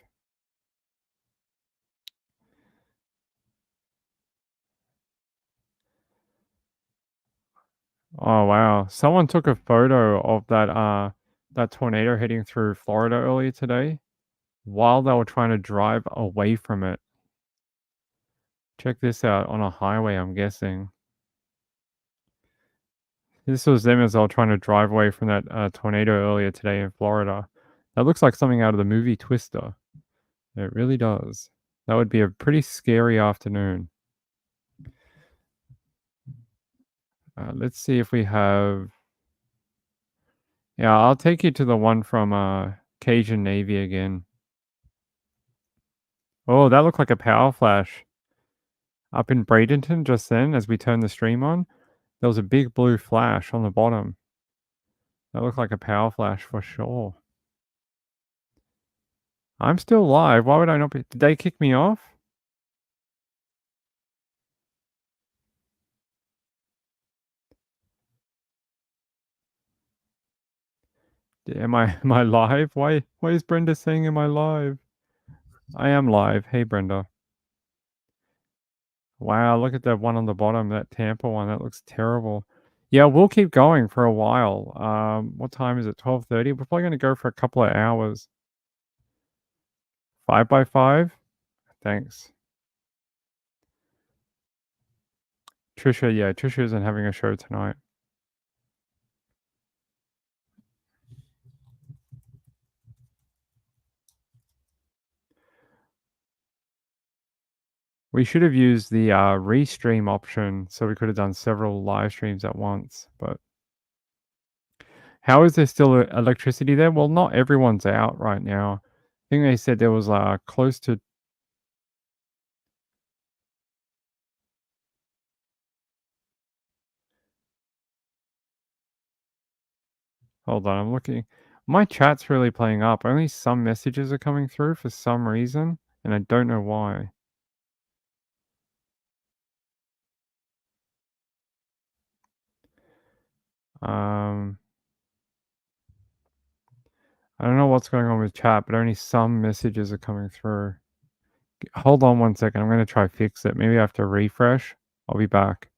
Oh wow! Someone took a photo of that tornado heading through Florida earlier today, while they were trying to drive away from it. Check this out on a highway, I'm guessing. This was them as they were trying to drive away from that tornado earlier today in Florida. That looks like something out of the movie Twister. It really does. That would be a pretty scary afternoon. Let's see if we have. Yeah, I'll take you to the one from Cajun Navy again. Oh, that looked like a power flash. Up in Bradenton just then, as we turned the stream on, there was a big blue flash on the bottom. That looked like a power flash for sure. I'm still live. Why would I not be? Did they kick me off? Am I live? Why is Brenda saying am I live? I am live. Hey Brenda. Wow, look at that one on the bottom, that Tampa one. That looks terrible. Yeah, we'll keep going for a while. What time is it? 12:30. We're probably going to go for a couple of hours. 5 by 5. Thanks. Trisha, yeah, Trisha isn't having a show tonight. We should have used the restream option so we could have done several live streams at once, but how is there still electricity there? Well, not everyone's out right now. I think they said there was close to hold on, I'm looking. My chat's really playing up. Only some messages are coming through for some reason, and I don't know why. I don't know what's going on with chat, but only some messages are coming through. Hold on one second. I'm going to try fix it. Maybe I have to refresh. I'll be back.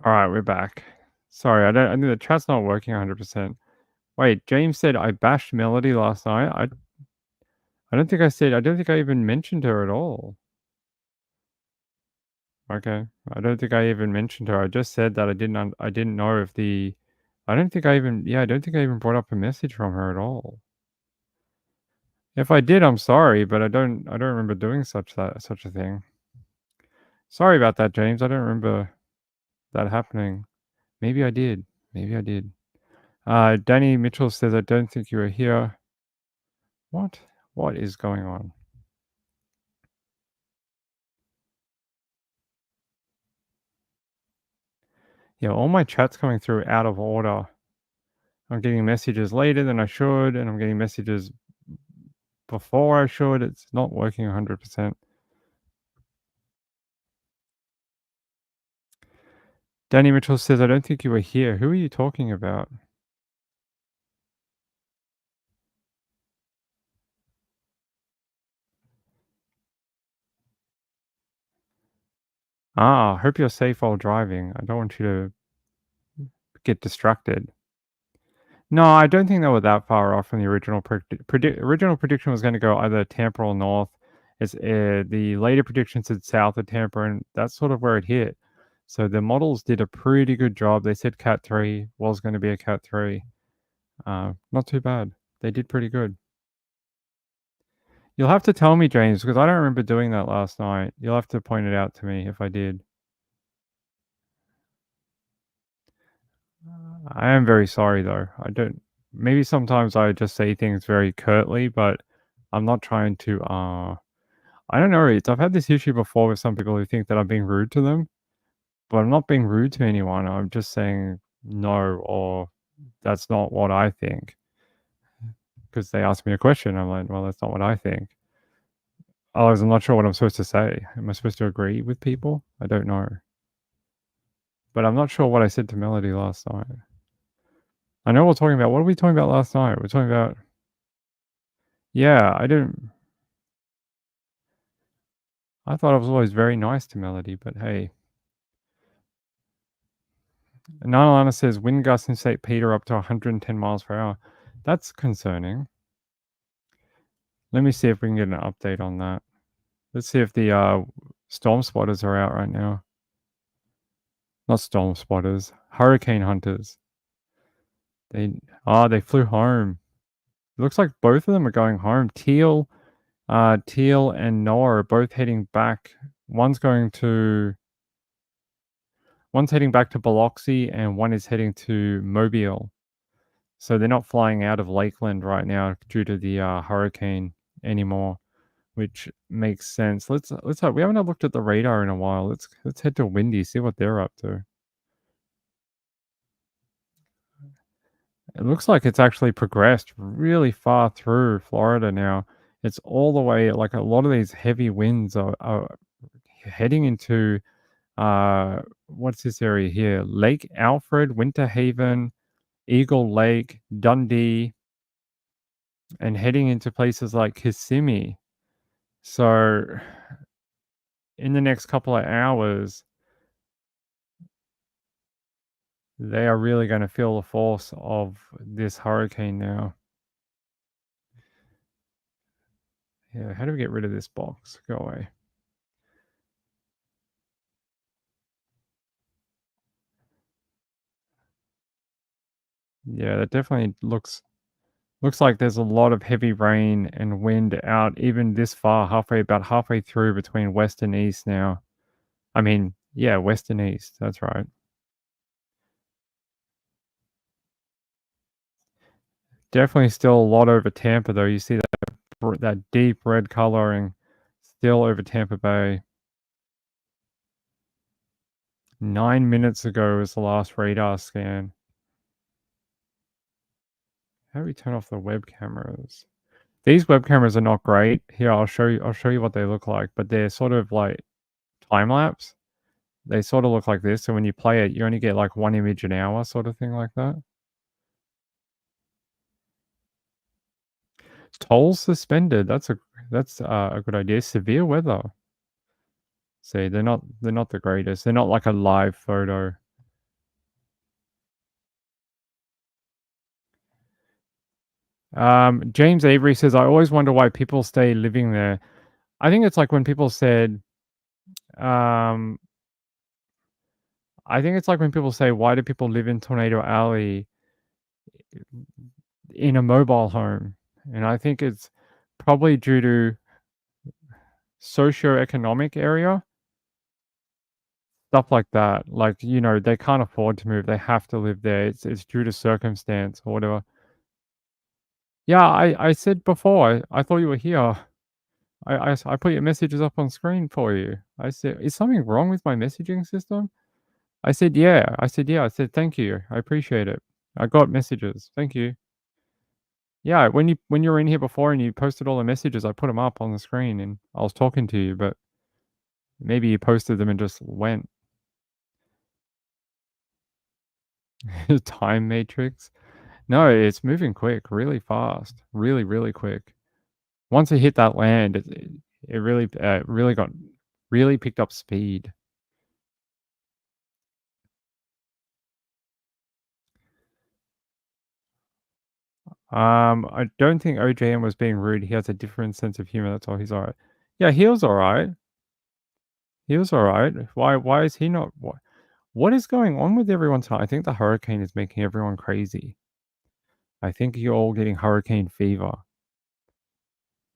All right, we're back. Sorry, I think the chat's not working 100%. Wait, James said I bashed Melody last night. I don't think I said. I don't think I even mentioned her at all. Okay, I don't think I even mentioned her. I just said that I didn't know if the. I don't think I even. Yeah, I don't think I even brought up a message from her at all. If I did, I'm sorry, but I don't remember doing such a thing. Sorry about that, James. I don't remember that happening. Maybe I did. Maybe I did. Danny Mitchell says, I don't think you were here. What? What is going on? Yeah, all my chat's coming through out of order. I'm getting messages later than I should, and I'm getting messages before I should. It's not working 100%. Danny Mitchell says, I don't think you were here. Who are you talking about? Hope you're safe while driving. I don't want you to get distracted. No, I don't think they were that far off from the original original prediction was going to go either Tampa or north. It's the later prediction said south of Tampa, and that's sort of where it hit. So the models did a pretty good job. They said Cat 3 was going to be a Cat 3. Not too bad. They did pretty good. You'll have to tell me, James, because I don't remember doing that last night. You'll have to point it out to me if I did. I am very sorry, though. Maybe sometimes I just say things very curtly, but I'm not trying to, I don't know. I've had this issue before with some people who think that I'm being rude to them, but I'm not being rude to anyone. I'm just saying no, or that's not what I think. Because they asked me a question. I'm like, well, that's not what I think. Otherwise, I'm not sure what I'm supposed to say. Am I supposed to agree with people? I don't know. But I'm not sure what I said to Melody last night. I know we're talking about, what were we talking about last night? We're talking about, yeah, I thought I was always very nice to Melody, but hey. Nalana says wind gusts in St. Peter up to 110 miles per hour. That's concerning. Let me see if we can get an update on that. Let's see if the storm spotters are out right now. Not storm spotters, hurricane hunters. They flew home. It looks like both of them are going home. Teal and Noah are both heading back. One's heading back to Biloxi and one is heading to Mobile. So they're not flying out of Lakeland right now due to the hurricane anymore, which makes sense. Let's hope. We haven't looked at the radar in a while. Let's head to Windy, see what they're up to. It looks like it's actually progressed really far through Florida now. It's all the way, like a lot of these heavy winds are heading into, what's this area here? Lake Alfred, Winter Haven, Eagle Lake, Dundee, and heading into places like Kissimmee. So in the next couple of hours, they are really going to feel the force of this hurricane now. Yeah, how do we get rid of this box? Go away. Yeah, that definitely looks like there's a lot of heavy rain and wind out even this far, about halfway through between west and east now. I mean, yeah, west and east, that's right. Definitely still a lot over Tampa though. You see that deep red coloring still over Tampa Bay. 9 minutes ago was the last radar scan. How do we turn off the web cameras? These web cameras are not great. Here, I'll show you what they look like, but they're sort of like time lapse. They sort of look like this. So when you play it, you only get like 1 image an hour, sort of thing like that. Tolls suspended. That's a good idea. Severe weather. See, they're not the greatest. They're not like a live photo. James Avery says, I always wonder why people stay living there. I think it's like when people said, I think it's like when people say, why do people live in Tornado Alley in a mobile home? And I think it's probably due to socioeconomic area, stuff like that. Like, you know, they can't afford to move. They have to live there. It's due to circumstance or whatever. Yeah, I said before, I thought you were here. I put your messages up on screen for you. I said, is something wrong with my messaging system? I said, yeah. I said, thank you. I appreciate it. I got messages. Thank you. Yeah, when you were in here before and you posted all the messages, I put them up on the screen and I was talking to you, but maybe you posted them and just went. Time matrix. No, it's moving quick, really fast, really, really quick. Once it hit that land, it really picked up speed. I don't think OJM was being rude. He has a different sense of humor. That's all. He's all right. Yeah, he was all right. He was all right. Why is he not? What is going on with everyone tonight? I think the hurricane is making everyone crazy. I think you're all getting hurricane fever.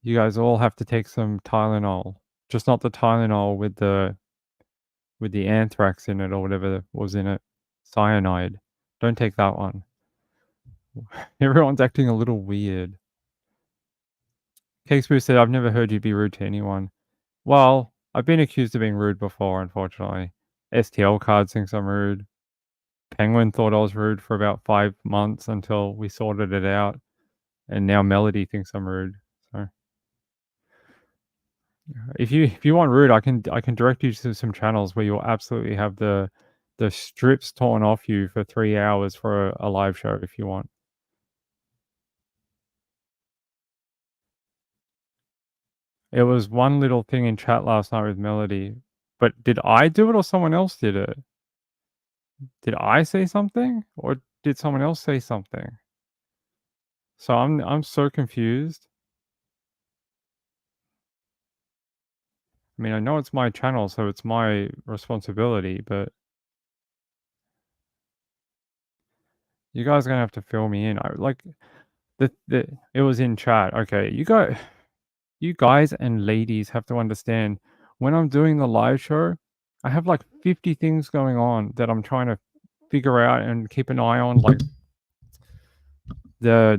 You guys all have to take some Tylenol. Just not the Tylenol with the anthrax in it or whatever was in it. Cyanide. Don't take that one. Everyone's acting a little weird. Cakespoo said, I've never heard you be rude to anyone. Well, I've been accused of being rude before, unfortunately. STL Card thinks I'm rude. Penguin thought I was rude for about 5 months until we sorted it out. And now Melody thinks I'm rude. So if you want rude, I can direct you to some channels where you'll absolutely have the the strips torn off you for 3 hours for a live show if you want. It was one little thing in chat last night with Melody. But did I do it or someone else did it? Did I say something or did someone else say something? So I'm so confused. I mean, I know it's my channel, so it's my responsibility, but you guys are gonna have to fill me in. It was in chat. Okay, you guys and ladies have to understand when I'm doing the live show, I have like 50 things going on that I'm trying to figure out and keep an eye on, like the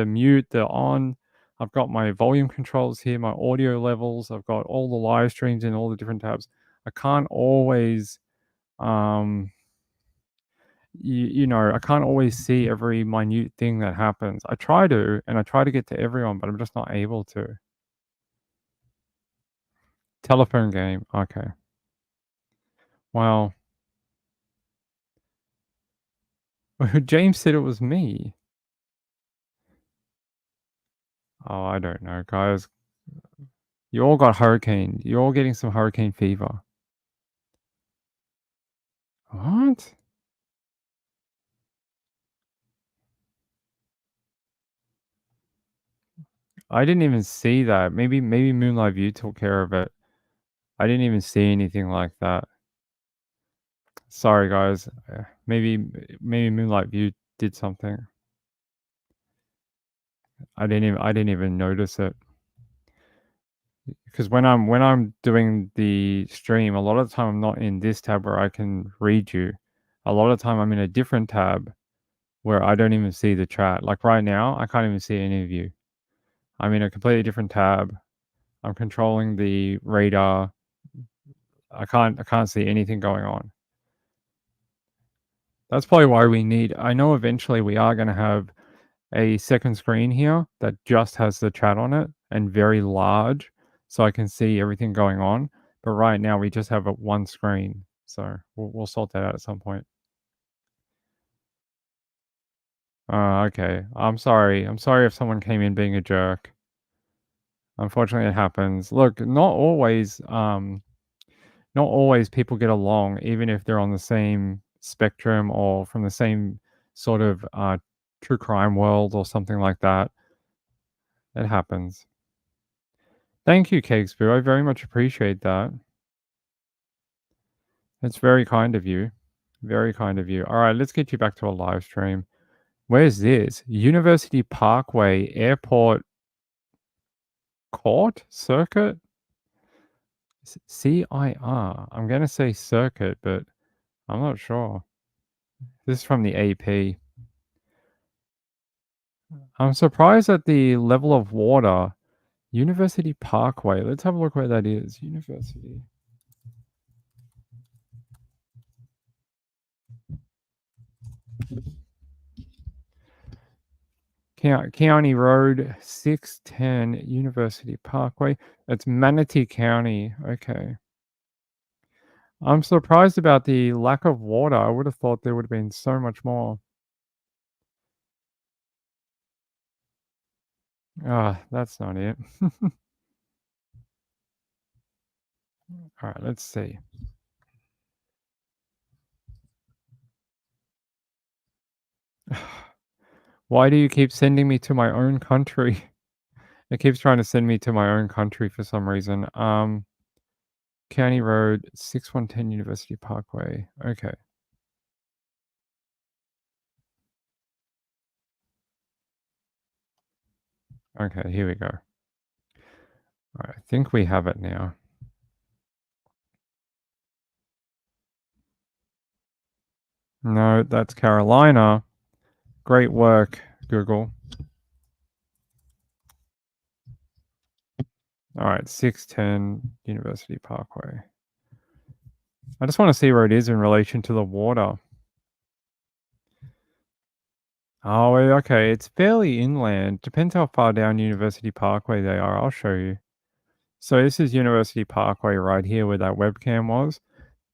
mute, the on. I've got my volume controls here, my audio levels. I've got all the live streams in all the different tabs. I can't always, you know, I can't always see every minute thing that happens. I try to, and I try to get to everyone, but I'm just not able to. Telephone game. Okay. Well, James said it was me. Oh, I don't know, guys. You all got hurricane. You're all getting some hurricane fever. What? I didn't even see that. Maybe Moonlight View took care of it. I didn't even see anything like that. Sorry, guys. Maybe Moonlight View did something. I didn't even notice it. Because when I'm doing the stream, a lot of the time I'm not in this tab where I can read you. A lot of the time I'm in a different tab where I don't even see the chat. Like right now, I can't even see any of you. I'm in a completely different tab. I'm controlling the radar. I can't see anything going on. That's probably why we need, I know eventually we are going to have a second screen here that just has the chat on it and very large so I can see everything going on. But right now we just have one screen. So we'll sort that out at some point. Okay. I'm sorry. I'm sorry if someone came in being a jerk. Unfortunately, it happens. Look, not always people get along, even if they're on the same spectrum or from the same sort of true crime world or something like that. It happens. Thank you, Cakesboo. I very much appreciate that. It's very kind of you. Very kind of you. All right, let's get you back to a live stream. Where's this? University Parkway Airport Court Circuit? CIR. I'm going to say circuit, but I'm not sure. This is from the AP. I'm surprised at the level of water. University Parkway. Let's have a look where that is. University. County Road 610 University Parkway. It's Manatee County. Okay. I'm surprised about the lack of water. I would have thought there would have been so much more. Ah, that's not it. All right, let's see. Why do you keep sending me to my own country? It keeps trying to send me to my own country for some reason. County Road 6110 University Parkway. Okay. Okay, here we go. All right, I think we have it now. No, that's Carolina. Great work, Google. All right, 610 University Parkway. I just want to see where it is in relation to the water. Oh, okay. It's fairly inland. Depends how far down University Parkway they are. I'll show you. So this is University Parkway right here where that webcam was.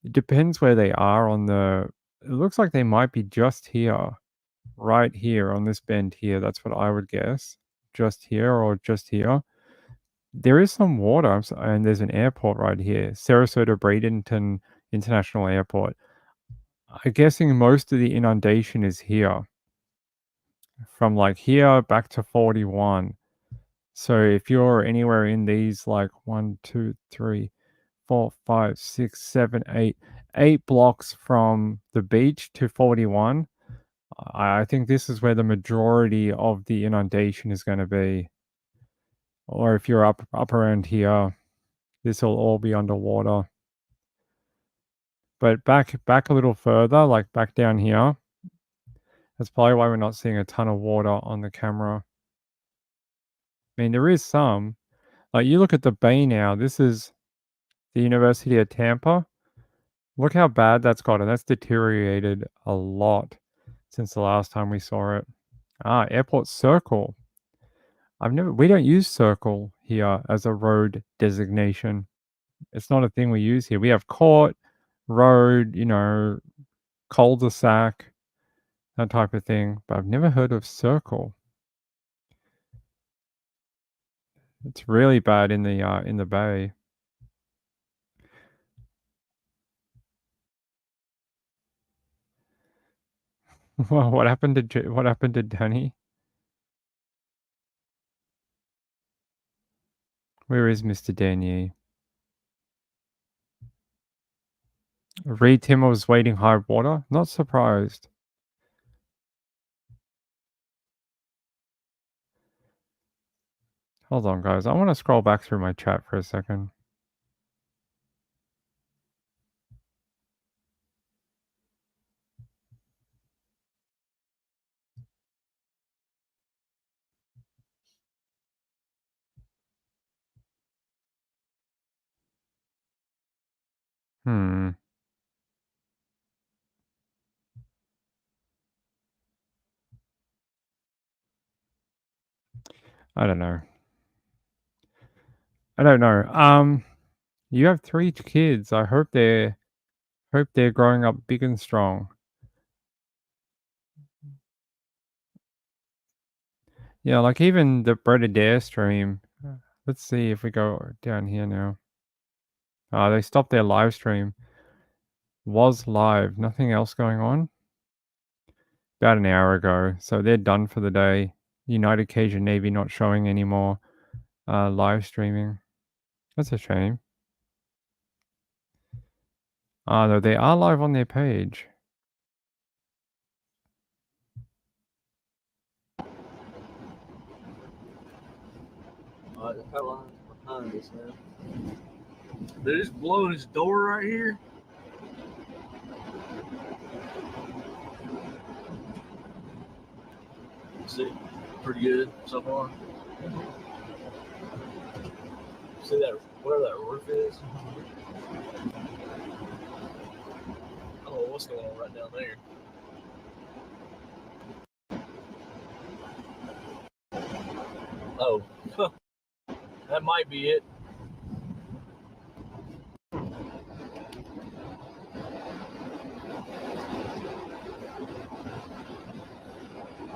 It depends where they are on the. It looks like they might be just here, right here on this bend here. That's what I would guess. Just here or just here. There is some water, and there's an airport right here, Sarasota Bradenton International Airport. I'm guessing most of the inundation is here. From like here back to 41. So if you're anywhere in these like 1, 2, 3, 4, 5, 6, 7, 8, 8 blocks from the beach to 41, I think this is where the majority of the inundation is going to be. Or if you're up around here, this will all be underwater. But back a little further, like back down here, that's probably why we're not seeing a ton of water on the camera. I mean, there is some. Like you look at the bay now, this is the University of Tampa. Look how bad that's gotten. That's deteriorated a lot since the last time we saw it. Airport Circle. We don't use Circle here as a road designation. It's not a thing we use here. We have court, road, cul-de-sac, that type of thing. But I've never heard of Circle. It's really bad in the bay. Well, what happened to Danny? Where is Mr. Danier? Reed Timmer was waiting high water? Not surprised. Hold on, guys. I want to scroll back through my chat for a second. I don't know. You have 3 kids. I hope they're growing up big and strong. Yeah, like even the Breaded Dare stream. Let's see if we go down here now. They stopped their live stream. Was live. Nothing else going on? About an hour ago. So they're done for the day. United Cajun Navy not showing anymore live streaming. That's a shame. No, they are live on their page. Behind us, man. They're just blowing his door right here. See, pretty good so far. See that, whatever that roof is? I don't know what's going on right down there. Oh, that might be it.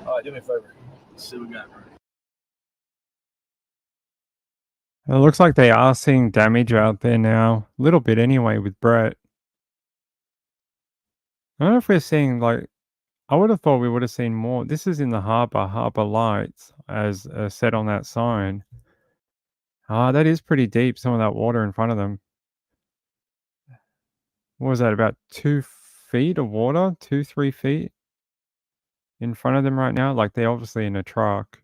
All right, do me a favor. Let's see what we got. It looks like they are seeing damage out there now. A little bit anyway with Brett. I don't know if we're seeing like... I would have thought we would have seen more. This is in the Harbor Lights, as said on that sign. That is pretty deep, some of that water in front of them. What was that, about 2 feet of water? 2, 3 feet in front of them right now? Like, they're obviously in a truck.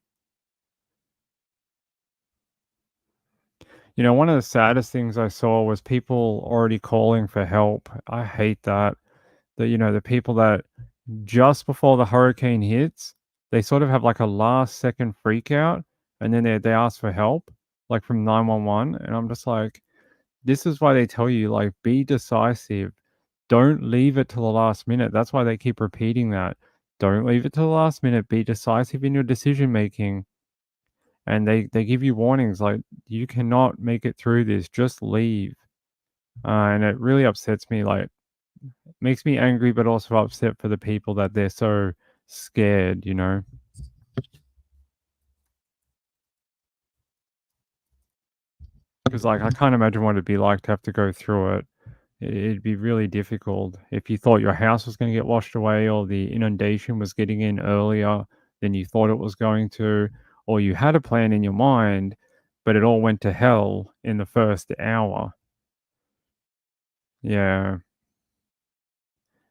One of the saddest things I saw was people already calling for help. I hate that. The people that just before the hurricane hits, they sort of have like a last second freak out, and then they ask for help, like from 911. And I'm just like, this is why they tell you, like, be decisive. Don't leave it till the last minute. That's why they keep repeating that. Don't leave it till the last minute. Be decisive in your decision making. And they give you warnings like, you cannot make it through this. Just leave. And it really upsets me. Like, makes me angry, but also upset for the people that they're so scared, you know. Because like I can't imagine what it'd be like to have to go through it. It'd be really difficult if you thought your house was going to get washed away, or the inundation was getting in earlier than you thought it was going to, or you had a plan in your mind, but it all went to hell in the first hour. Yeah.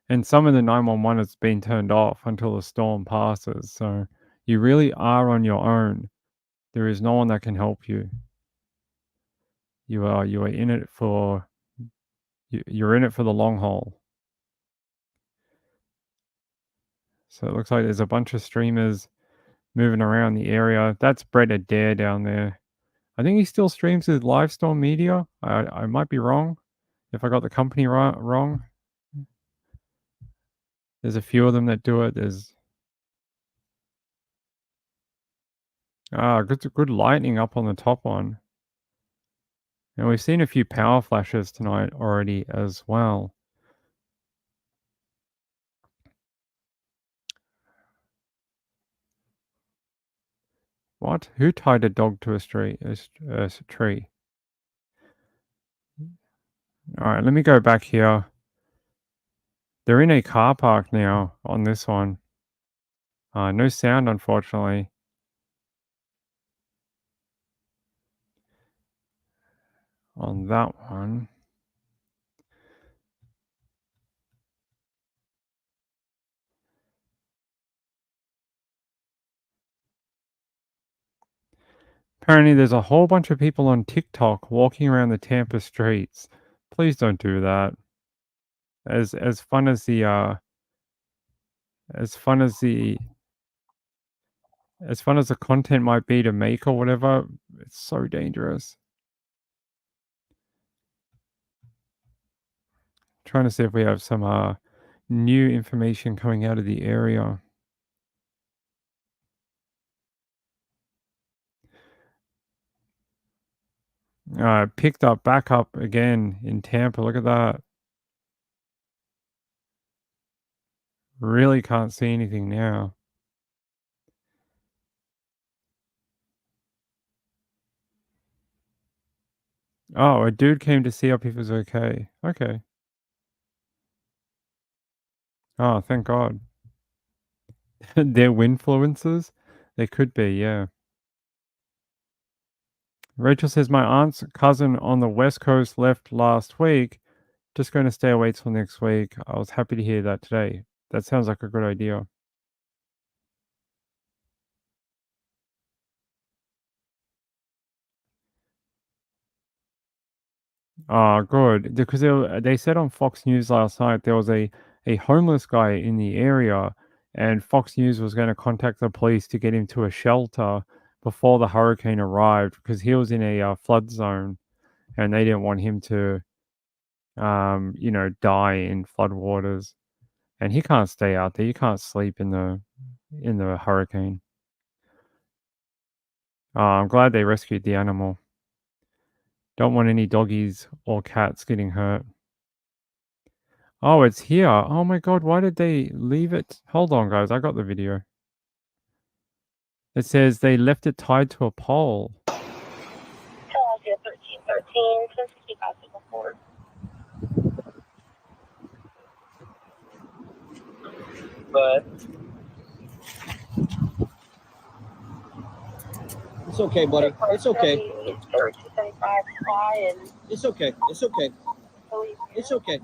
And some of the 911 has been turned off until the storm passes. So you really are on your own. There is no one that can help you. You are in it for you're in it for the long haul. So it looks like there's a bunch of streamers moving around the area. That's Brett Adair down there. I think he still streams with Livestorm Media. I might be wrong if I got the company wrong. There's a few of them that do it. There's good lightning up on the top one. And we've seen a few power flashes tonight already as well. What? Who tied a dog to a tree? All right, let me go back here. They're in a car park now on this one. No sound, unfortunately. On that one. Apparently, there's a whole bunch of people on TikTok walking around the Tampa streets. Please don't do that. As fun as the content might be to make or whatever, it's so dangerous. Trying to see if we have some new information coming out of the area. Picked up back up again in Tampa. Look at that. Really can't see anything now. Oh, a dude came to see if he was okay. Okay. Oh, thank God. They're windfluences? They could be, yeah. Rachel says, my aunt's cousin on the West Coast left last week. Just going to stay away till next week. I was happy to hear that today. That sounds like a good idea. Oh, good. Because they said on Fox News last night there was a homeless guy in the area, and Fox News was going to contact the police to get him to a shelter before the hurricane arrived, because he was in a flood zone, and they didn't want him to, die in floodwaters. And he can't stay out there. You can't sleep in the hurricane. I'm glad they rescued the animal. Don't want any doggies or cats getting hurt. Oh, it's here. Oh my God, why did they leave it? Hold on, guys. I got the video. It says they left it tied to a pole. Philadelphia 1313, 1065 Signal Forward. But it's okay, buddy. It's okay. It's okay. It's okay. It's okay.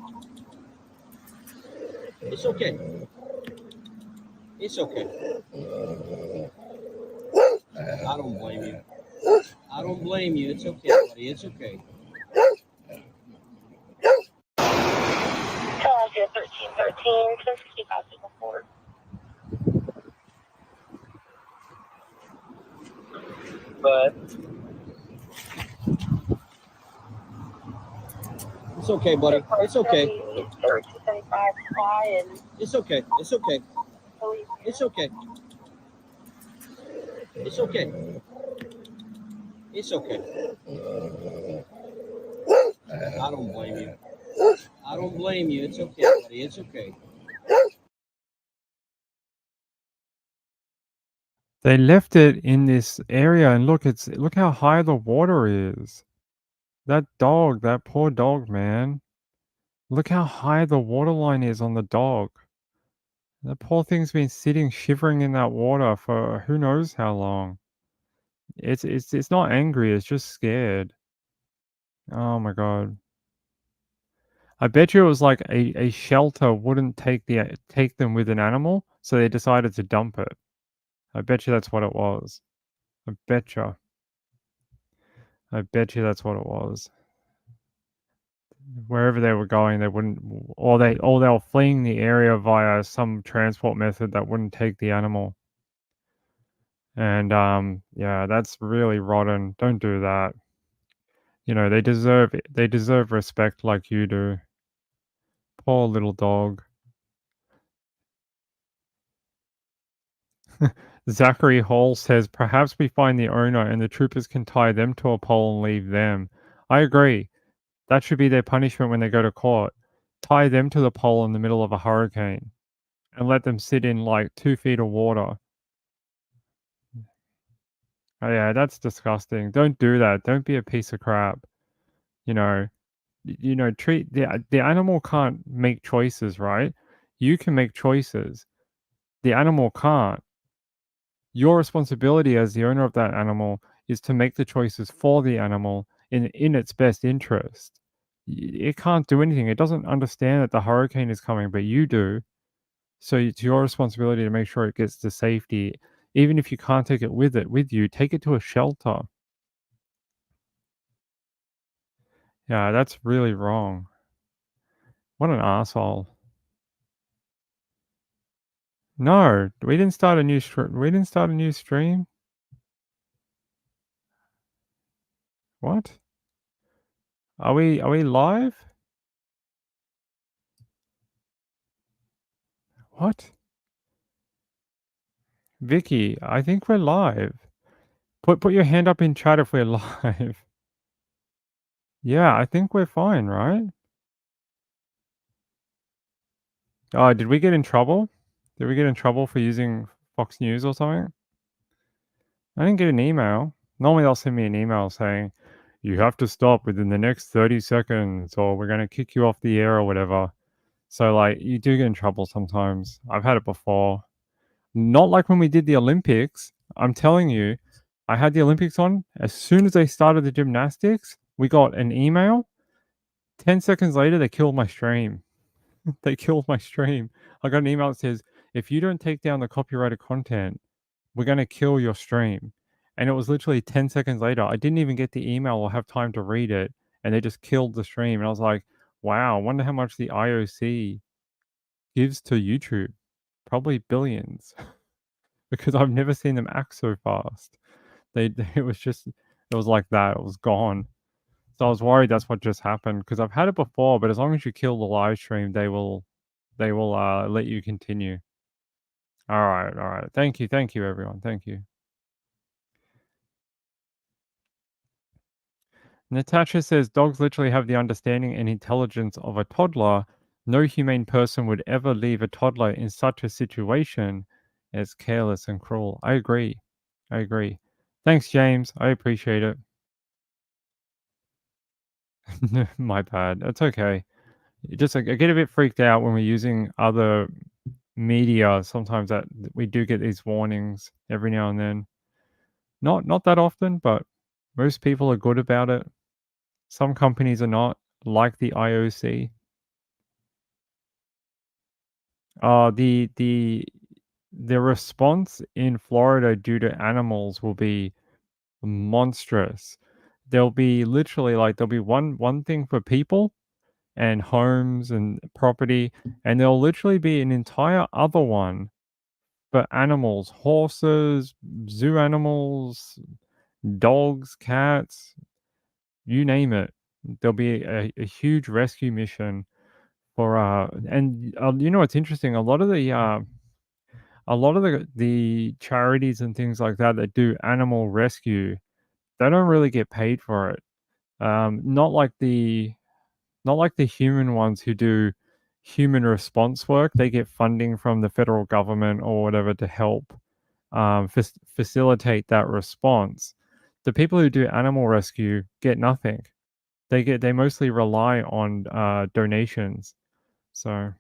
It's okay. It's okay. I don't blame you. I don't blame you. It's okay, buddy. It's okay. Philadelphia 1313, 1065 Signal Forward. But it's okay, buddy. It's okay. It's okay. It's okay. It's okay. It's okay. It's okay. I don't blame you. I don't blame you. It's okay, buddy. It's okay. They left it in this area, and look how high the water is. That dog, that poor dog, man. Look how high the water line is on the dog. That poor thing's been sitting shivering in that water for who knows how long. It's not angry, it's just scared. Oh my god. I bet you it was like a shelter wouldn't take them with an animal, so they decided to dump it. I bet you that's what it was. I bet you. I bet you that's what it was. Wherever they were going, they wouldn't, or they were fleeing the area via some transport method that wouldn't take the animal. And yeah, that's really rotten. Don't do that. You know, they deserve respect like you do. Poor little dog. Zachary Hall says, perhaps we find the owner and the troopers can tie them to a pole and leave them. I agree. That should be their punishment when they go to court. Tie them to the pole in the middle of a hurricane and let them sit in like 2 feet of water. Oh, yeah, that's disgusting. Don't do that. Don't be a piece of crap. You know, treat the animal can't make choices, right? You can make choices. The animal can't. Your responsibility as the owner of that animal is to make the choices for the animal in its best interest. It can't do anything. It doesn't understand that the hurricane is coming, but you do. So it's your responsibility to make sure it gets to safety. Even if you can't take it with you, take it to a shelter. Yeah, that's really wrong. What an asshole. No, we didn't start a new stream. What? Are we live? What? Vicky, I think we're live. Put your hand up in chat if we're live. Yeah, I think we're fine, right? Oh, did we get in trouble? Did we get in trouble for using Fox News or something? I didn't get an email. Normally they'll send me an email saying, you have to stop within the next 30 seconds or we're going to kick you off the air or whatever. So, like, you do get in trouble sometimes. I've had it before. Not like when we did the Olympics. I'm telling you, I had the Olympics on. As soon as they started the gymnastics, we got an email. 10 seconds later, they killed my stream. They killed my stream. I got an email that says, if you don't take down the copyrighted content, we're going to kill your stream. And it was literally 10 seconds later. I didn't even get the email or have time to read it. And they just killed the stream. And I was like, wow, I wonder how much the IOC gives to YouTube. Probably billions. Because I've never seen them act so fast. It was like that. It was gone. So I was worried that's what just happened because I've had it before, but as long as you kill the live stream, they will let you continue. All right. Thank you, everyone. Thank you. Natasha says dogs literally have the understanding and intelligence of a toddler. No humane person would ever leave a toddler in such a situation as careless and cruel. I agree. Thanks, James. I appreciate it. My bad. It's okay. I get a bit freaked out when we're using other media. Sometimes that we do get these warnings every now and then. Not that often, but most people are good about it. Some companies are not, like the IOC. The response in Florida due to animals will be monstrous. There'll be literally there'll be one thing for people and homes and property, and there'll literally be an entire other one for animals, horses, zoo animals, dogs, cats, you name it. There'll be a huge rescue mission for and you know what's interesting? A lot of the charities and things like that do animal rescue, they don't really get paid for it. Not like the Not like the human ones who do human response work. They get funding from the federal government or whatever to help facilitate that response. The people who do animal rescue get nothing. They mostly rely on donations. So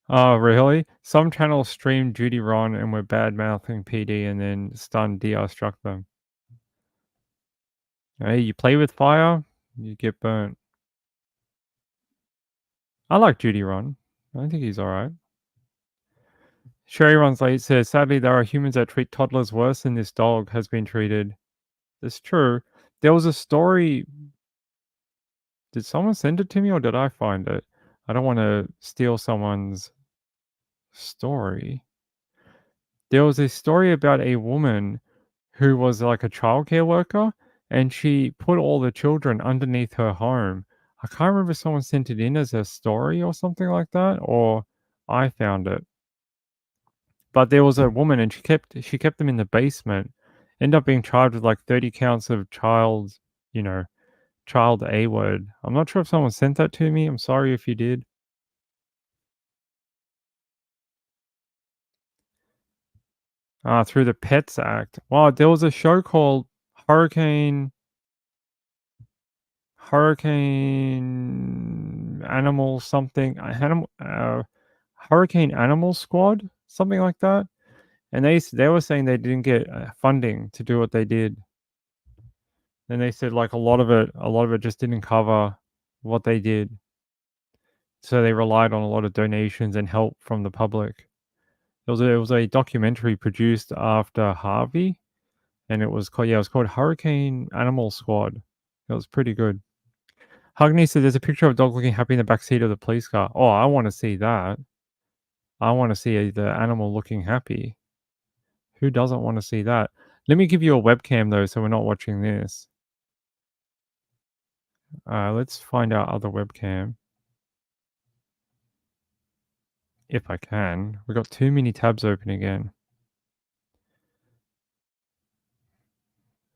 oh, really? Some channels stream Judy Ron and were bad mouthing PD and then stunned DR struck them. Hey, you play with fire, you get burnt. I like Judy Ron. I think he's alright. Sherry Runs Late says, sadly, there are humans that treat toddlers worse than this dog has been treated. That's true. There was a story. Did someone send it to me or did I find it? I don't want to steal someone's story. There was a story about a woman who was like a childcare worker and she put all the children underneath her home. I can't remember if someone sent it in as a story or something like that, or I found it. But there was a woman and she kept them in the basement. Ended up being charged with like 30 counts of child A word. I'm not sure if someone sent that to me. I'm sorry if you did. Through the Pets Act. Wow, there was a show called Hurricane Animal something. Hurricane Animal Squad, something like that. And they were saying they didn't get funding to do what they did. And they said like a lot of it just didn't cover what they did. So they relied on a lot of donations and help from the public. It was a documentary produced after Harvey, and it was called Hurricane Animal Squad. It was pretty good. Hugny said there's a picture of a dog looking happy in the back seat of the police car. Oh, I want to see that. I want to see the animal looking happy. Who doesn't want to see that? Let me give you a webcam though, so we're not watching this. Let's find our other webcam. If I can. We've got too many tabs open again.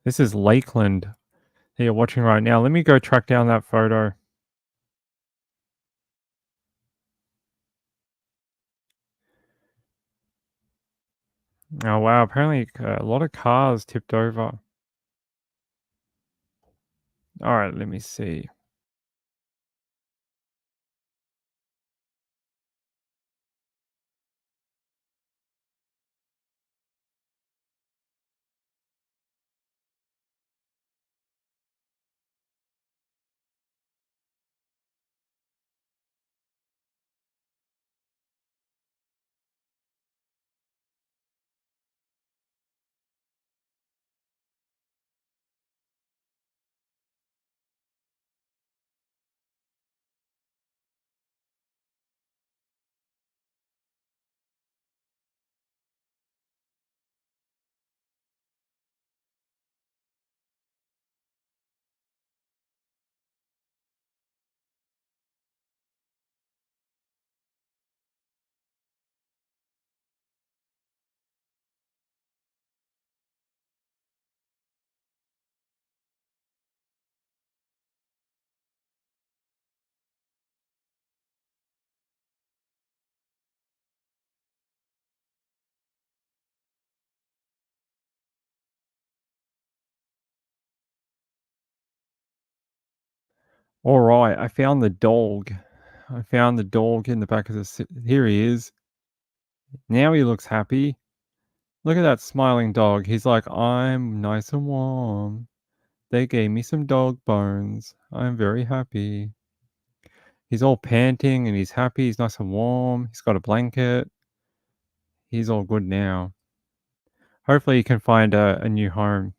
This is Lakeland that you're watching right now. Let me go track down that photo. Oh, wow. Apparently a lot of cars tipped over. All right, let me see. All right, I found the dog. I found the dog in the back of the... Here he is. Now he looks happy. Look at that smiling dog. He's like, I'm nice and warm. They gave me some dog bones. I'm very happy. He's all panting and he's happy. He's nice and warm. He's got a blanket. He's all good now. Hopefully he can find a new home.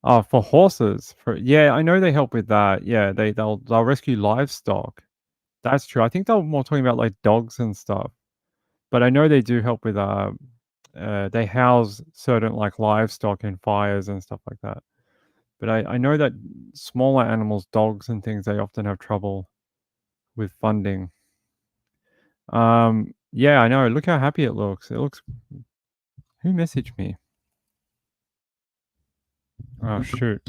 Oh, for horses. Yeah, I know they help with that. Yeah, they'll rescue livestock. That's true. I think they're more talking about like dogs and stuff. But I know they do help with they house certain like livestock in fires and stuff like that. But I know that smaller animals, dogs and things, they often have trouble with funding. Yeah, I know. Look how happy it looks. It looks. Who messaged me? Oh shoot.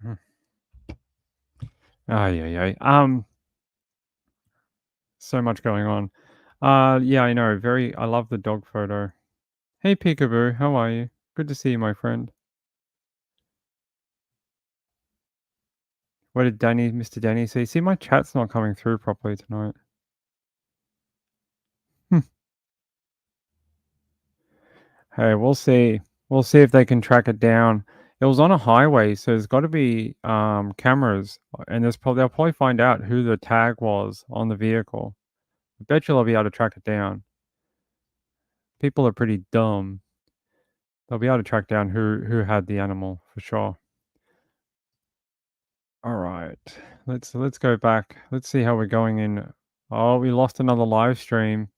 Hmm. Oh yeah. So much going on. Yeah, I know. I love the dog photo. Hey, Peekaboo. How are you? Good to see you, my friend. What did Mr. Danny say? See, my chat's not coming through properly tonight. Hmm. Hey, we'll see. We'll see if they can track it down. It was on a highway, so there's got to be cameras, and they'll probably find out who the tag was on the vehicle. I bet you they'll be able to track it down. People are pretty dumb. They'll be able to track down who had the animal for sure. All right, let's go back. Let's see how we're going in. Oh, we lost another live stream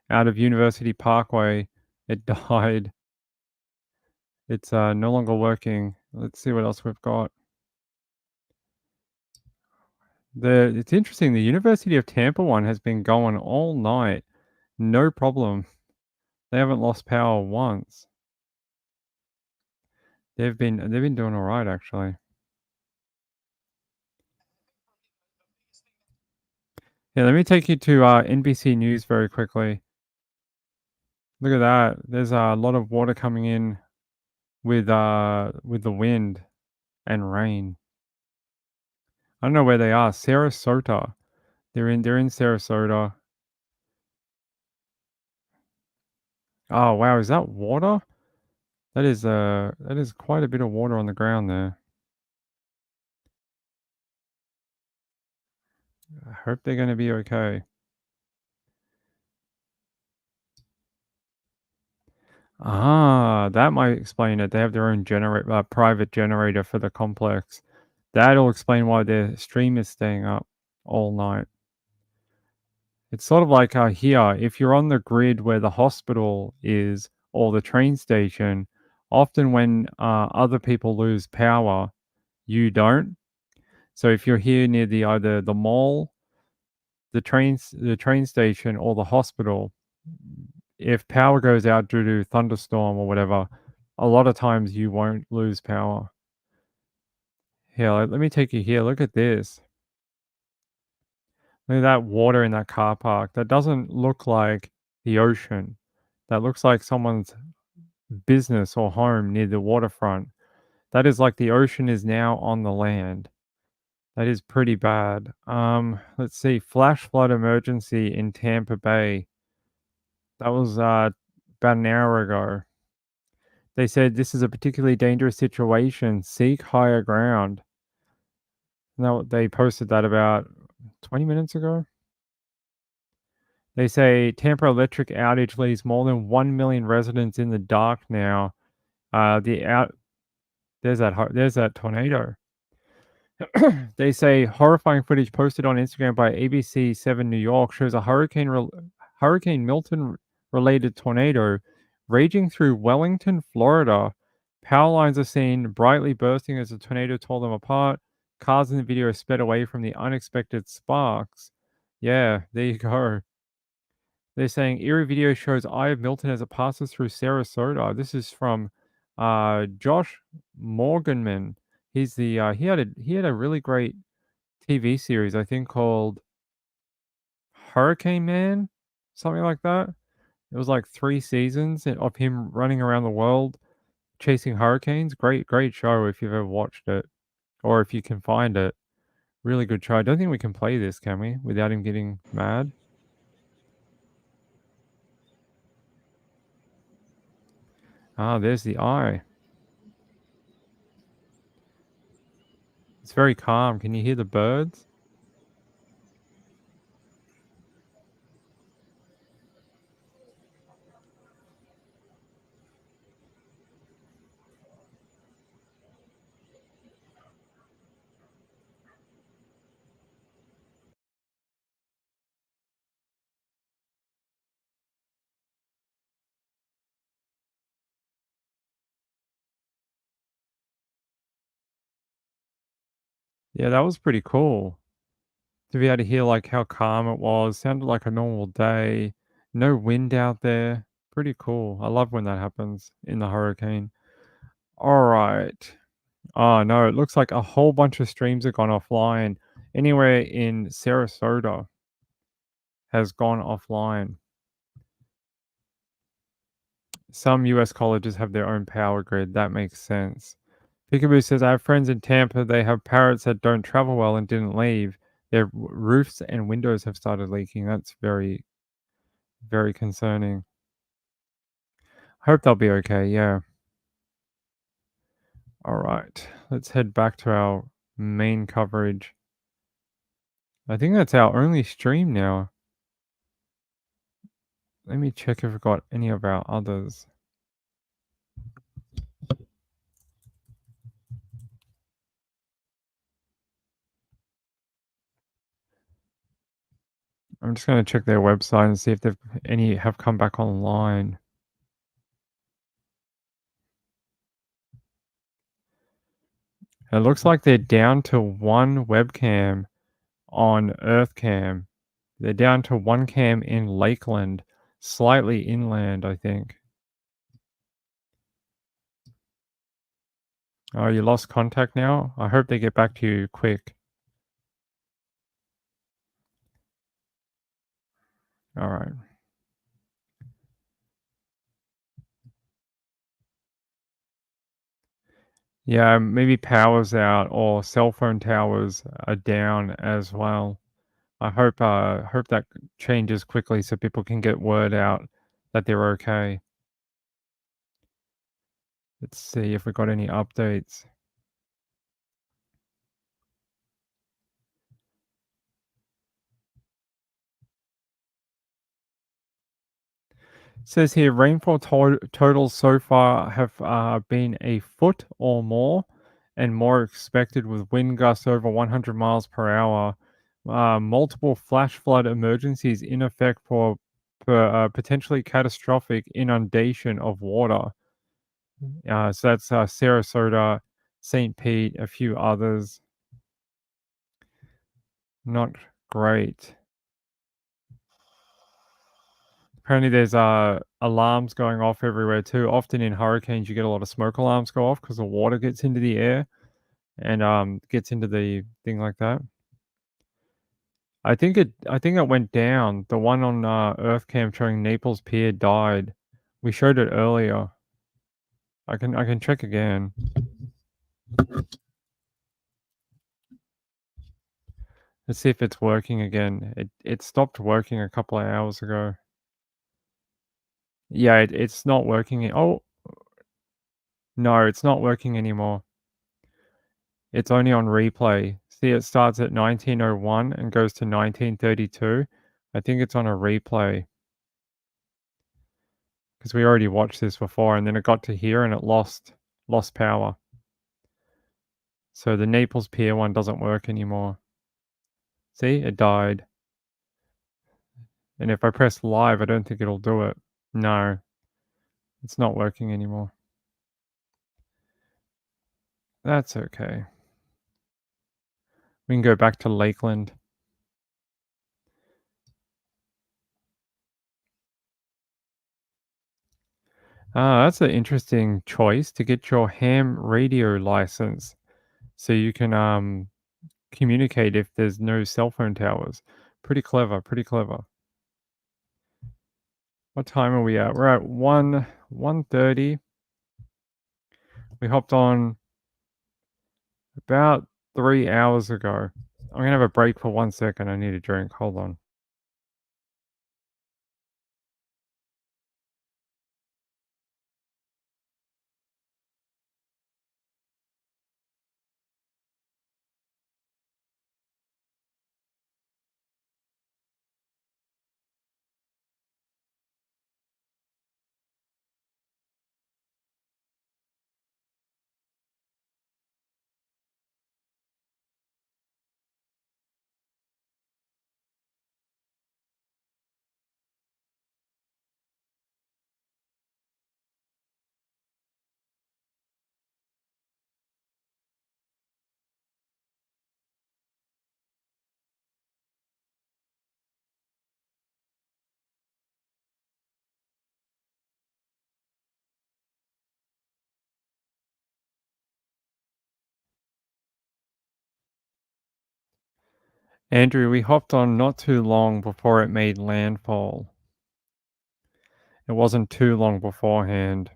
out of University Parkway. It died. It's no longer working. Let's see what else we've got. It's interesting. The University of Tampa one has been going all night, no problem. They haven't lost power once. They've been doing all right actually. Yeah, let me take you to NBC News very quickly. Look at that. There's a lot of water coming in with the wind and rain. I don't know where they are. Sarasota. They're in Sarasota. Oh wow, is that water? That is quite a bit of water on the ground there. I hope they're going to be okay. Ah, that might explain it. They have their own private generator for the complex. That'll explain why their stream is staying up all night. It's sort of like here, if you're on the grid where the hospital is or the train station, often when other people lose power, you don't. So if you're here near either the mall, the train station, or the hospital, if power goes out due to thunderstorm or whatever, a lot of times you won't lose power. Here, let me take you here. Look at this. Look at that water in that car park. That doesn't look like the ocean. That looks like someone's business or home near the waterfront. That is like the ocean is now on the land. That is pretty bad. Let's see. Flash flood emergency in Tampa Bay. That was about an hour ago. They said this is a particularly dangerous situation. Seek higher ground. No, they posted that about 20 minutes ago. They say Tampa electric outage leaves more than 1 million residents in the dark now. There's that tornado. They say horrifying footage posted on Instagram by ABC 7 New York shows a Hurricane Milton related tornado raging through Wellington, Florida. Power lines are seen brightly bursting as the tornado tore them apart. Cars in the video sped away from the unexpected sparks. Yeah, there you go. They're saying eerie video shows Eye of Milton as it passes through Sarasota. This is from Josh Morganman. He's the he had a really great TV series, I think called Hurricane Man, something like that. It was like 3 seasons of him running around the world chasing hurricanes. Great show if you've ever watched it or if you can find it. Really good show. I don't think we can play this, can we? Without him getting mad. Ah, there's the eye. It's very calm. Can you hear the birds? Yeah, that was pretty cool to be able to hear, like, how calm it was. Sounded like a normal day. No wind out there. Pretty cool. I love when that happens in the hurricane. Alright. Oh, no, it looks like a whole bunch of streams have gone offline. Anywhere in Sarasota has gone offline. Some US colleges have their own power grid. That makes sense. Peekaboo says, I have friends in Tampa. They have parrots that don't travel well and didn't leave. Their roofs and windows have started leaking. That's very, very concerning. Hope they'll be okay. Yeah. All right. Let's head back to our main coverage. I think that's our only stream now. Let me check if we've got any of our others. I'm just going to check their website and see if any have come back online. It looks like they're down to one webcam on EarthCam. They're down to one cam in Lakeland, slightly inland, I think. Oh, you lost contact now? I hope they get back to you quick. All right. Yeah, maybe power's out or cell phone towers are down as well. I hope that changes quickly so people can get word out that they're okay. Let's see if we got any updates. Says here rainfall totals so far have been a foot or more, and more expected with wind gusts over 100 miles per hour. Multiple flash flood emergencies in effect for potentially catastrophic inundation of water. So that's Sarasota, St. Pete, a few others. Not great. Apparently there's alarms going off everywhere too. Often in hurricanes, you get a lot of smoke alarms go off because the water gets into the air and gets into the thing like that. I think it went down. The one on EarthCam showing Naples Pier died. We showed it earlier. I can check again. Let's see if it's working again. It stopped working a couple of hours ago. Yeah, it's not working. Oh, no, it's not working anymore. It's only on replay. See, it starts at 1901 and goes to 1932. I think it's on a replay. Because we already watched this before and then it got to here and it lost power. So the Naples Pier one doesn't work anymore. See, it died. And if I press live, I don't think it'll do it. No, it's not working anymore. That's okay. We can go back to Lakeland. That's an interesting choice to get your ham radio license so you can communicate if there's no cell phone towers. Pretty clever, pretty clever. What time are we at? We're at 1:30. We hopped on about 3 hours ago. I'm gonna have a break for 1 second. I need a drink. Hold on. Andrew, we hopped on not too long before it made landfall. It wasn't too long beforehand.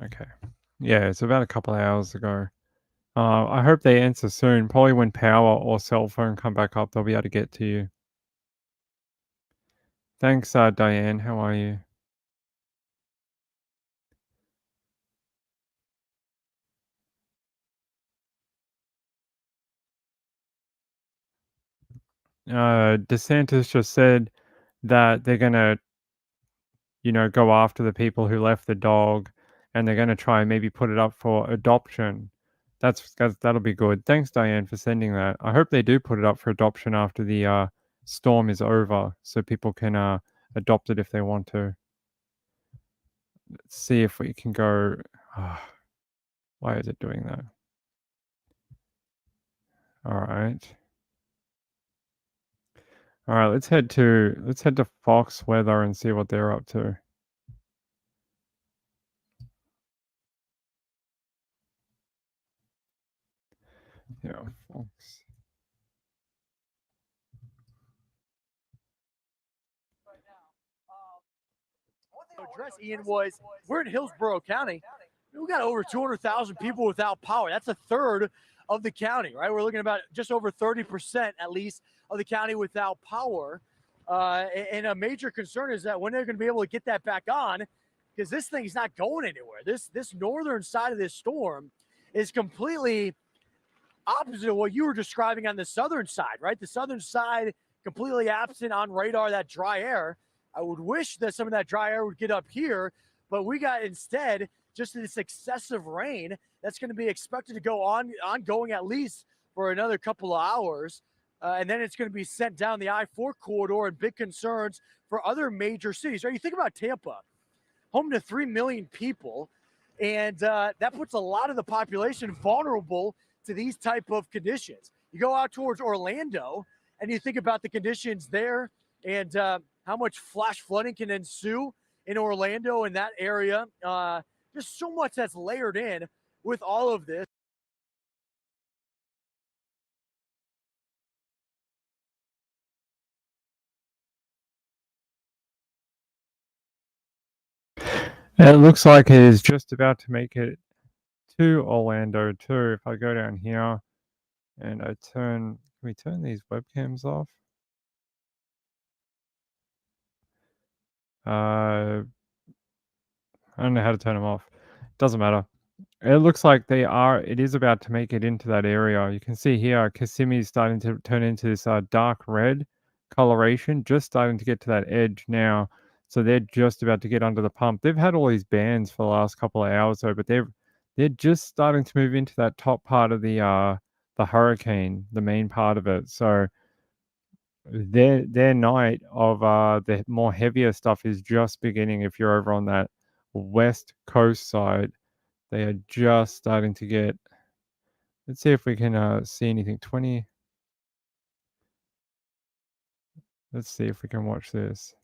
Okay. Yeah, it's about a couple of hours ago. I hope they answer soon. Probably when power or cell phone come back up, they'll be able to get to you. Thanks, Diane. How are you? DeSantis just said that they're gonna, go after the people who left the dog, and they're gonna try and maybe put it up for adoption. That'll be good. Thanks, Diane, for sending that. I hope they do put it up for adoption after the storm is over, so people can adopt it if they want to. Let's see if we can go. Why is it doing that? All right. All right, let's head to Fox Weather and see what they're up to. Yeah, Fox. Address, Ian, was we're in Hillsborough County. We got over 200,000 people without power. That's a third of the county, right? We're looking at about just over 30% at least of the county without power. And a major concern is that when they're going to be able to get that back on, because this thing's not going anywhere. This northern side of this storm is completely opposite of what you were describing on the southern side, right? The southern side completely absent on radar, that dry air. I would wish that some of that dry air would get up here, but we got instead just this excessive rain that's going to be expected to go ongoing at least for another couple of hours. And then it's going to be sent down the I-4 corridor, and big concerns for other major cities. Right? You think about Tampa, home to 3 million people, and that puts a lot of the population vulnerable to these type of conditions. You go out towards Orlando, and you think about the conditions there and how much flash flooding can ensue in Orlando and that area. Just so much that's layered in with all of this. It looks like it is just about to make it to Orlando too. If I go down here and can we turn these webcams off? I don't know how to turn them off. Doesn't matter. It looks like it is about to make it into that area. You can see here, Kissimmee is starting to turn into this dark red coloration, just starting to get to that edge now. So they're just about to get under the pump. They've had all these bands for the last couple of hours though, but they're just starting to move into that top part of the hurricane, the main part of it. So their night of the more heavier stuff is just beginning. If you're over on that west coast side, they are just starting to get. Let's see if we can see anything. 20. Let's see if we can watch this.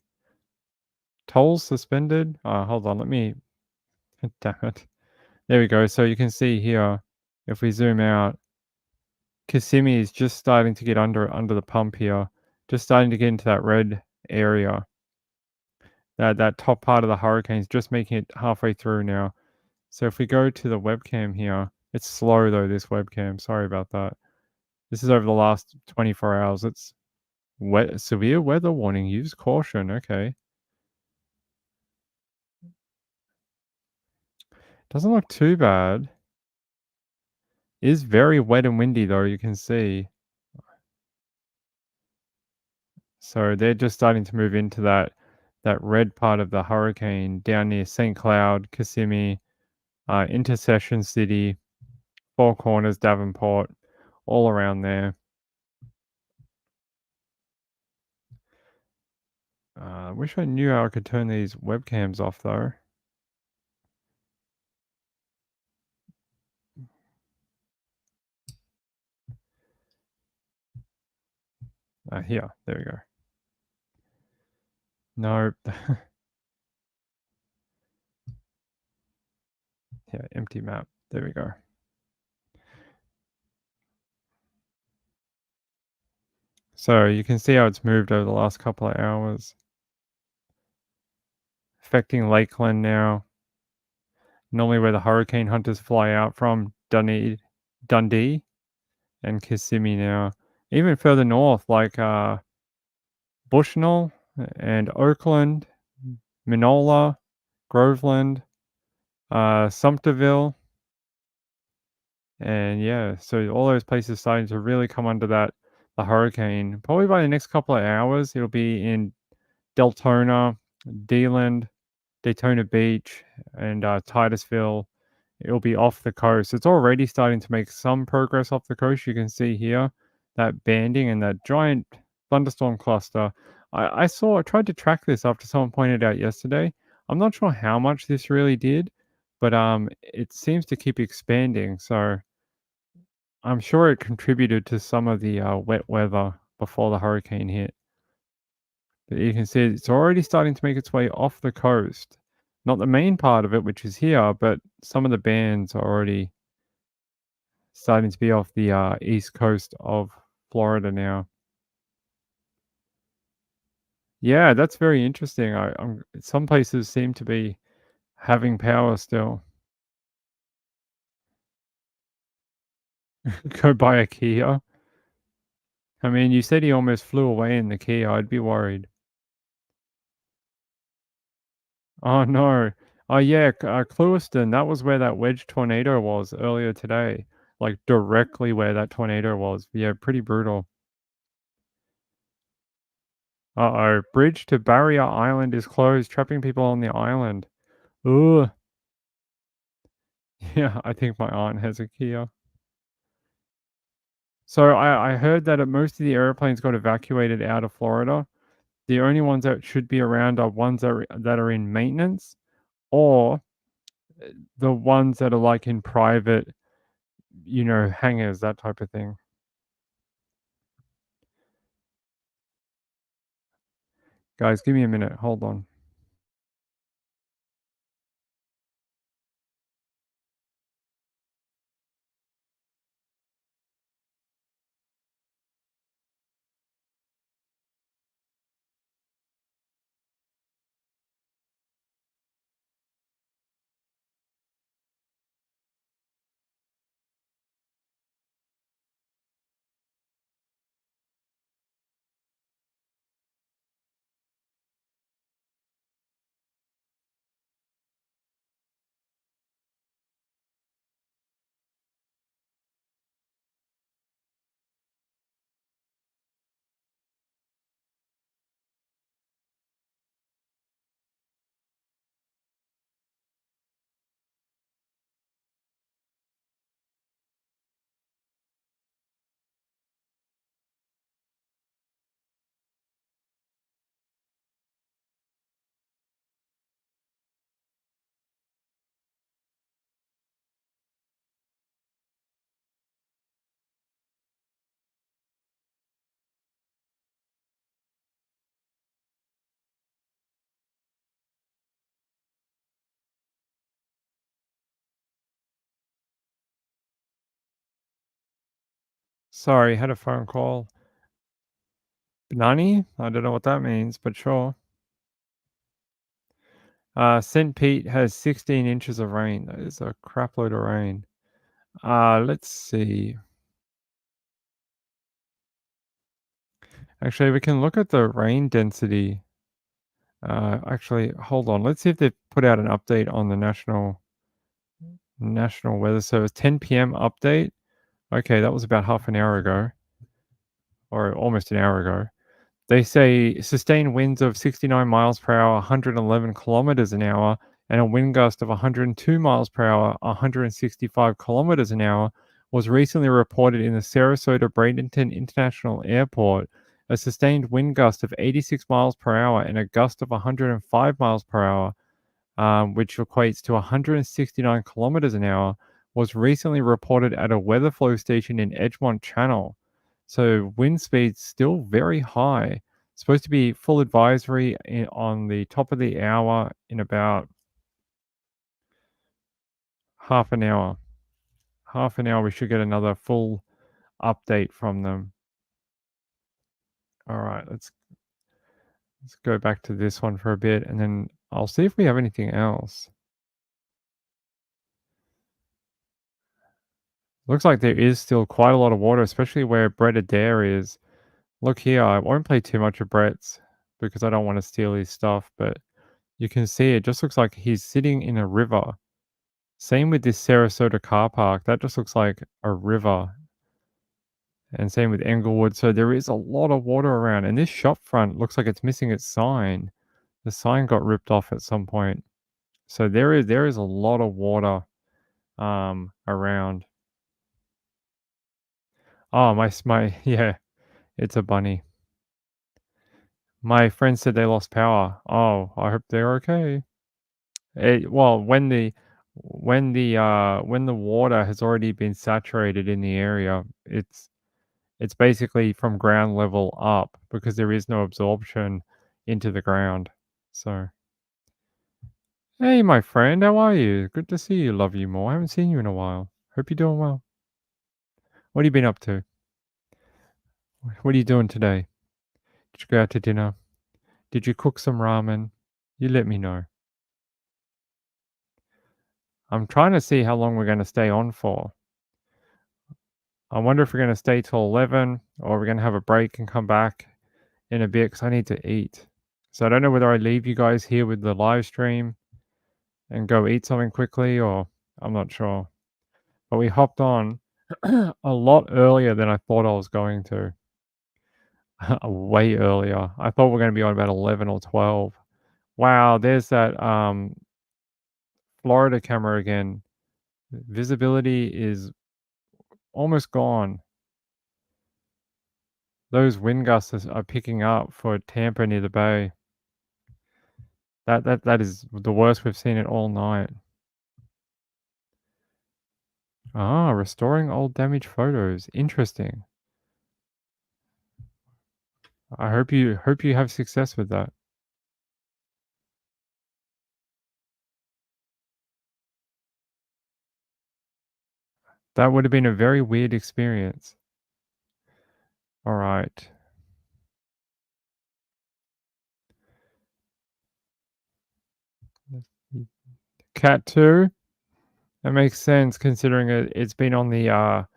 Tolls suspended. Hold on. Let me. Damn it. There we go. So you can see here, if we zoom out, Kissimmee is just starting to get under the pump here. Just starting to get into that red area. That top part of the hurricane is just making it halfway through now. So if we go to the webcam here, it's slow though, this webcam. Sorry about that. This is over the last 24 hours. It's severe weather warning. Use caution. Okay. Doesn't look too bad. Is very wet and windy though, you can see. So they're just starting to move into that red part of the hurricane down near St. Cloud, Kissimmee, Intercession City, Four Corners, Davenport, all around there. I wish I knew how I could turn these webcams off though. Here, there we go. Nope. Yeah, empty map. There we go. So you can see how it's moved over the last couple of hours. Affecting Lakeland now. Normally where the hurricane hunters fly out from, Dundee and Kissimmee now. Even further north, like Bushnell and Oakland, Minola, Groveland, Sumterville. And yeah, so all those places starting to really come under the hurricane. Probably by the next couple of hours, it'll be in Deltona, Deland, Daytona Beach, and Titusville. It'll be off the coast. It's already starting to make some progress off the coast. You can see here that banding and that giant thunderstorm cluster. I tried to track this after someone pointed out yesterday. I'm not sure how much this really did, but it seems to keep expanding. So I'm sure it contributed to some of the wet weather before the hurricane hit. But you can see it's already starting to make its way off the coast. Not the main part of it, which is here, but some of the bands are already starting to be off the east coast of Florida now. Yeah, that's very interesting. Some places seem to be having power still. Go buy a Kia. I mean, you said he almost flew away in the Kia. I'd be worried. Oh no. Oh yeah, Clewiston. That was where that wedge tornado was earlier today. Like directly where that tornado was. Yeah, pretty brutal. Uh-oh. Bridge to Barrier Island is closed, trapping people on the island. Ooh. Yeah, I think my aunt has a Kia. So I heard that most of the airplanes got evacuated out of Florida. The only ones that should be around are ones that are in maintenance, or the ones that are like in private, hangars, that type of thing. Guys, give me a minute. Hold on. Sorry, had a phone call. Nani? I don't know what that means, but sure. St. Pete has 16 inches of rain. That is a crapload of rain. Let's see. Actually, we can look at the rain density. Actually, hold on. Let's see if they've put out an update on the National Weather Service. 10 p.m. update. Okay, that was about half an hour ago, or almost an hour ago. They say sustained winds of 69 miles per hour, 111 kilometers an hour, and a wind gust of 102 miles per hour, 165 kilometers an hour, was recently reported in the Sarasota Bradenton International Airport. A sustained wind gust of 86 miles per hour and a gust of 105 miles per hour, which equates to 169 kilometers an hour, was recently reported at a weather flow station in Edgemont Channel. So wind speeds still very high. Supposed to be full advisory on the top of the hour in about half an hour. Half an hour, we should get another full update from them. All right, let's go back to this one for a bit, and then I'll see if we have anything else. Looks like there is still quite a lot of water, especially where Brett Adair is. Look here, I won't play too much of Brett's because I don't want to steal his stuff, but you can see it just looks like he's sitting in a river. Same with this Sarasota car park. That just looks like a river. And same with Englewood. So there is a lot of water around. And this shop front looks like it's missing its sign. The sign got ripped off at some point. So there is a lot of water around. Oh, my yeah, it's a bunny. My friend said they lost power. Oh, I hope they're okay. Well, when the water has already been saturated in the area, it's basically from ground level up because there is no absorption into the ground. So, hey, my friend, how are you? Good to see you. Love you more. I haven't seen you in a while. Hope you're doing well. What have you been up to? What are you doing today? Did you go out to dinner? Did you cook some ramen? You let me know. I'm trying to see how long we're going to stay on for. I wonder if we're going to stay till 11 or we're going to have a break and come back in a bit because I need to eat. So I don't know whether I leave you guys here with the live stream and go eat something quickly or I'm not sure. But we hopped on a lot earlier than I thought I was going to. Way earlier. I thought we were going to be on about 11 or 12. Wow, there's that Florida camera again. Visibility is almost gone. Those wind gusts are picking up for Tampa near the bay. That is the worst we've seen it all night. Ah, restoring old damaged photos. Interesting. I hope you have success with that. That would have been a very weird experience. All right. Cat 2. That makes sense considering it's been on the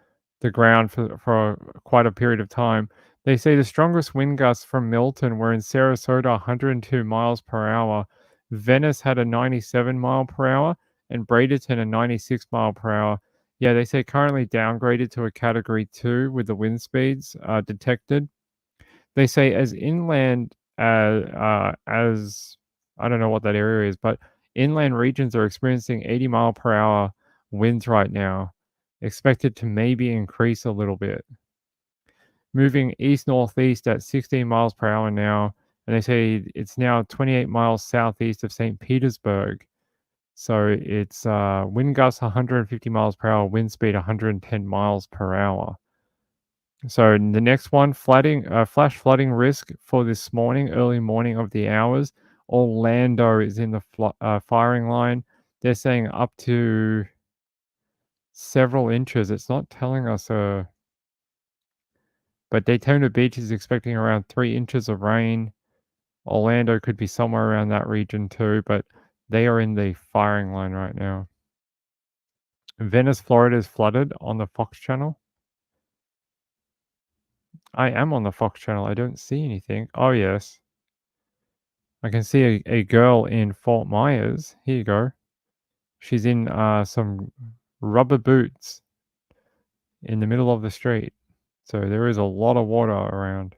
ground for quite a period of time. They say the strongest wind gusts from Milton were in Sarasota, 102 miles per hour. Venice had a 97 mile per hour, and Bradenton a 96 mile per hour. Yeah, they say currently downgraded to a category 2 with the wind speeds detected. They say as inland as I don't know what that area is, but inland regions are experiencing 80 mile per hour winds right now, expected to maybe increase a little bit. Moving east-northeast at 16 miles per hour now, and they say it's now 28 miles southeast of St. Petersburg. So it's wind gusts 150 miles per hour, wind speed 110 miles per hour. So the next one, flash flooding risk for this morning, early morning of the hours. Orlando is in the firing line. They're saying up to several inches. It's not telling us but Daytona Beach is expecting around 3 inches of rain. Orlando could be somewhere around that region too, but they are in the firing line right now. Venice, Florida is flooded on the Fox channel. I am on the Fox channel. I don't see anything. Oh, yes. I can see a girl in Fort Myers. Here you go. She's in some rubber boots in the middle of the street. So there is a lot of water around.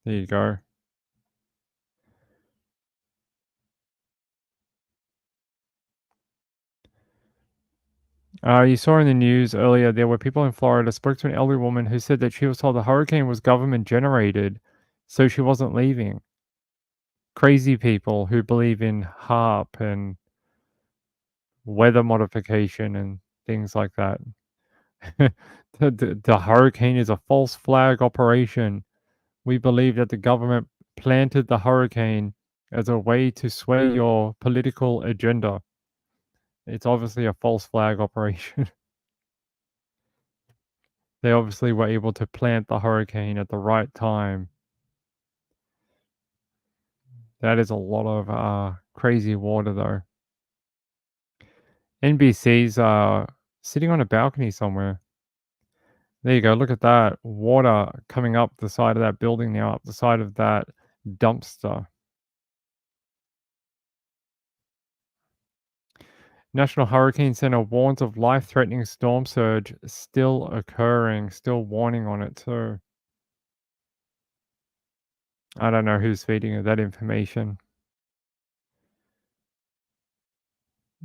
There you go. You saw in the news earlier there were people in Florida spoke to an elderly woman who said that she was told the hurricane was government generated, so she wasn't leaving. Crazy people who believe in HARP and weather modification and things like that. The hurricane is a false flag operation. We believe that the government planted the hurricane as a way to sway your political agenda. It's obviously a false flag operation. They obviously were able to plant the hurricane at the right time. That is a lot of crazy water, though. NBC's sitting on a balcony somewhere. There you go. Look at that. Water coming up the side of that building now, up the side of that dumpster. National Hurricane Center warns of life-threatening storm surge still occurring, still warning on it too. I don't know who's feeding her that information.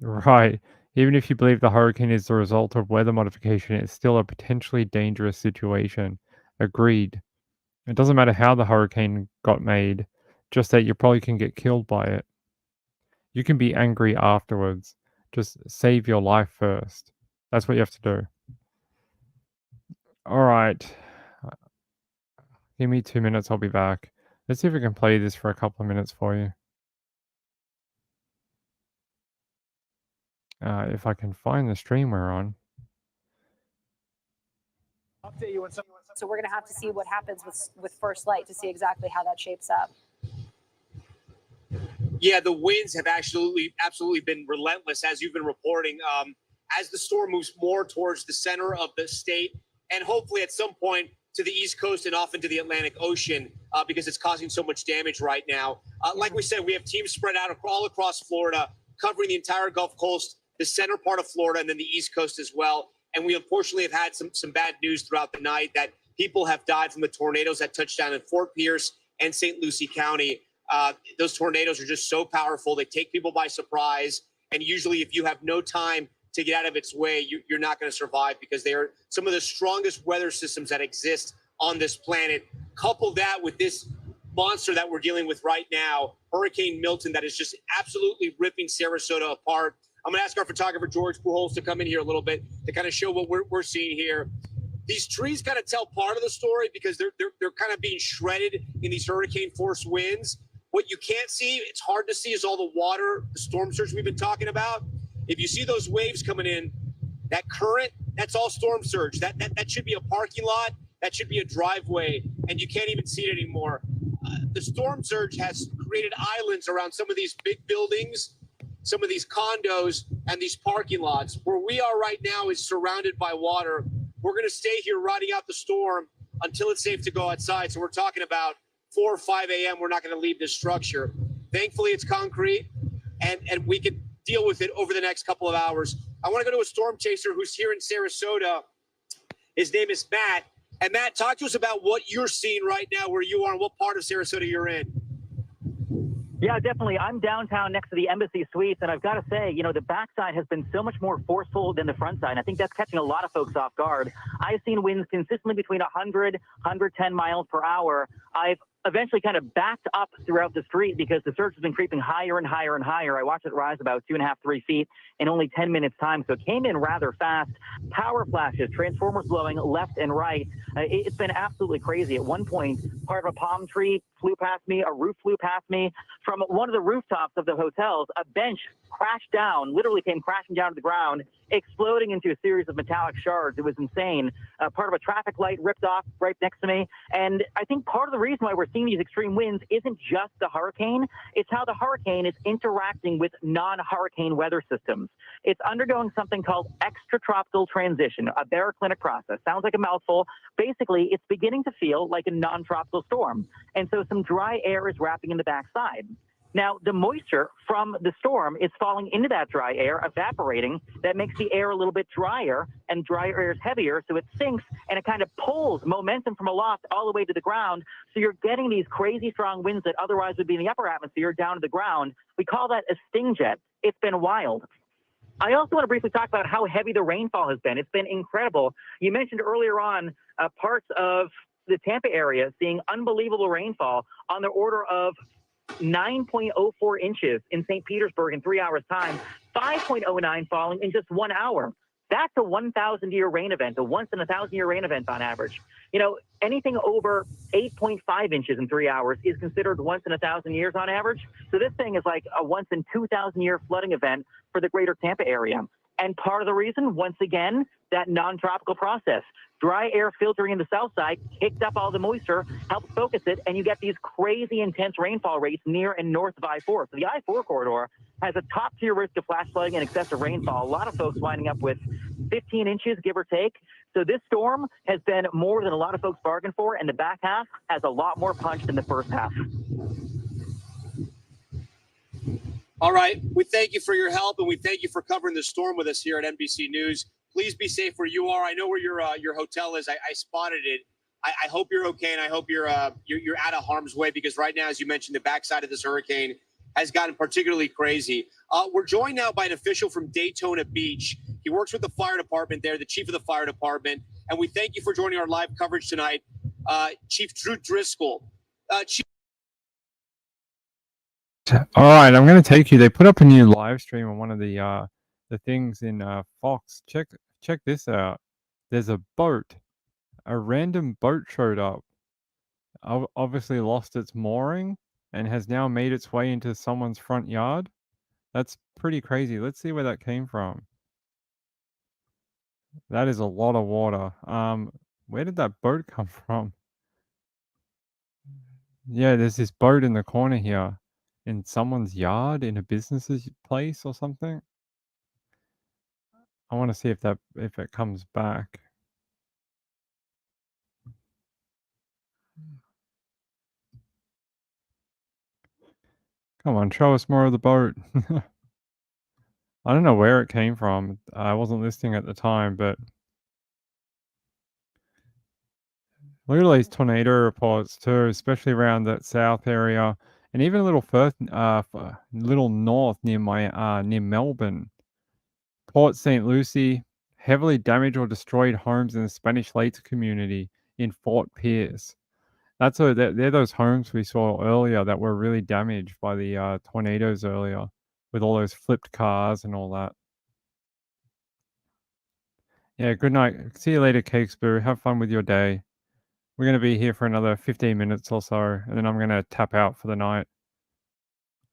Right. Even if you believe the hurricane is the result of weather modification, it's still a potentially dangerous situation. Agreed. It doesn't matter how the hurricane got made, just that you probably can get killed by it. You can be angry afterwards. Just save your life first. That's what you have to do. All right. Give me 2 minutes. I'll be back. Let's see if we can play this for a couple of minutes for you. If I can find the stream we're on. So we're going to have to see what happens with first light to see exactly how that shapes up. Yeah, the winds have absolutely been relentless, as you've been reporting. As the storm moves more towards the center of the state, and hopefully at some point to the East Coast and off into the Atlantic Ocean, because it's causing so much damage right now. Like we said, we have teams spread out all across Florida, covering the entire Gulf Coast, the center part of Florida, and then the East Coast as well. And we unfortunately have had some bad news throughout the night that people have died from the tornadoes that touched down in Fort Pierce and St. Lucie County. Those tornadoes are just so powerful. They take people by surprise. And usually if you have no time to get out of its way, you're not going to survive, because they are some of the strongest weather systems that exist on this planet. Couple that with this monster that we're dealing with right now, Hurricane Milton, that is just absolutely ripping Sarasota apart. I'm going to ask our photographer, George Pujols, to come in here a little bit to kind of show what we're seeing here. These trees kind of tell part of the story, because they're kind of being shredded in these hurricane force winds. What you can't see, it's hard to see, is all the water, the storm surge we've been talking about. If you see those waves coming in, that current, that's all storm surge. That should be a parking lot. That should be a driveway, and you can't even see it anymore. The storm surge has created islands around some of these big buildings, some of these condos, and these parking lots. Where we are right now is surrounded by water. We're going to stay here riding out the storm until it's safe to go outside. So we're talking about 4 or 5 a.m. We're not going to leave this structure. Thankfully, it's concrete, and we can deal with it over the next couple of hours. I want to go to a storm chaser who's here in Sarasota. His name is Matt. And Matt, talk to us about what you're seeing right now, where you are, and what part of Sarasota you're in. Yeah, definitely. I'm downtown next to the Embassy Suites, and I've got to say, the backside has been so much more forceful than the front side. And I think that's catching a lot of folks off guard. I've seen winds consistently between 100, 110 miles per hour. I've eventually kind of backed up throughout the street because the surge has been creeping higher and higher and higher. I watched it rise about 2.5, 3 feet in only 10 minutes time. So it came in rather fast. Power flashes, transformers blowing left and right. It's been absolutely crazy. At one point, part of a palm tree flew past me, a roof flew past me. From one of the rooftops of the hotels, a bench crashed down, literally came crashing down to the ground, exploding into a series of metallic shards. It was insane. Part of a traffic light ripped off right next to me. And I think part of the reason why we're seeing these extreme winds isn't just the hurricane. It's how the hurricane is interacting with non-hurricane weather systems. It's undergoing something called extratropical transition, a baroclinic process. Sounds like a mouthful. Basically, it's beginning to feel like a non-tropical storm. And so some dry air is wrapping in the backside. Now, the moisture from the storm is falling into that dry air, evaporating. That makes the air a little bit drier, and drier air is heavier, so it sinks, and it kind of pulls momentum from aloft all the way to the ground. So you're getting these crazy strong winds that otherwise would be in the upper atmosphere down to the ground. We call that a sting jet. It's been wild. I also want to briefly talk about how heavy the rainfall has been. It's been incredible. You mentioned earlier on parts of the Tampa area seeing unbelievable rainfall on the order of 9.04 inches in St. Petersburg in 3 hours' time, 5.09 falling in just 1 hour. That's a 1,000-year rain event, a once in a 1,000-year rain event on average. You know, anything over 8.5 inches in 3 hours is considered once in a 1,000 years on average. So this thing is like a once in 2,000-year flooding event for the greater Tampa area. And part of the reason, once again, that non-tropical process. Dry air filtering in the south side kicked up all the moisture, helped focus it, and you get these crazy intense rainfall rates near and north of I-4. So the I-4 corridor has a top-tier risk of flash flooding and excessive rainfall. A lot of folks winding up with 15 inches, give or take. So this storm has been more than a lot of folks bargained for, and the back half has a lot more punch than the first half. All right. We thank you for your help, and we thank you for covering the storm with us here at NBC News. Please be safe where you are. I know where your hotel is. I spotted it. I hope you're okay, and I hope you're out of harm's way, because right now, as you mentioned, the backside of this hurricane has gotten particularly crazy. We're joined now by an official from Daytona Beach. He works with the fire department there, the chief of the fire department, and we thank you for joining our live coverage tonight, Chief Drew Driscoll. Chief. All right, I'm going to take you. They put up a new live stream on one of the things in Fox. Check this out. There's a boat. A random boat showed up. Obviously lost its mooring and has now made its way into someone's front yard. That's pretty crazy. Let's see where that came from. That is a lot of water. Where did that boat come from? Yeah, there's this boat in the corner here. In someone's yard, in a business's place or something. I want to see if it comes back. Come on, show us more of the boat. I don't know where it came from. I wasn't listening at the time, but look at all these tornado reports too, especially around that south area, and even a little little north near near Melbourne. Port St. Lucie, heavily damaged or destroyed homes in the Spanish Lakes community in Fort Pierce. They're those homes we saw earlier that were really damaged by the tornadoes earlier, with all those flipped cars and all that. Yeah, good night. See you later, Cakesboo. Have fun with your day. We're going to be here for another 15 minutes or so, and then I'm going to tap out for the night.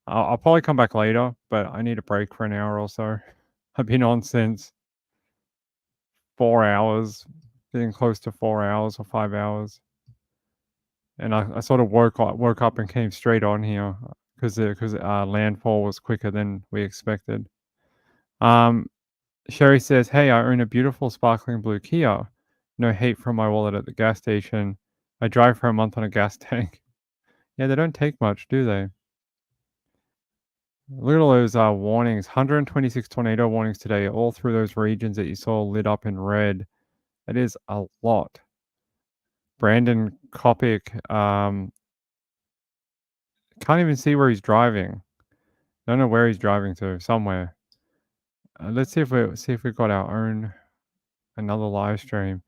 I'll probably come back later, but I need a break for an hour or so. I've been on since 4 hours, getting close to 4 hours or 5 hours. And I sort of woke up and came straight on here because landfall was quicker than we expected. Sherry says, "Hey, I own a beautiful sparkling blue Kia. No hate from my wallet at the gas station. I drive for a month on a gas tank." Yeah, they don't take much, do they? Look at all those warnings. 126 tornado warnings today, all through those regions that you saw lit up in red. That is a lot. Brandon Kopic can't even see where he's driving. Don't know where he's driving to. Somewhere. Let's see if we got our own another live stream.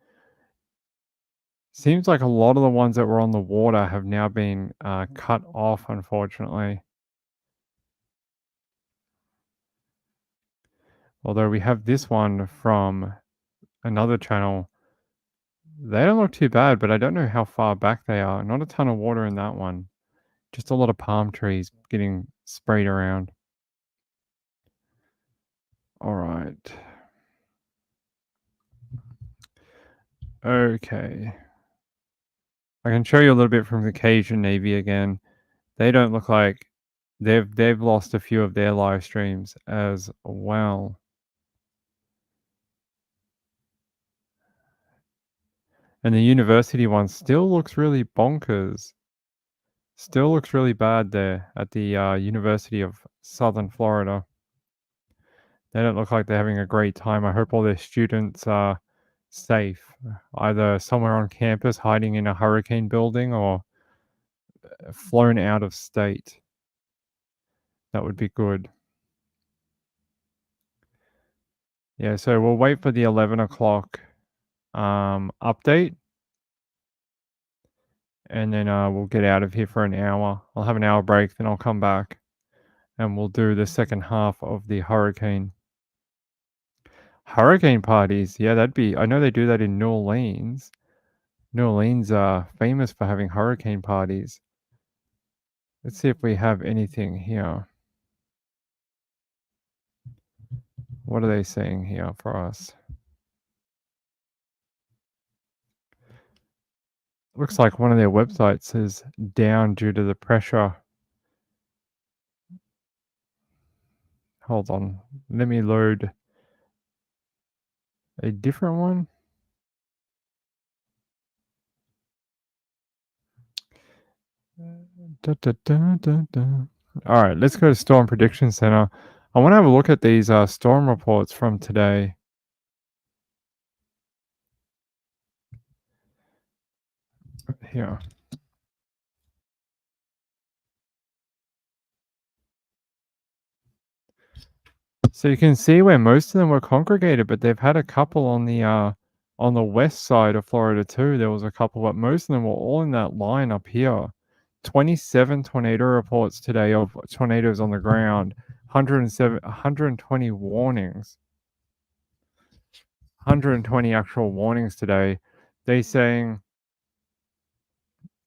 Seems like a lot of the ones that were on the water have now been cut off, unfortunately. Although we have this one from another channel. They don't look too bad, but I don't know how far back they are. Not a ton of water in that one. Just a lot of palm trees getting sprayed around. All right. Okay. I can show you a little bit from the Cajun Navy again. They don't look like they've lost a few of their live streams as well. And the university one still looks really bonkers. Still looks really bad there at the University of Southern Florida. They don't look like they're having a great time. I hope all their students are safe, either somewhere on campus hiding in a hurricane building or flown out of state. That would be good. Yeah, so we'll wait for the 11 o'clock update. And then we'll get out of here for an hour. I'll have an hour break, then I'll come back. And we'll do the second half of the hurricane. Hurricane parties. Yeah, that'd be. I know they do that in New Orleans. New Orleans are famous for having hurricane parties. Let's see if we have anything here. What are they saying here for us? Looks like one of their websites is down due to the pressure. Hold on. Let me load a different one. Da, da, da, da, da. All right, let's go to Storm Prediction Center. I want to have a look at these storm reports from today. Here. So you can see where most of them were congregated, but they've had a couple on the west side of Florida too. There was a couple, but most of them were all in that line up here. 27 tornado reports today of tornadoes on the ground. 120 warnings. 120 actual warnings today. They saying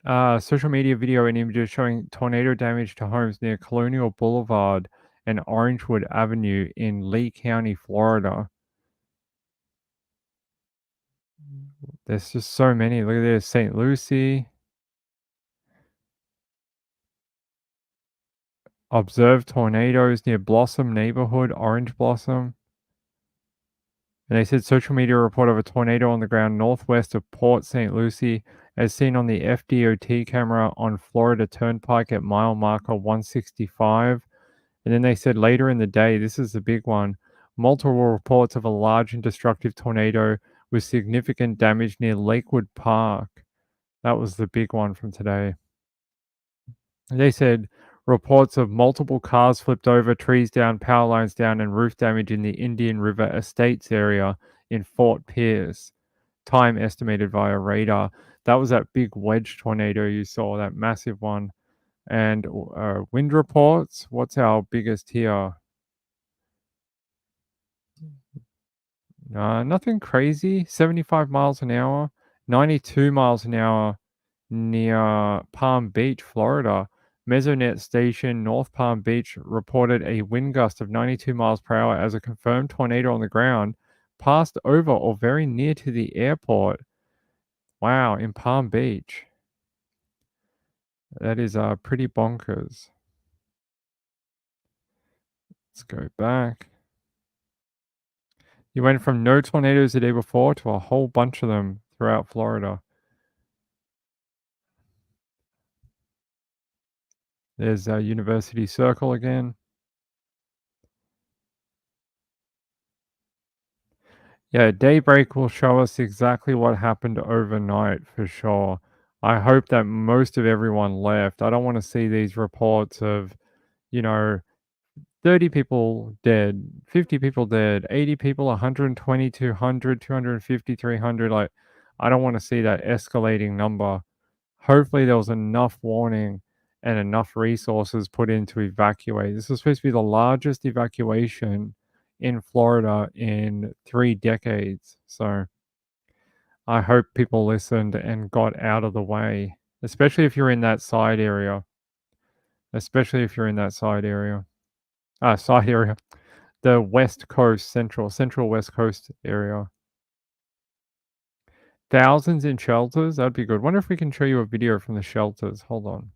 social media video and images showing tornado damage to homes near Colonial Boulevard and Orangewood Avenue in Lee County, Florida. There's just so many. Look at this. St. Lucie. Observed tornadoes near Blossom neighborhood, Orange Blossom. And they said social media report of a tornado on the ground northwest of Port St. Lucie, as seen on the FDOT camera on Florida Turnpike at mile marker 165. And then they said later in the day, this is the big one, multiple reports of a large and destructive tornado with significant damage near Lakewood Park. That was the big one from today. They said reports of multiple cars flipped over, trees down, power lines down, and roof damage in the Indian River Estates area in Fort Pierce. Time estimated via radar. That was that big wedge tornado you saw, that massive one. And wind reports. What's our biggest here? Nothing crazy. 75 miles an hour, 92 miles an hour near Palm Beach, Florida. Mesonet station North Palm Beach reported a wind gust of 92 miles per hour as a confirmed tornado on the ground passed over or very near to the airport. Wow, in Palm Beach. That is pretty bonkers. Let's go back. You went from no tornadoes the day before to a whole bunch of them throughout Florida. There's University Circle again. Yeah, daybreak will show us exactly what happened overnight for sure. I hope that most of everyone left. I don't want to see these reports of, 30 people dead, 50 people dead, 80 people, 120, 200, 250, 300. Like, I don't want to see that escalating number. Hopefully there was enough warning and enough resources put in to evacuate. This was supposed to be the largest evacuation in Florida in 3 decades. So I hope people listened and got out of the way, especially if you're in that side area. Especially if you're in that side area. Side area. The West Coast, central West Coast area. Thousands in shelters. That'd be good. Wonder if we can show you a video from the shelters. Hold on.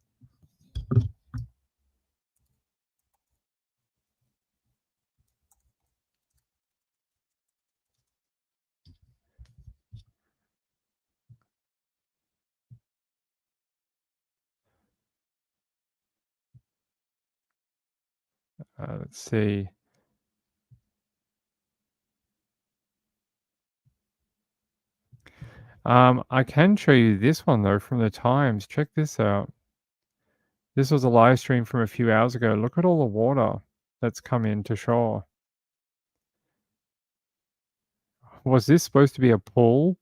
Let's see. I can show you this one though from the Times. Check this out. This was a live stream from a few hours ago. Look at all the water that's come into shore. Was this supposed to be a pool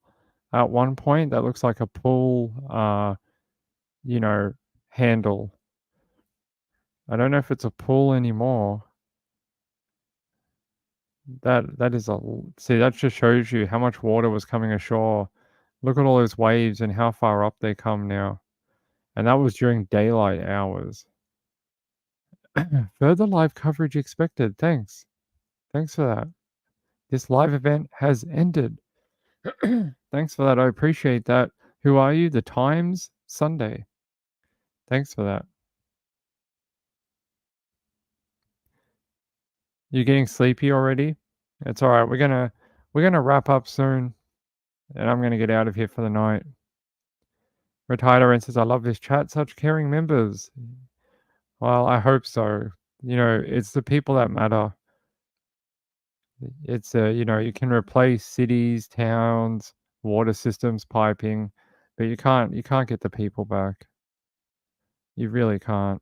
at one point? That looks like a pool, handle. I don't know if it's a pool anymore. That is see, that just shows you how much water was coming ashore. Look at all those waves and how far up they come now. And that was during daylight hours. Further live coverage expected. Thanks. Thanks for that. This live event has ended. Thanks for that. I appreciate that. Who are you? The Times Sunday. Thanks for that. You getting sleepy already? It's all right. We're gonna wrap up soon, and I'm gonna get out of here for the night. Retired Oren says, "I love this chat. Such caring members." Well, I hope so. You know, it's the people that matter. It's you know, you can replace cities, towns, water systems, piping, but you can't get the people back. You really can't.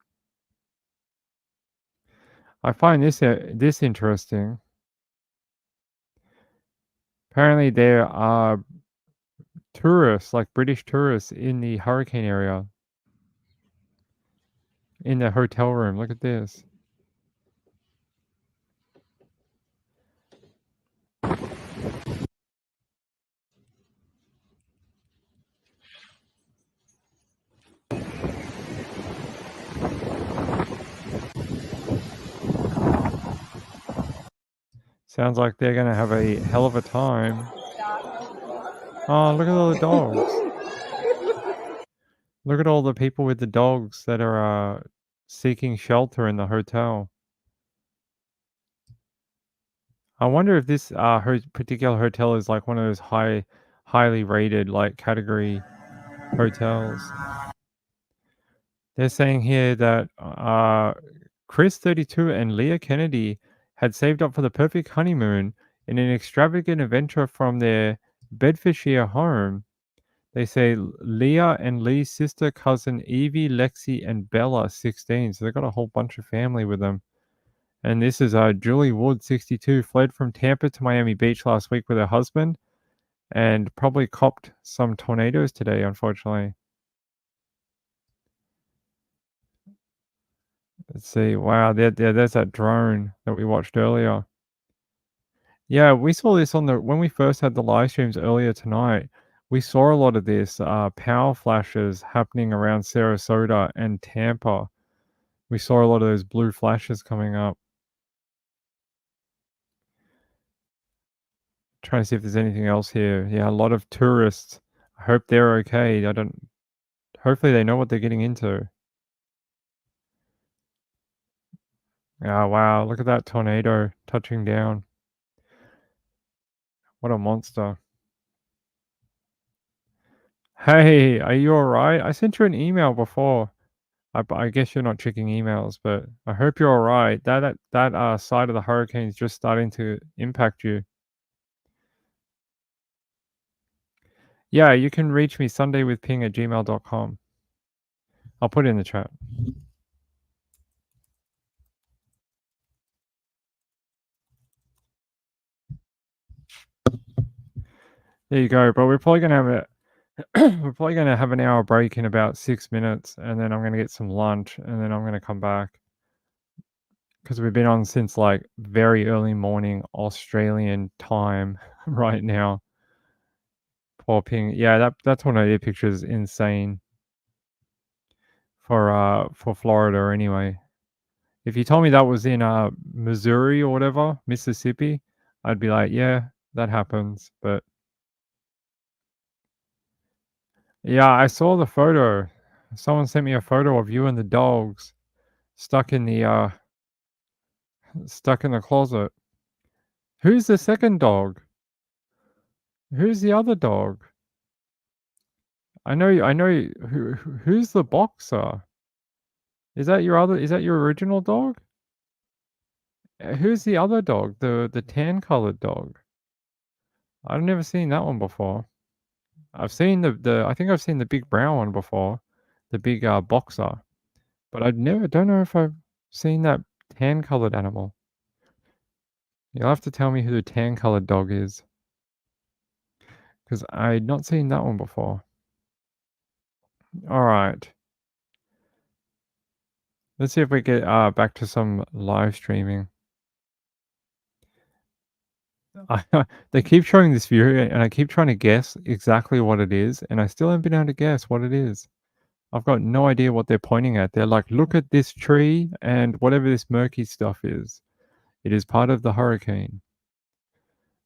I find this interesting. Apparently, there are tourists, like British tourists, in the hurricane area, in the hotel room. Look at this. Sounds like they're gonna have a hell of a time. Oh, look at all the dogs. Look at all the people with the dogs that are seeking shelter in the hotel. I wonder if this particular hotel is like one of those highly rated like category hotels. They're saying here that Chris 32 and Leah Kennedy had saved up for the perfect honeymoon in an extravagant adventure from their Bedfordshire home. They say Leah and Lee's sister, cousin Evie, Lexi, and Bella, 16. So they've got a whole bunch of family with them. And this is Julie Wood, 62, fled from Tampa to Miami Beach last week with her husband and probably copped some tornadoes today, unfortunately. Let's see. Wow, there's that drone that we watched earlier. Yeah, we saw this when we first had the live streams earlier tonight. We saw a lot of this power flashes happening around Sarasota and Tampa. We saw a lot of those blue flashes coming up. Trying to see if there's anything else here. Yeah, a lot of tourists. I hope they're okay. Hopefully they know what they're getting into. Oh, wow. Look at that tornado touching down. What a monster. Hey, are you all right? I sent you an email before. I guess you're not checking emails, but I hope you're all right. That side of the hurricane is just starting to impact you. Yeah, you can reach me sundaywithping@gmail.com. I'll put it in the chat. There you go. But we're probably gonna have an hour break in about 6 minutes, and then I'm gonna get some lunch, and then I'm gonna come back. Because we've been on since like very early morning Australian time right now. Poor ping. Yeah, that tornado picture is insane for Florida anyway. If you told me that was in Missouri or whatever, Mississippi, I'd be like, yeah, that happens. But yeah, I saw the photo. Someone sent me a photo of you and the dogs stuck in the closet. Who's the second dog? Who's the other dog? I know who's the boxer? Is that your original dog? Who's the other dog? The tan colored dog. I've never seen that one before. I've seen I think I've seen the big brown one before, the big boxer, but don't know if I've seen that tan colored animal. You'll have to tell me who the tan colored dog is, because I'd not seen that one before. All right. Let's see if we get back to some live streaming. They keep showing this view, and I keep trying to guess exactly what it is, and I still haven't been able to guess what it is. I've got no idea what they're pointing at. They're like, look at this tree and whatever this murky stuff is. It is part of the hurricane.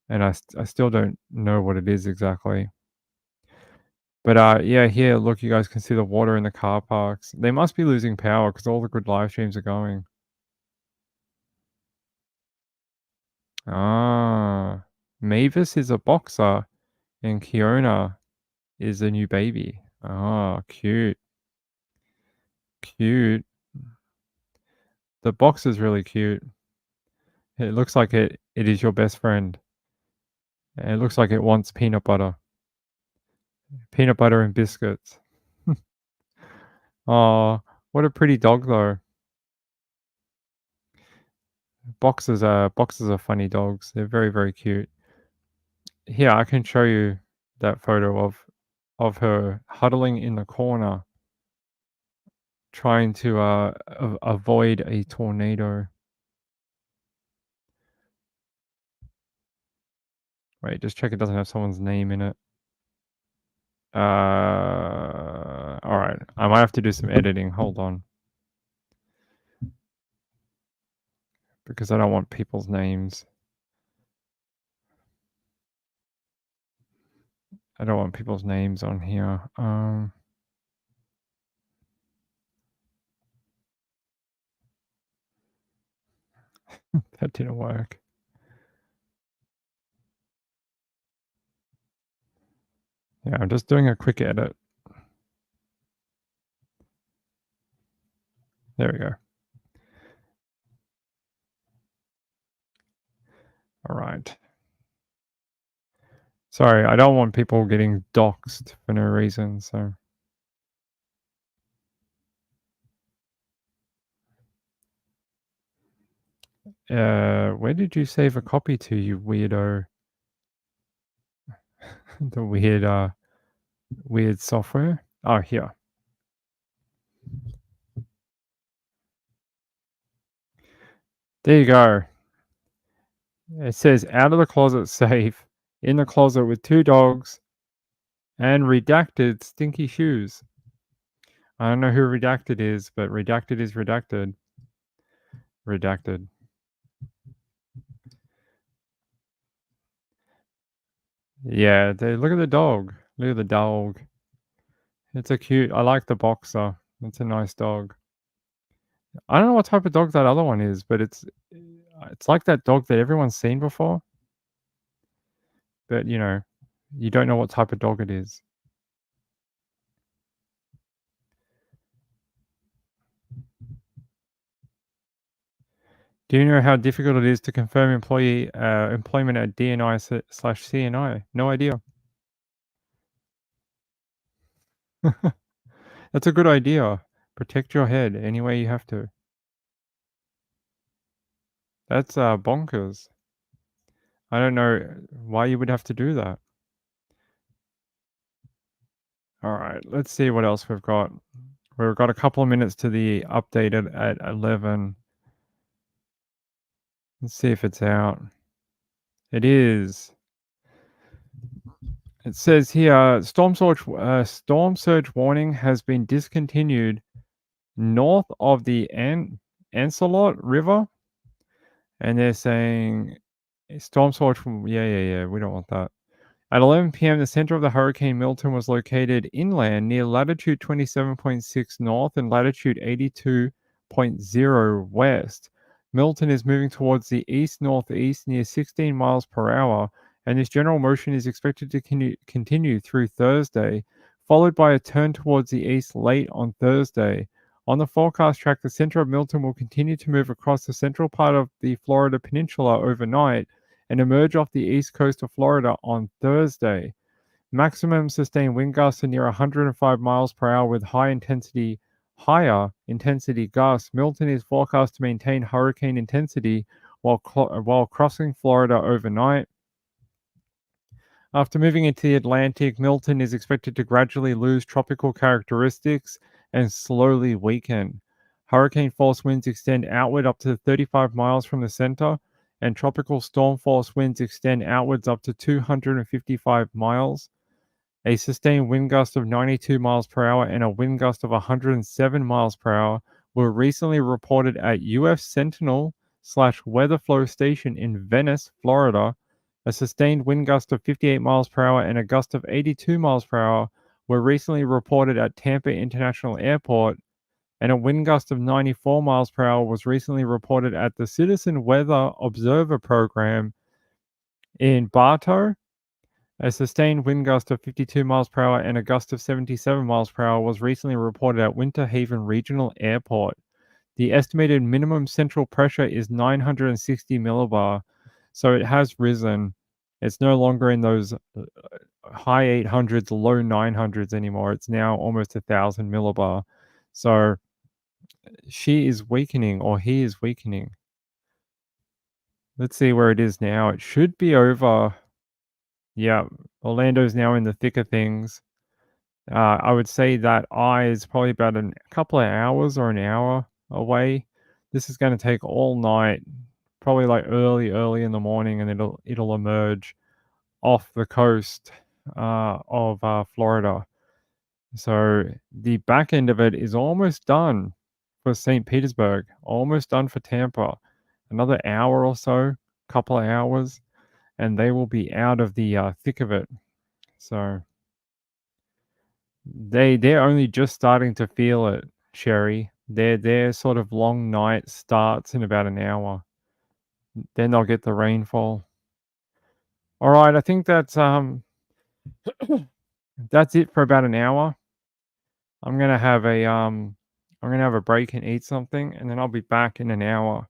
And I still don't know what it is exactly. But yeah, here, look, you guys can see the water in the car parks. They must be losing power because all the good live streams are going. Ah, Mavis is a boxer and Kiona is a new baby. Ah, cute. Cute. The box is really cute. It looks like it is your best friend. And it looks like it wants peanut butter. Peanut butter and biscuits. Oh, what a pretty dog though. Boxers are funny dogs. They're very, very cute. Here, I can show you that photo of her huddling in the corner trying to avoid a tornado. Wait, just check it doesn't have someone's name in it. All right. I might have to do some editing. Hold on. Because I don't want people's names. I don't want people's names on here. That didn't work. Yeah, I'm just doing a quick edit. There we go. All right. Sorry, I don't want people getting doxxed for no reason, so. Where did you save a copy to, you weirdo? The weird software? Oh, here. There you go. It says out of the closet safe, in the closet with 2 dogs, and redacted stinky shoes. I don't know who redacted is, but redacted is redacted. Redacted. Yeah, look at the dog. Look at the dog. It's a cute. I like the boxer. It's a nice dog. I don't know what type of dog that other one is, but it's like that dog that everyone's seen before. But, you know, you don't know what type of dog it is. Do you know how difficult it is to confirm employment at DNI/CNI? No idea. That's a good idea. Protect your head any way you have to. That's bonkers. I don't know why you would have to do that. All right, let's see what else we've got. We've got a couple of minutes to the update at 11. Let's see if it's out. It is. It says here, storm surge warning has been discontinued north of the Ancelot River. And they're saying storm surge from, yeah, we don't want that. At 11 p.m., the center of the Hurricane Milton was located inland near latitude 27.6 north and latitude 82.0 west. Milton is moving towards the east-northeast near 16 miles per hour, and this general motion is expected to continue through Thursday, followed by a turn towards the east late on Thursday. On the forecast track, the center of Milton will continue to move across the central part of the Florida Peninsula overnight and emerge off the east coast of Florida on Thursday. Maximum sustained wind gusts are near 105 miles per hour with higher intensity gusts. Milton is forecast to maintain hurricane intensity while crossing Florida overnight. After moving into the Atlantic, Milton is expected to gradually lose tropical characteristics and slowly weaken. Hurricane force winds extend outward up to 35 miles from the center and tropical storm force winds extend outwards up to 255 miles. A sustained wind gust of 92 miles per hour and a wind gust of 107 miles per hour were recently reported at UF Sentinel/Weather Flow Station in Venice, Florida. A sustained wind gust of 58 miles per hour and a gust of 82 miles per hour were recently reported at Tampa International Airport, and a wind gust of 94 miles per hour was recently reported at the Citizen Weather Observer Program in Bartow. A sustained wind gust of 52 miles per hour and a gust of 77 miles per hour was recently reported at Winter Haven Regional Airport. The estimated minimum central pressure is 960 millibar, so it has risen. It's no longer in those high 800s, low 900s anymore. It's now almost 1,000 millibar. So she is weakening, or he is weakening. Let's see where it is now. It should be over. Yeah, Orlando's now in the thick of things. I would say that eye is probably about a couple of hours or an hour away. This is going to take all night, probably like early in the morning, and it'll emerge off the coast of Florida. So the back end of it is almost done for St. Petersburg, almost done for Tampa. Another hour or so, couple of hours, and they will be out of the thick of it. So they're only just starting to feel it, Sherry. Their sort of long night starts in about an hour. Then they'll get the rainfall. All right, I think that's that's it for about an hour. I'm gonna have a break and eat something, and then I'll be back in an hour.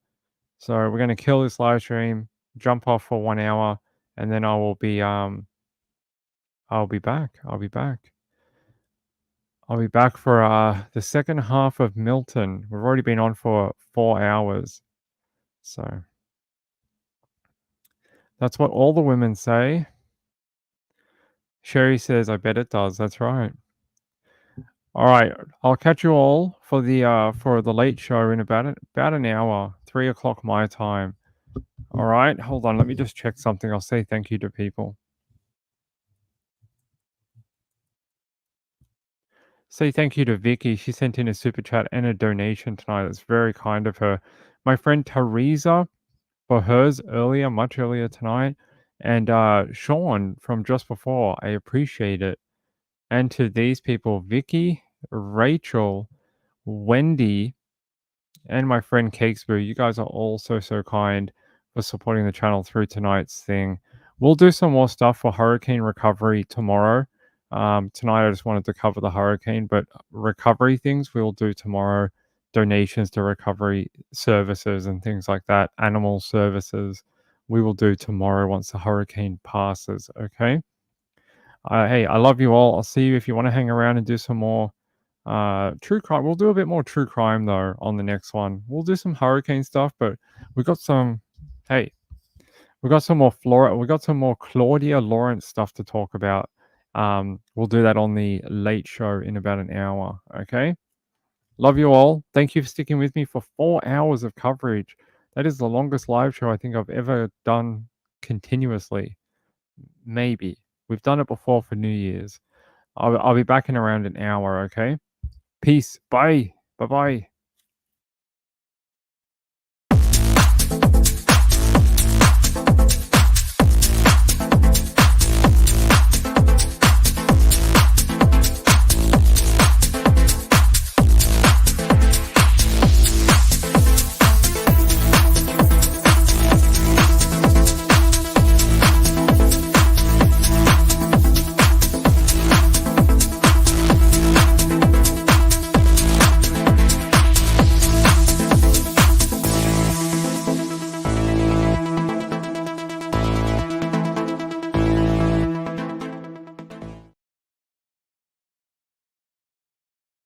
So we're gonna kill this live stream, jump off for 1 hour, and then I'll be back. I'll be back for the second half of Milton. We've already been on for 4 hours. So that's what all the women say. Sherry says, I bet it does. That's right. All right. I'll catch you all for the late show in about an hour, 3 o'clock my time. All right. Hold on. Let me just check something. I'll say thank you to people. Say thank you to Vicky. She sent in a super chat and a donation tonight. It's very kind of her. My friend Teresa for hers earlier, much earlier tonight. And Sean from just before. I appreciate it. And to these people, Vicky, Rachel, Wendy, and my friend Cakesboo, you guys are all so kind for supporting the channel through tonight's thing. We'll do some more stuff for hurricane recovery tomorrow. Tonight I just wanted to cover the hurricane, but recovery things we will do tomorrow. Donations to recovery services and things like that. Animal services we will do tomorrow once the hurricane passes. Okay. Hey, I love you all. I'll see you if you want to hang around and do some more true crime. We'll do a bit more true crime though on the next one. We'll do some hurricane stuff, but we got some. Hey, we got some more Flora. We got some more Claudia Lawrence stuff to talk about. We'll do that on the late show in about an hour. Okay. Love you all. Thank you for sticking with me for 4 hours of coverage. That is the longest live show I think I've ever done continuously. Maybe we've done it before for New Year's. I'll be back in around an hour. Okay. Peace. Bye. Bye-bye.